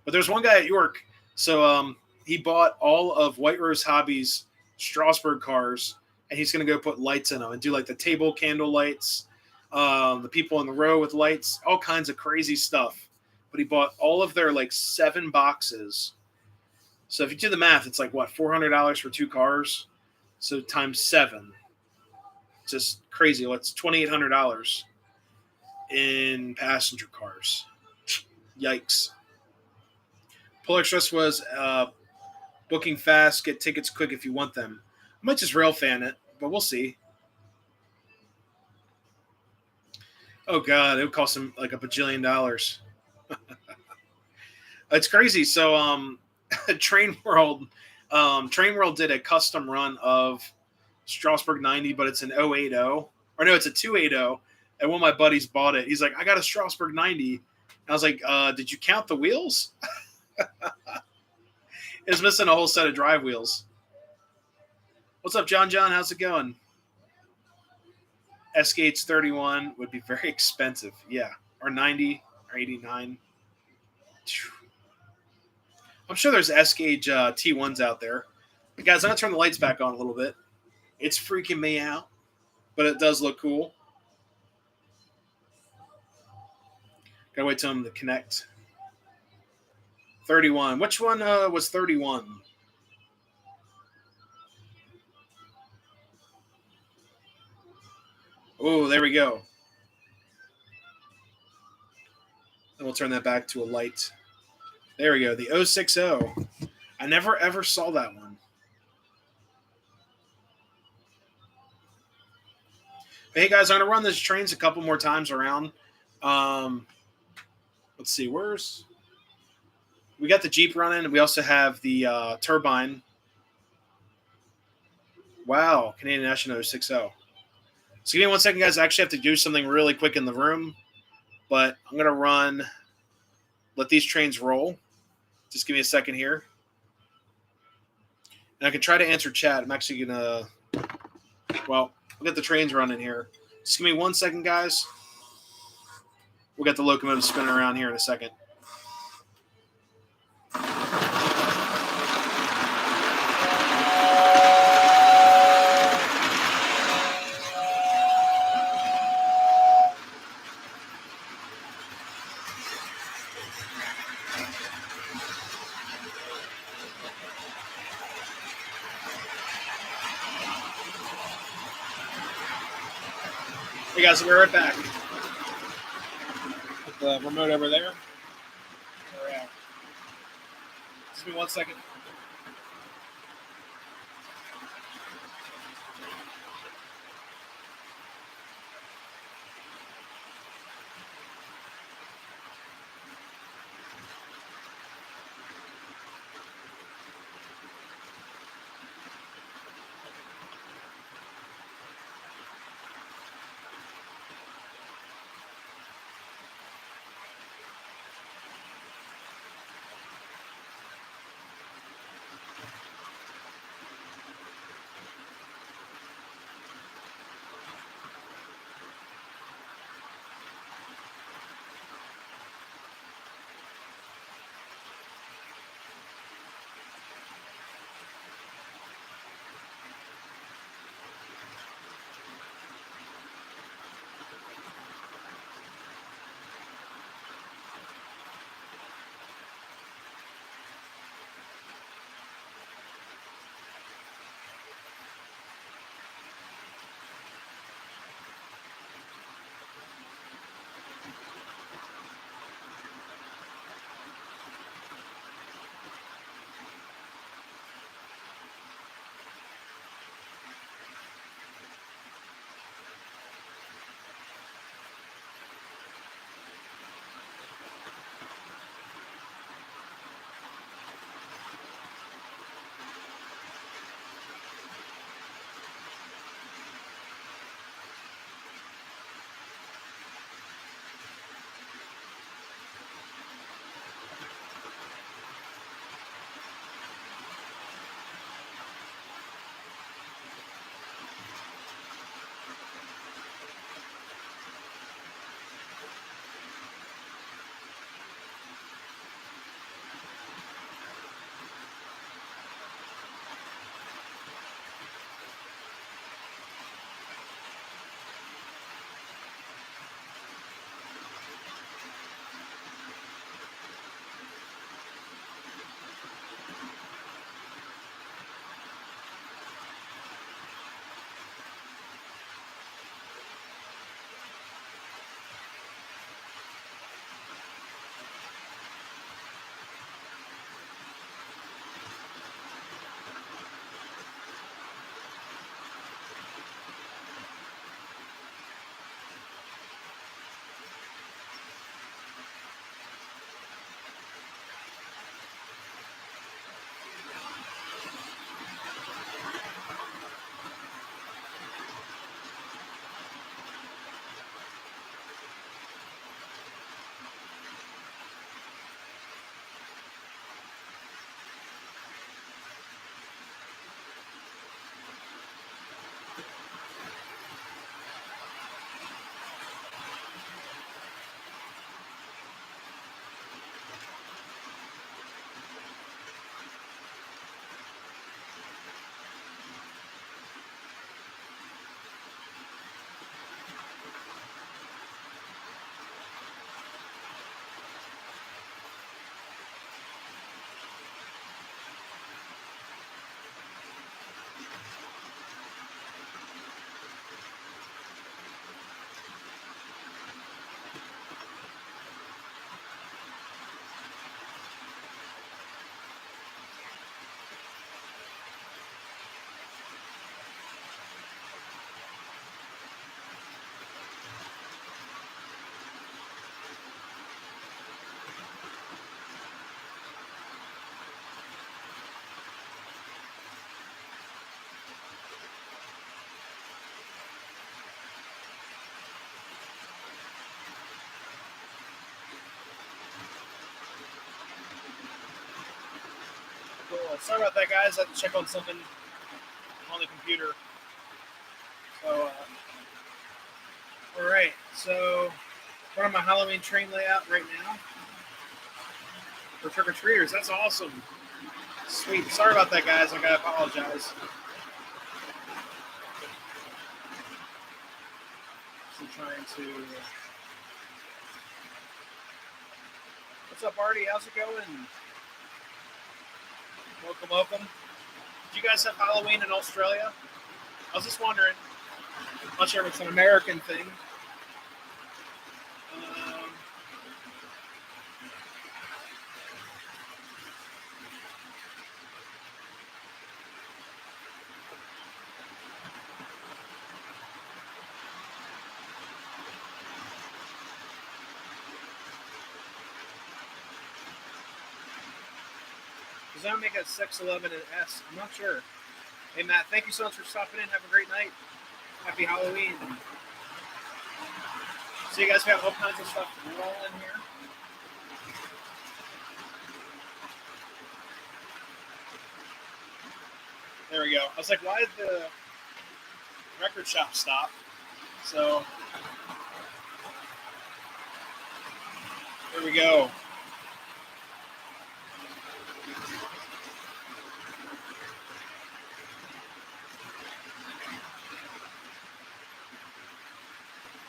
But there's one guy at York. So he bought all of White Rose Hobby's Strasbourg cars, and he's going to go put lights in them and do like the table candle lights, the people in the row with lights, all kinds of crazy stuff. But he bought all of their like 7 boxes. So if you do the math, it's like what, $400 for 2 cars? So times 7. Just crazy. It's $2,800 in passenger cars. Yikes. Polar Express was booking fast, get tickets quick if you want them. I might just rail fan it, but we'll see. Oh god, it would cost them like a bajillion dollars. It's crazy. So Train World did a custom run of Strasbourg 90, but it's an 080. Or no, it's a 280. And one of my buddies bought it. He's like, I got a Strasbourg 90. And I was like, did you count the wheels? It's missing a whole set of drive wheels. What's up, John? How's it going? S-Gates 31 would be very expensive. Yeah. Or 90 or 89. I'm sure there's S-Gauge T1s out there. But guys, I'm going to turn the lights back on a little bit. It's freaking me out, but it does look cool. Gotta wait till them to connect. 31. Which one was 31? Oh, there we go. And we'll turn that back to a light. There we go. The 060. I never ever saw that one. But hey guys, I'm gonna run these trains a couple more times around. Let's see, we got the Jeep running. We also have the turbine. Wow, Canadian National 060. So give me 1 second, guys. I actually have to do something really quick in the room, but I'm gonna let these trains roll. Just give me a second here. And I can try to answer chat. I'm actually gonna, I'll get the trains running here. Just give me 1 second, guys. We'll get the locomotive spinning around here in a second. Hey guys, we'll be right back. Put the remote over there. We're out. Just give me 1 second. Sorry about that, guys. I had to check on something on the computer. So, all right. So, we're on my Halloween train layout right now for trick or treaters. That's awesome. Sweet. Sorry about that, guys. I gotta apologize. I'm trying to. What's up, Artie? How's it going? Welcome, welcome. Do you guys have Halloween in Australia? I was just wondering. I'm not sure if it's an American thing. Does that make it 611 and S? I'm not sure. Hey, Matt, thank you so much for stopping in. Have a great night. Happy Halloween. So you guys got all kinds of stuff rolling here. There we go. I was like, why did the record shop stop? So here we go.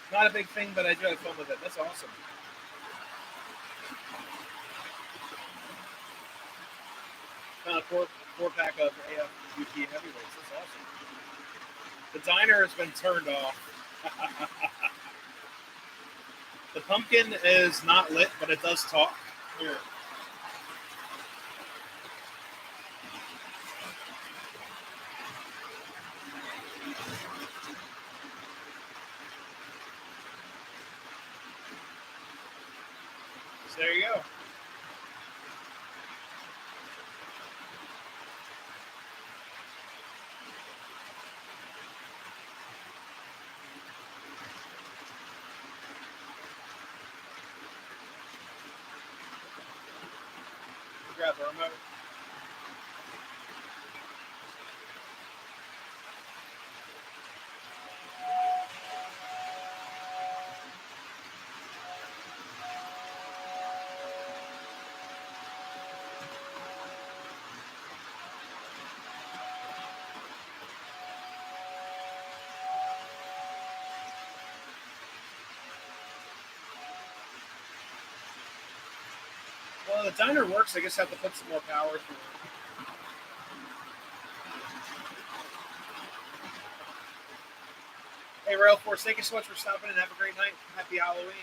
Not a big thing, but I do have fun with it. That's awesome. Found a four-pack of AFUT heavyweights. That's awesome. The diner has been turned off. The pumpkin is not lit, but it does talk. Here. So there you go. Grab the remote. Well, the diner works. I guess I have to put some more power through it. Hey, Rail Force, thank you so much for stopping and have a great night. Happy Halloween.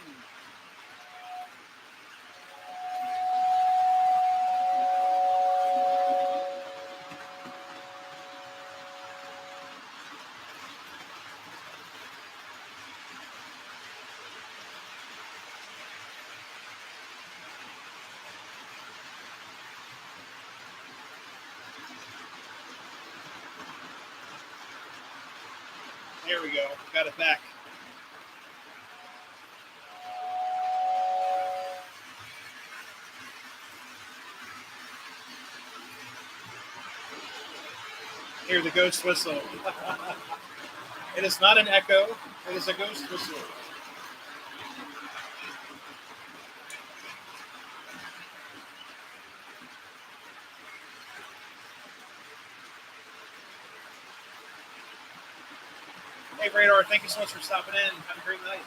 There we go. Got it back. Hear the ghost whistle. It is not an echo. It is a ghost whistle. Hey, Radar, thank you so much for stopping in. Have a great night.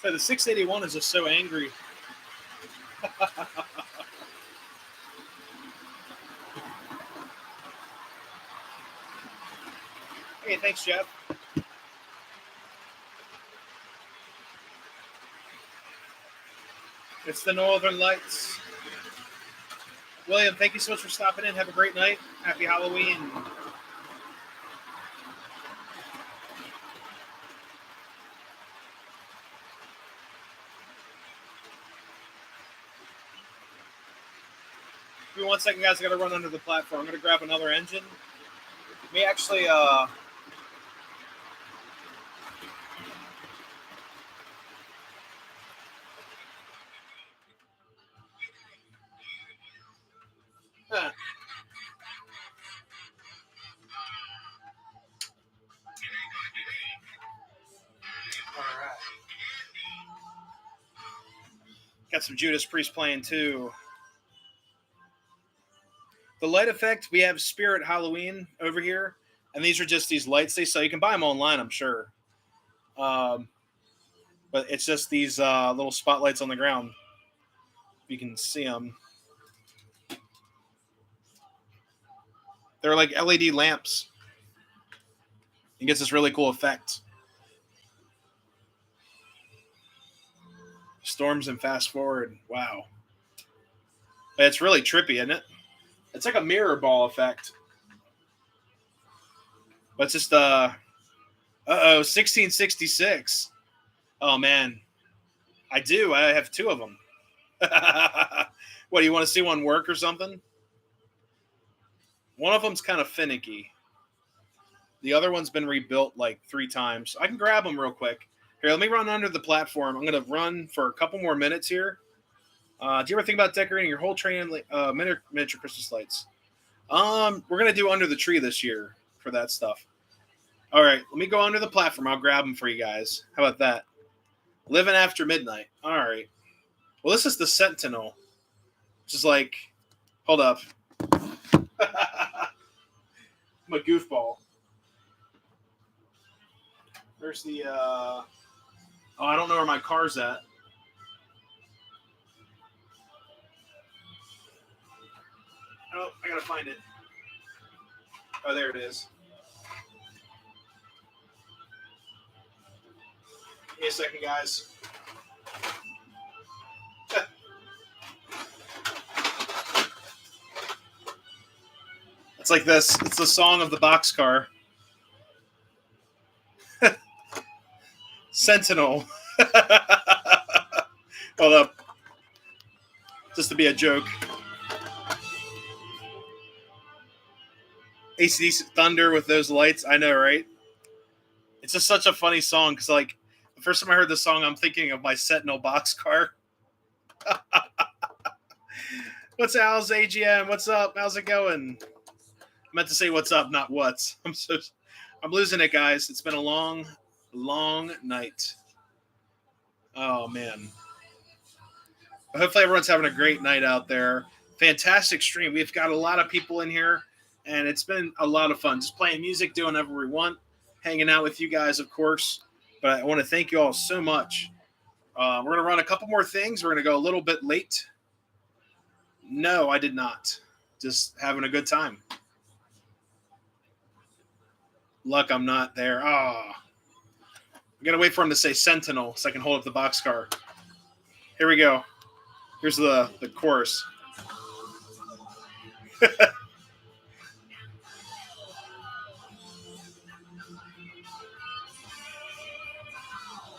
So the 681 is just so angry. Hey, thanks, Jeff. It's the Northern Lights. William, thank you so much for stopping in. Have a great night. Happy Halloween. Give me 1 second, guys. I got to run under the platform. I'm going to grab another engine. Let me actually... Got some Judas Priest playing too. The light effect, we have Spirit Halloween over here, and these are just these lights they sell. You can buy them online, I'm sure. But it's just these little spotlights on the ground. You can see them. They're like LED lamps. It gets this really cool effect. Storms and fast forward. Wow. It's really trippy, isn't it? It's like a mirror ball effect. But it's just 1666. Oh man. I do. I have two of them. What, do you want to see one work or something? One of them's kind of finicky. The other one's been rebuilt like 3 times. I can grab them real quick. Here, let me run under the platform. I'm going to run for a couple more minutes here. Do you ever think about decorating your whole train miniature Christmas lights? We're going to do under the tree this year for that stuff. All right, let me go under the platform. I'll grab them for you guys. How about that? Living after midnight. All right. Well, this is the Sentinel, which is like, hold up. I'm a goofball. There's the, oh, I don't know where my car's at. Oh, I gotta find it. Oh, there it is. Give me a second, guys. It's like this. It's the song of the boxcar. Sentinel. Hold up. Just to be a joke. AC/DC Thunder with those lights. I know, right? It's just such a funny song because, like, the first time I heard the song, I'm thinking of my Sentinel boxcar. What's Al's AGM? What's up? How's it going? I meant to say what's up, not what's. I'm losing it, guys. It's been a long night. Oh man. Hopefully everyone's having a great night out there. Fantastic stream. We've got a lot of people in here, and it's been a lot of fun. Just playing music, doing whatever we want, hanging out with you guys, of course. But I want to thank you all so much. We're going to run a couple more things. We're going to go a little bit late. No, I did not. Just having a good time. Luck, I'm not there. I'm going to wait for him to say Sentinel so I can hold up the boxcar. Here we go. Here's the chorus.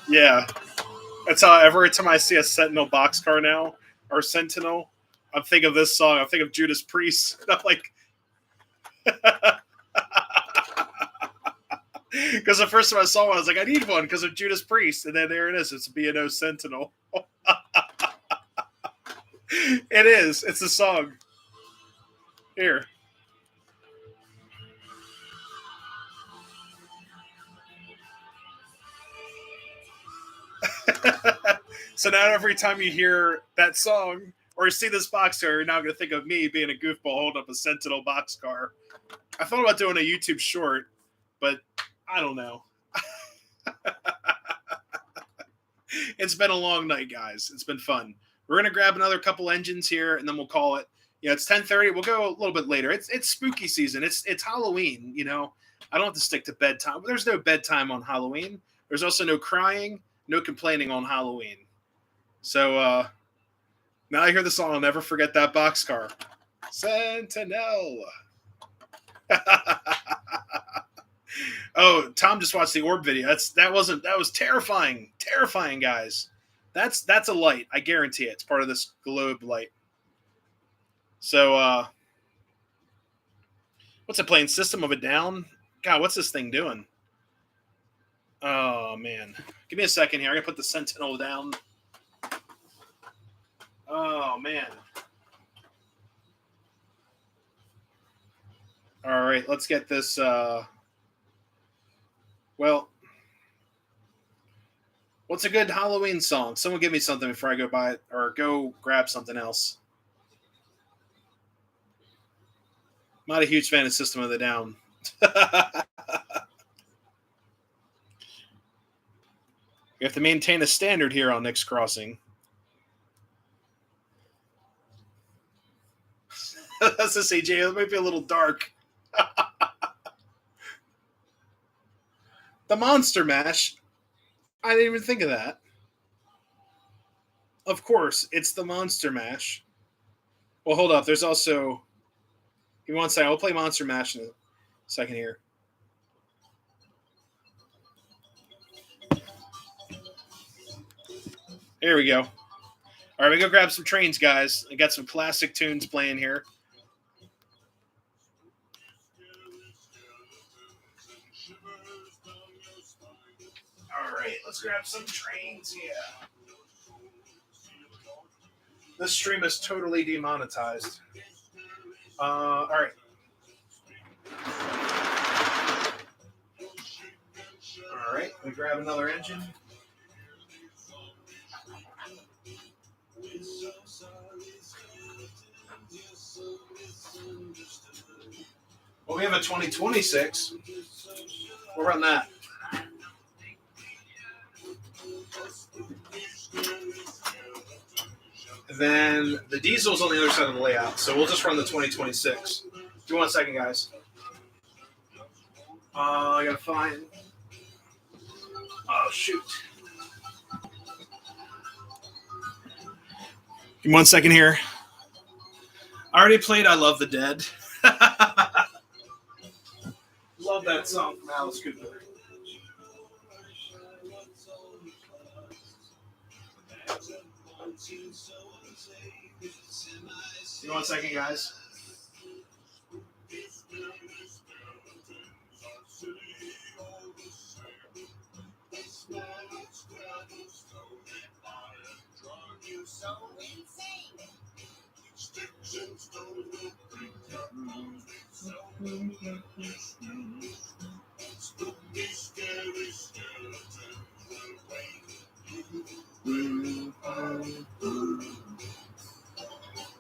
Yeah. That's how every time I see a Sentinel boxcar now, or Sentinel, I'm thinking of this song. I'm thinking of Judas Priest. And I'm like, because the first time I saw one, I was like, I need one because of Judas Priest. And then there it is. It's a B&O Sentinel. It is. It's a song. Here. So now every time you hear that song or see this boxcar, you're now going to think of me being a goofball holding up a Sentinel boxcar. I thought about doing a YouTube short, but I don't know. It's been a long night, guys. It's been fun. We're going to grab another couple engines here, and then we'll call it. Yeah, it's 10:30. We'll go a little bit later. It's spooky season. It's Halloween, you know. I don't have to stick to bedtime. There's no bedtime on Halloween. There's also no crying, no complaining on Halloween. So now I hear the song. I'll never forget that boxcar. Sentinel. Oh, Tom just watched the orb video. That was terrifying. Terrifying, guys. That's a light. I guarantee it. It's part of this globe light. So what's it playing? System of a Down? God, what's this thing doing? Oh man. Give me a second here. I gotta put the Sentinel down. Oh man. All right, let's get this well, What's a good Halloween song? Someone give me something before I go buy it or go grab something else. I'm not a huge fan of System of the Down. We have to maintain a standard here on Nick's Crossing. That's the CJ. It might be a little dark. The Monster Mash. I didn't even think of that. Of course, it's the Monster Mash. Well, hold up. There's also. Give me one second. I'll play Monster Mash in a second here. Here we go. All right, we go grab some trains, guys. I got some classic tunes playing here. All right, let's grab some trains here. This stream is totally demonetized. All right. All right, we grab another engine. Well, we have a 2026. We'll run that. And then the diesel's on the other side of the layout, so we'll just run the 2026. Give me 1 second, guys. I gotta find. Oh, shoot. Give me 1 second here. I already played I Love the Dead. Love that song from Alice Cooper. Give me 1 second, guys.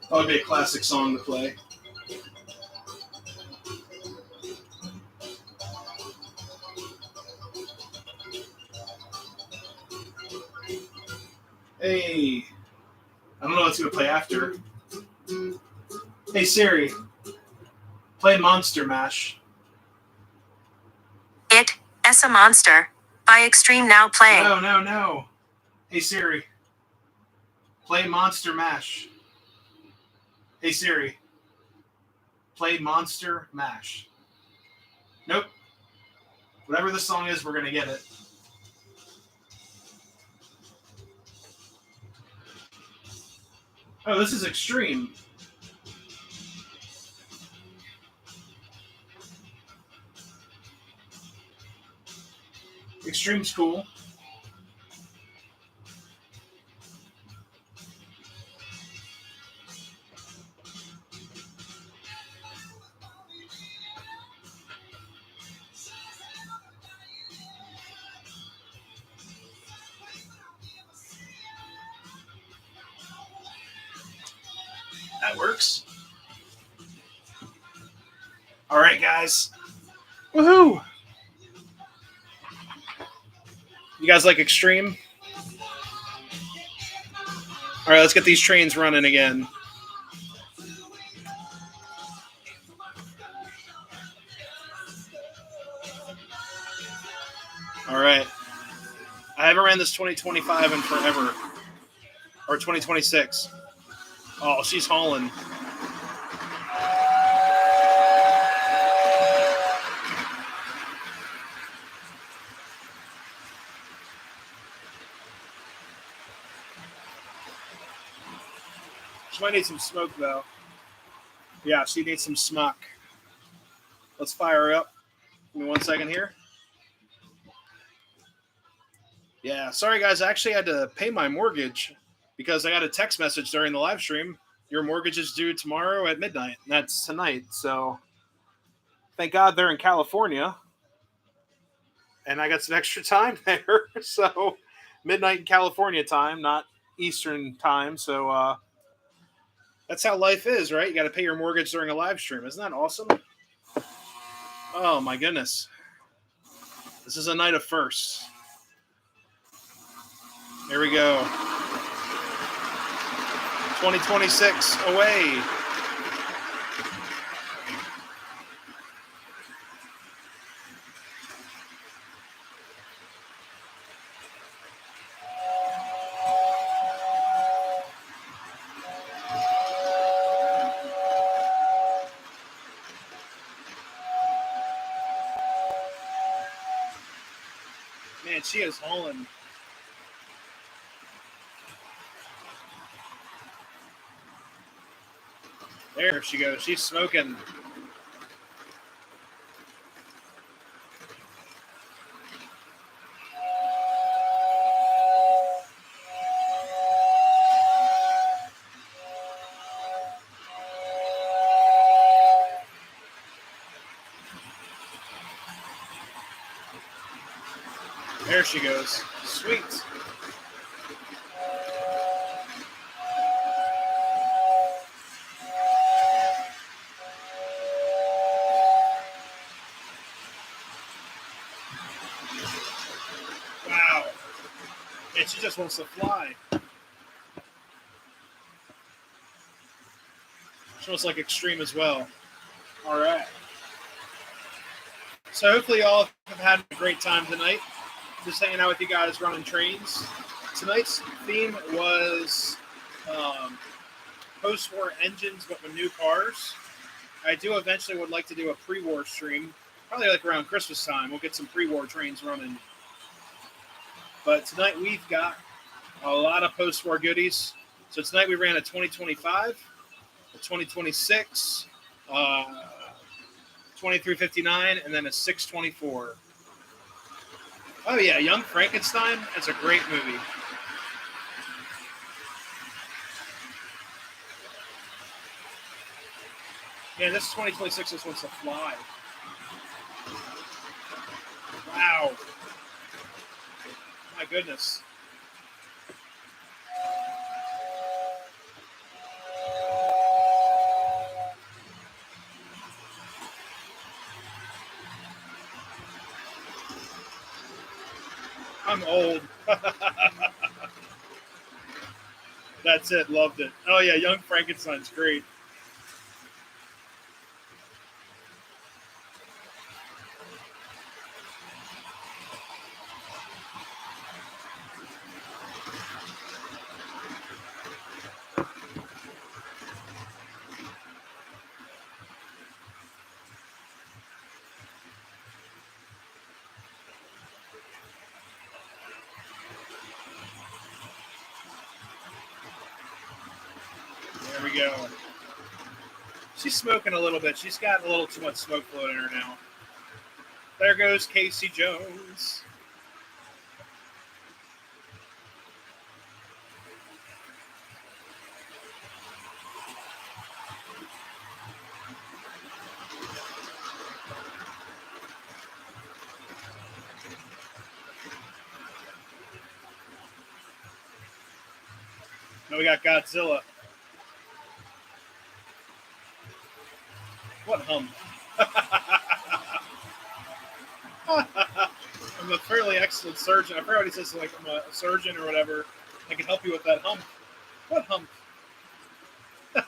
That would be a classic song to play. Hey, I don't know what's going to play after. Hey Siri, play Monster Mash. It's a Monster by Extreme now playing. No. Hey Siri, play Monster Mash. Hey Siri, play Monster Mash. Nope. Whatever the song is, we're going to get it. Oh, this is Extreme. Extreme's cool. That works. All right, guys. Woohoo! You guys like Extreme? All right, let's get these trains running again. All right. I haven't ran this 2025 in forever. Or 2026. Oh, she's hauling. She might need some smoke, though. Yeah, she needs some smoke. Let's fire her up. Give me 1 second here. Yeah, sorry, guys. I actually had to pay my mortgage because I got a text message during the live stream. Your mortgage is due tomorrow at midnight. And that's tonight. So thank God they're in California. And I got some extra time there. So midnight in California time, not Eastern time. So that's how life is, right? You got to pay your mortgage during a live stream. Isn't that awesome? Oh my goodness. This is a night of firsts. Here we go. 2026 away. Man, she is hauling. There she goes. She's smoking. There she goes. Sweet. Wow. And she just wants to fly. She wants like extreme as well. All right. So hopefully y'all have had a great time tonight. Just hanging out with you guys running trains. Tonight's theme was post-war engines, but with new cars. I do eventually would like to do a pre-war stream, probably like around Christmas time. We'll get some pre-war trains running. But tonight we've got a lot of post-war goodies. So tonight we ran a 2025, a 2026, 2359, and then a 624. Oh yeah, Young Frankenstein. That's a great movie. Yeah, this is 2026. This one's to fly. Wow. My goodness. I'm old. That's it. Loved it. Oh yeah, Young Frankenstein's great. There we go. She's smoking a little bit. She's got a little too much smoke floating in her now. There goes Casey Jones. Now we got Godzilla. What hum? I'm a fairly excellent surgeon. I forgot what he says, like I'm a surgeon or whatever. I can help you with that hump. What hump? And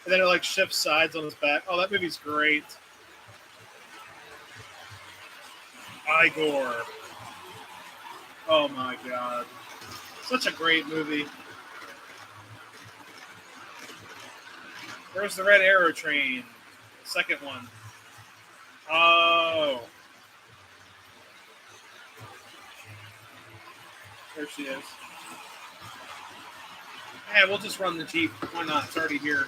then it like shifts sides on his back. Oh, that movie's great. Igor. Oh my god. Such a great movie. Where's the Red Arrow train? Second one. Oh. There she is. Yeah, we'll just run the Jeep. Why not? It's already here.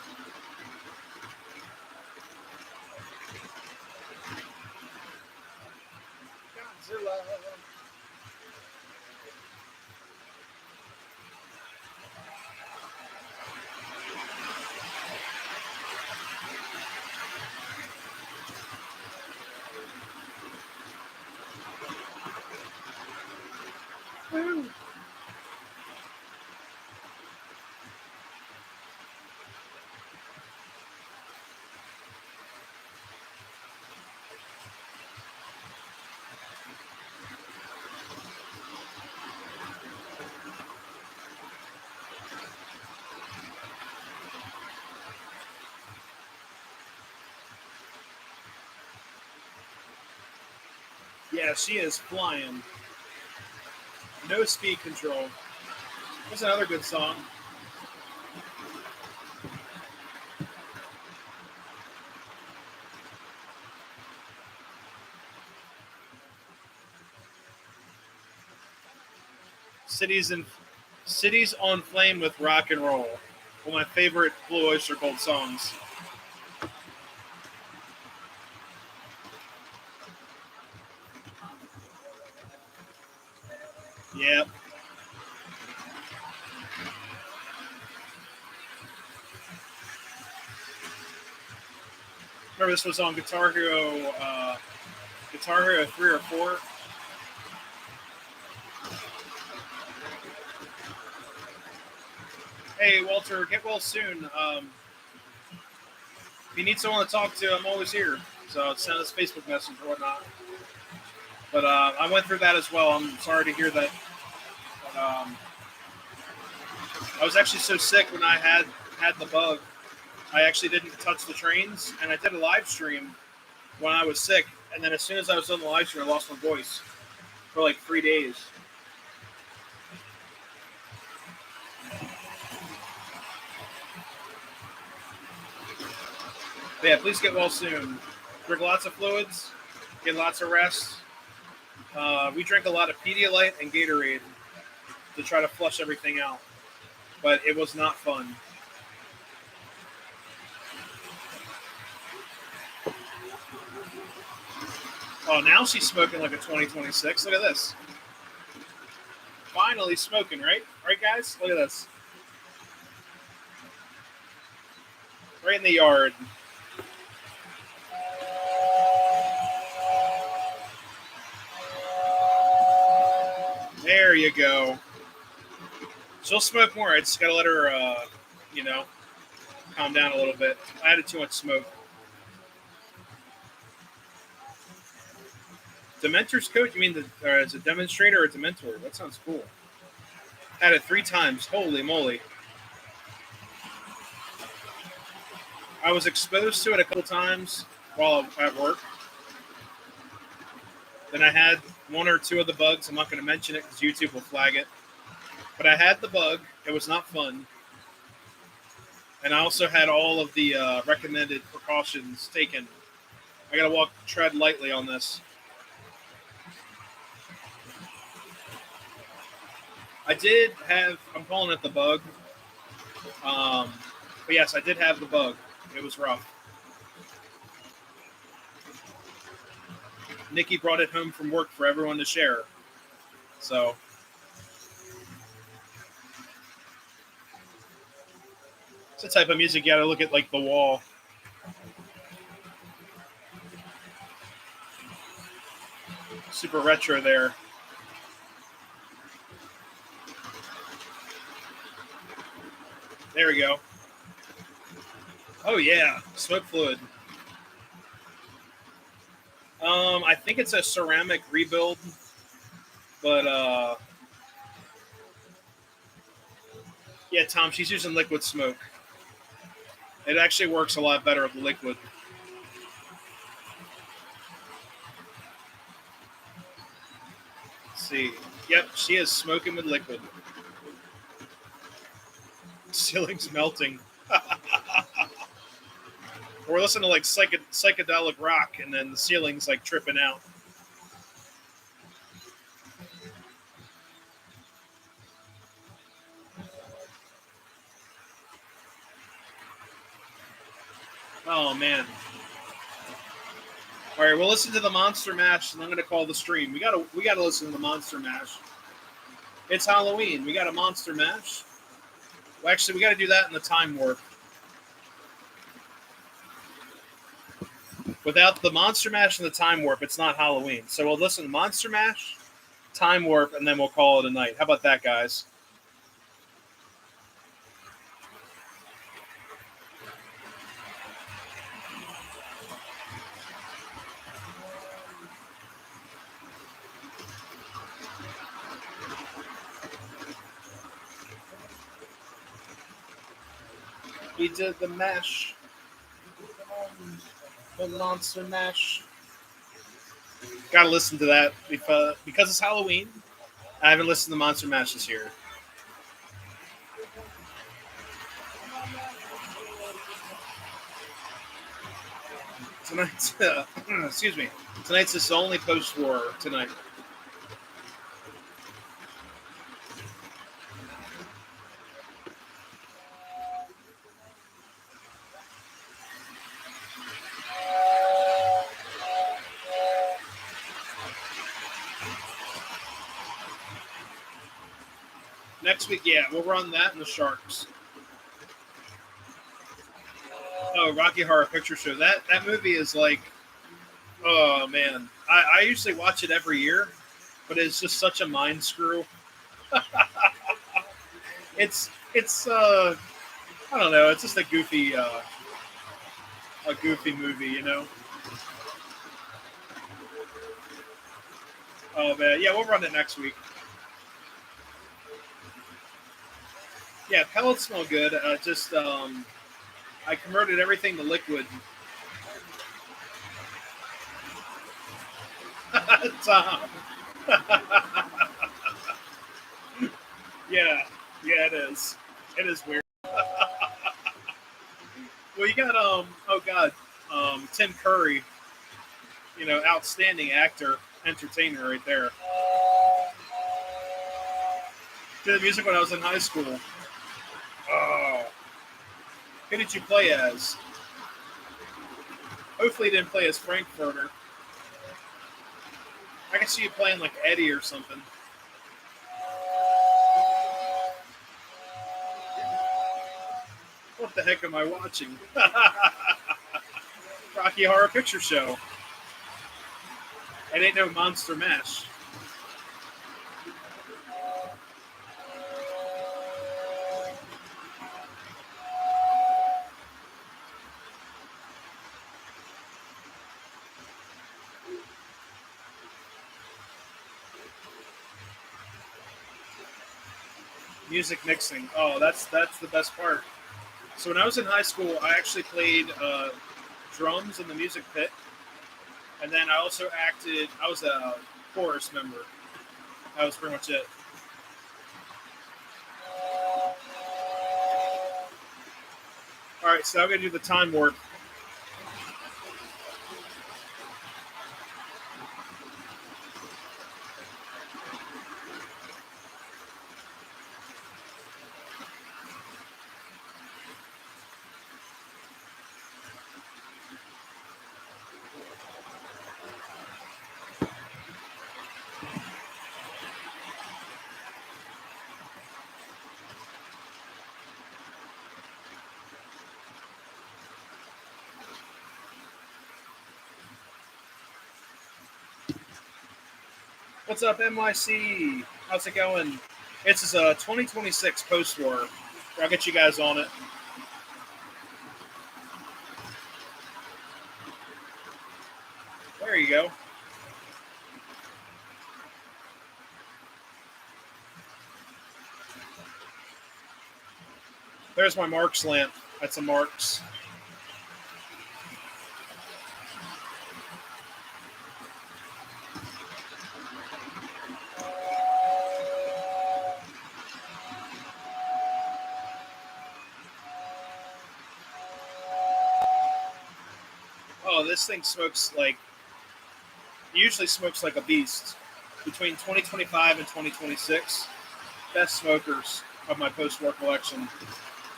Godzilla. Yeah, she is flying. No speed control. That's another good song. Cities and Cities on Flame with Rock and Roll. One of my favorite Blue Oyster Cult songs. Yep. Remember this was on Guitar Hero 3 or 4. Hey Walter, get well soon. If you need someone to talk to, I'm always here. So send us a Facebook message or whatnot. But I went through that as well. I'm sorry to hear that. But, I was actually so sick when I had the bug. I actually didn't touch the trains, and I did a live stream when I was sick. And then as soon as I was on the live stream, I lost my voice for like 3 days. But yeah, please get well soon. Drink lots of fluids, get lots of rest. We drink a lot of Pedialyte and Gatorade to try to flush everything out. But it was not fun. Oh, now she's smoking like a 2026. Look at this. Finally smoking, right? Right, guys? Look at this. Right in the yard. There you go. She'll smoke more. I just gotta let her, calm down a little bit. I added too much smoke. Dementor's coat? You mean as a demonstrator or a Dementor? That sounds cool. Had it 3 times. Holy moly. I was exposed to it a couple times while at work. Then I had 1 or 2 of the bugs. I'm not going to mention it because YouTube will flag it. But I had the bug. It was not fun. And I also had all of the recommended precautions taken. I got to tread lightly on this. I'm calling it the bug. But yes, I did have the bug. It was rough. Nikki brought it home from work for everyone to share. So. It's the type of music you gotta look at like the wall. Super retro there. There we go. Oh yeah, smoke fluid. I think it's a ceramic rebuild, but yeah, Tom, she's using liquid smoke. It actually works a lot better with liquid. Let's see. Yep, she is smoking with liquid. Ceiling's melting. We're listening to like psychedelic rock, and then the ceiling's like tripping out. Oh man! All right, we'll listen to the Monster Mash, and I'm going to call the stream. We gotta listen to the Monster Mash. It's Halloween. We got a Monster Mash. Well, actually, we got to do that in the Time Warp. Without the Monster Mash and the Time Warp, it's not Halloween. So we'll listen to Monster Mash, time warp, and then we'll call it a night. How about that, guys? We did the mash. The monster mash. Gotta listen to that because it's Halloween. I haven't listened to Monster Mash this year. Tonight's, excuse me. Tonight's is only post-war tonight. Next week, yeah, we'll run that and the Sharks. Oh, Rocky Horror Picture Show. That movie is like, oh man. I usually watch it every year, but it's just such a mind screw. it's I don't know. It's just a goofy movie, you know. Oh man, yeah, we'll run it next week. Yeah, pellets smell good. I converted everything to liquid. Tom. Yeah, it is. It is weird. Well, you got oh god, Tim Curry. You know, outstanding actor, entertainer, right there. Did the music when I was in high school. Oh, who did you play as? Hopefully, you didn't play as Frankfurter. I can see you playing like Eddie or something. What the heck am I watching? Rocky Horror Picture Show. It ain't no Monster Mash. Music mixing. Oh, that's the best part. So when I was in high school, I actually played drums in the music pit, and then I also acted. I was a chorus member. That was pretty much it. All right, so I'm gonna do the time warp. What's up, NYC? How's it going? This is a 2026 post-war. I'll get you guys on it. There you go. There's my Marks lamp. That's a Marks. Oh, this thing smokes like, usually smokes like a beast. Between 2025 and 2026, best smokers of my post-war collection.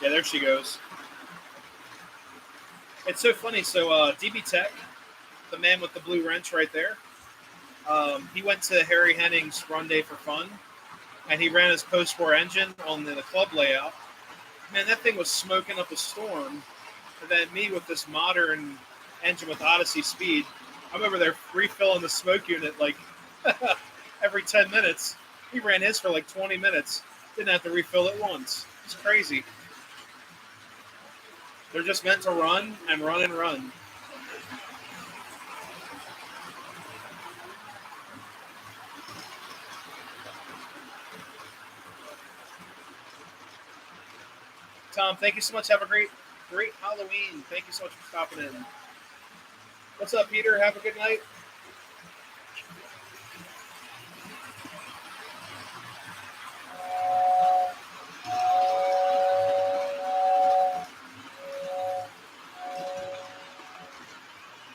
Yeah, there she goes. It's so funny. So DB Tech, the man with the blue wrench right there, he went to Harry Henning's Runday for fun, and he ran his post-war engine on the club layout. Man, that thing was smoking up a storm. And then me with this modern engine with Odyssey speed, I'm over there refilling the smoke unit like every 10 minutes. He ran his for like 20 minutes. Didn't have to refill it once. It's crazy. They're just meant to run and run and run. Tom, thank you so much. Have a great Halloween. Thank you so much for stopping in. What's up, Peter? Have a good night.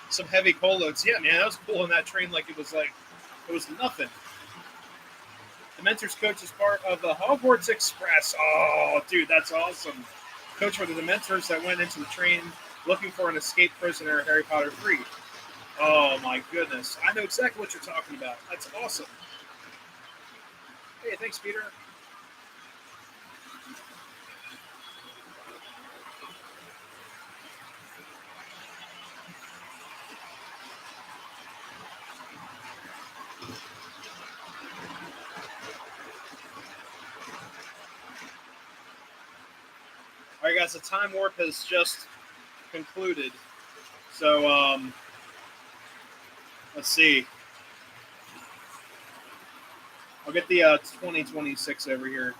Some heavy coal loads. Yeah, man, I was pulling that train like it was nothing. The Dementor's coach is part of the Hogwarts Express. Oh, dude, that's awesome. Coach for the Dementors that went into the train looking for an escaped prisoner, Harry Potter 3. Oh, my goodness. I know exactly what you're talking about. That's awesome. Hey, thanks, Peter. All right, guys, the time warp has just concluded. So, let's see. I'll get the 2026 over here.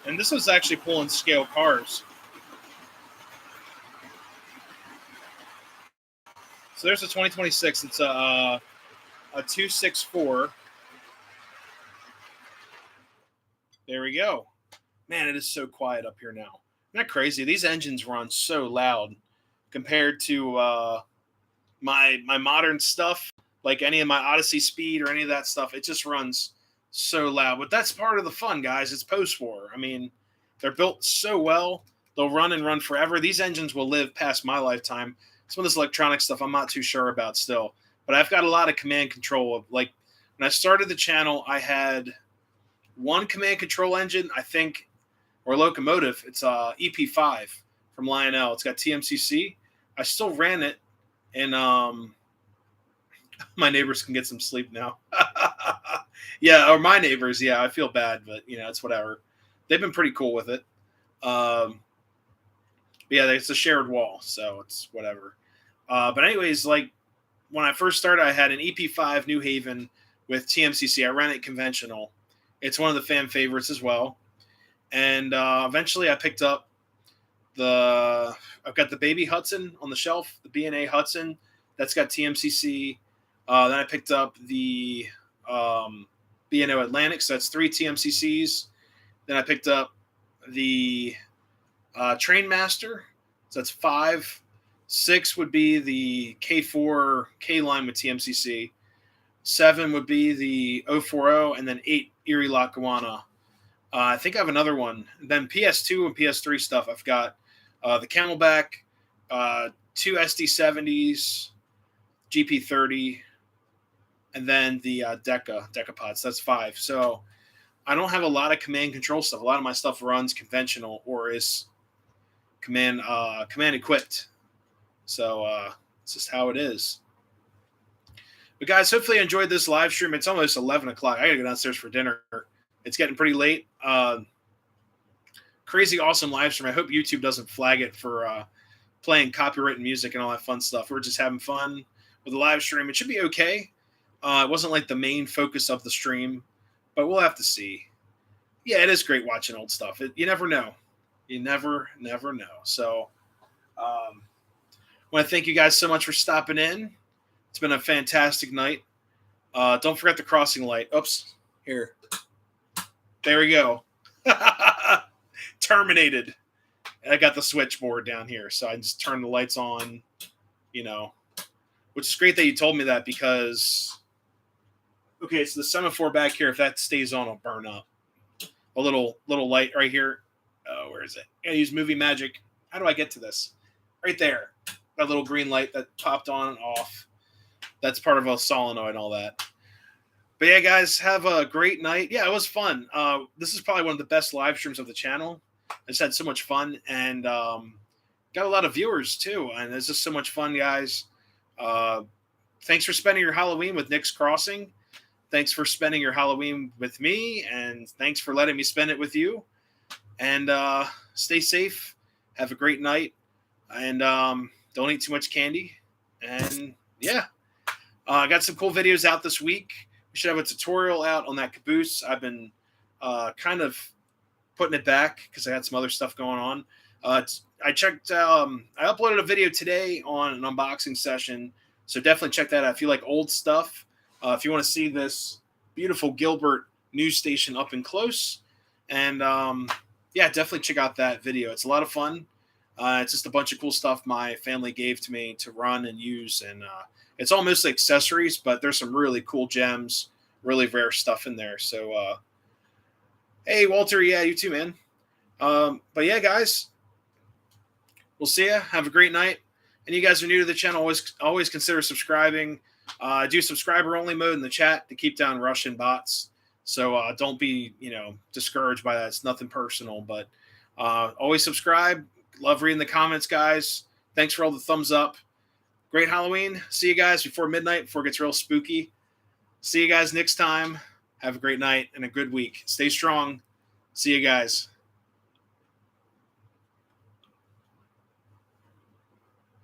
And this was actually pulling scale cars. So there's a 2026. It's a 264. There we go. Man, it is so quiet up here now. Isn't that crazy? These engines run so loud compared to my modern stuff, like any of my Odyssey Speed or any of that stuff. It just runs so loud. But that's part of the fun, guys. It's post-war. I mean, they're built so well. They'll run and run forever. These engines will live past my lifetime. Some of this electronic stuff I'm not too sure about still. But I've got a lot of command control. Of, like, when I started the channel, I had one command control engine, I think, or locomotive. It's EP5 from Lionel. It's got TMCC. I still ran it, and my neighbors can get some sleep now. Yeah, or my neighbors. Yeah, I feel bad, but it's whatever. They've been pretty cool with it. Yeah, it's a shared wall, so it's whatever. But anyways, like when I first started, I had an EP5 New Haven with TMCC. I ran it conventional. It's one of the fan favorites as well. And eventually I picked up I've got the Baby Hudson on the shelf, the B&A Hudson. That's got TMCC. Then I picked up the B&O Atlantic, so that's 3 TMCCs. Then I picked up the Trainmaster, so that's 5. 6 would be the K4 K-line with TMCC. 7 would be the 040, and then 8 Erie Lackawanna. I think I have another one. Then PS2 and PS3 stuff. I've got the Camelback, 2 SD70s, GP30, and then the Decapods. That's 5. So I don't have a lot of command control stuff. A lot of my stuff runs conventional or is command equipped. So it's just how it is. But guys, hopefully you enjoyed this live stream. It's almost 11 o'clock. I got to go downstairs for dinner. It's getting pretty late. Crazy awesome live stream. I hope YouTube doesn't flag it for playing copyrighted music and all that fun stuff. We're just having fun with the live stream. It should be okay. It wasn't like the main focus of the stream, but we'll have to see. Yeah, it is great watching old stuff. You never know. You never know. So I want to thank you guys so much for stopping in. It's been a fantastic night. Don't forget the crossing light. Oops. Here. There we go. Terminated. And I got the switchboard down here, so I just turned the lights on, which is great that you told me that because, okay, so the semaphore back here, if that stays on, it'll burn up. A little light right here. Oh, where is it? I use movie magic. How do I get to this? Right there. That little green light that popped on and off. That's part of a solenoid and all that. But yeah, guys, have a great night. Yeah, it was fun. This is probably one of the best live streams of the channel. I just had so much fun and got a lot of viewers too. And it's just so much fun, guys. Thanks for spending your Halloween with Nick's Crossing. Thanks for spending your Halloween with me, and thanks for letting me spend it with you. And stay safe. Have a great night, and don't eat too much candy. And yeah, I got some cool videos out this week. We should have a tutorial out on that caboose. I've been kind of putting it back because I had some other stuff going on. I checked. I uploaded a video today on an unboxing session, so definitely check that out. If you like old stuff, if you want to see this beautiful Gilbert news station up and close, and yeah, definitely check out that video. It's a lot of fun. It's just a bunch of cool stuff my family gave to me to run and use, and it's all mostly accessories, but there's some really cool gems, really rare stuff in there. So, hey, Walter, yeah, you too, man. But yeah, guys, we'll see ya. Have a great night. And you guys are new to the channel, always consider subscribing. I do subscriber only mode in the chat to keep down Russian bots. So don't be, discouraged by that. It's nothing personal, but always subscribe. Love reading the comments, guys. Thanks for all the thumbs up. Great Halloween. See you guys before midnight, before it gets real spooky. See you guys next time. Have a great night and a good week. Stay strong. See you guys.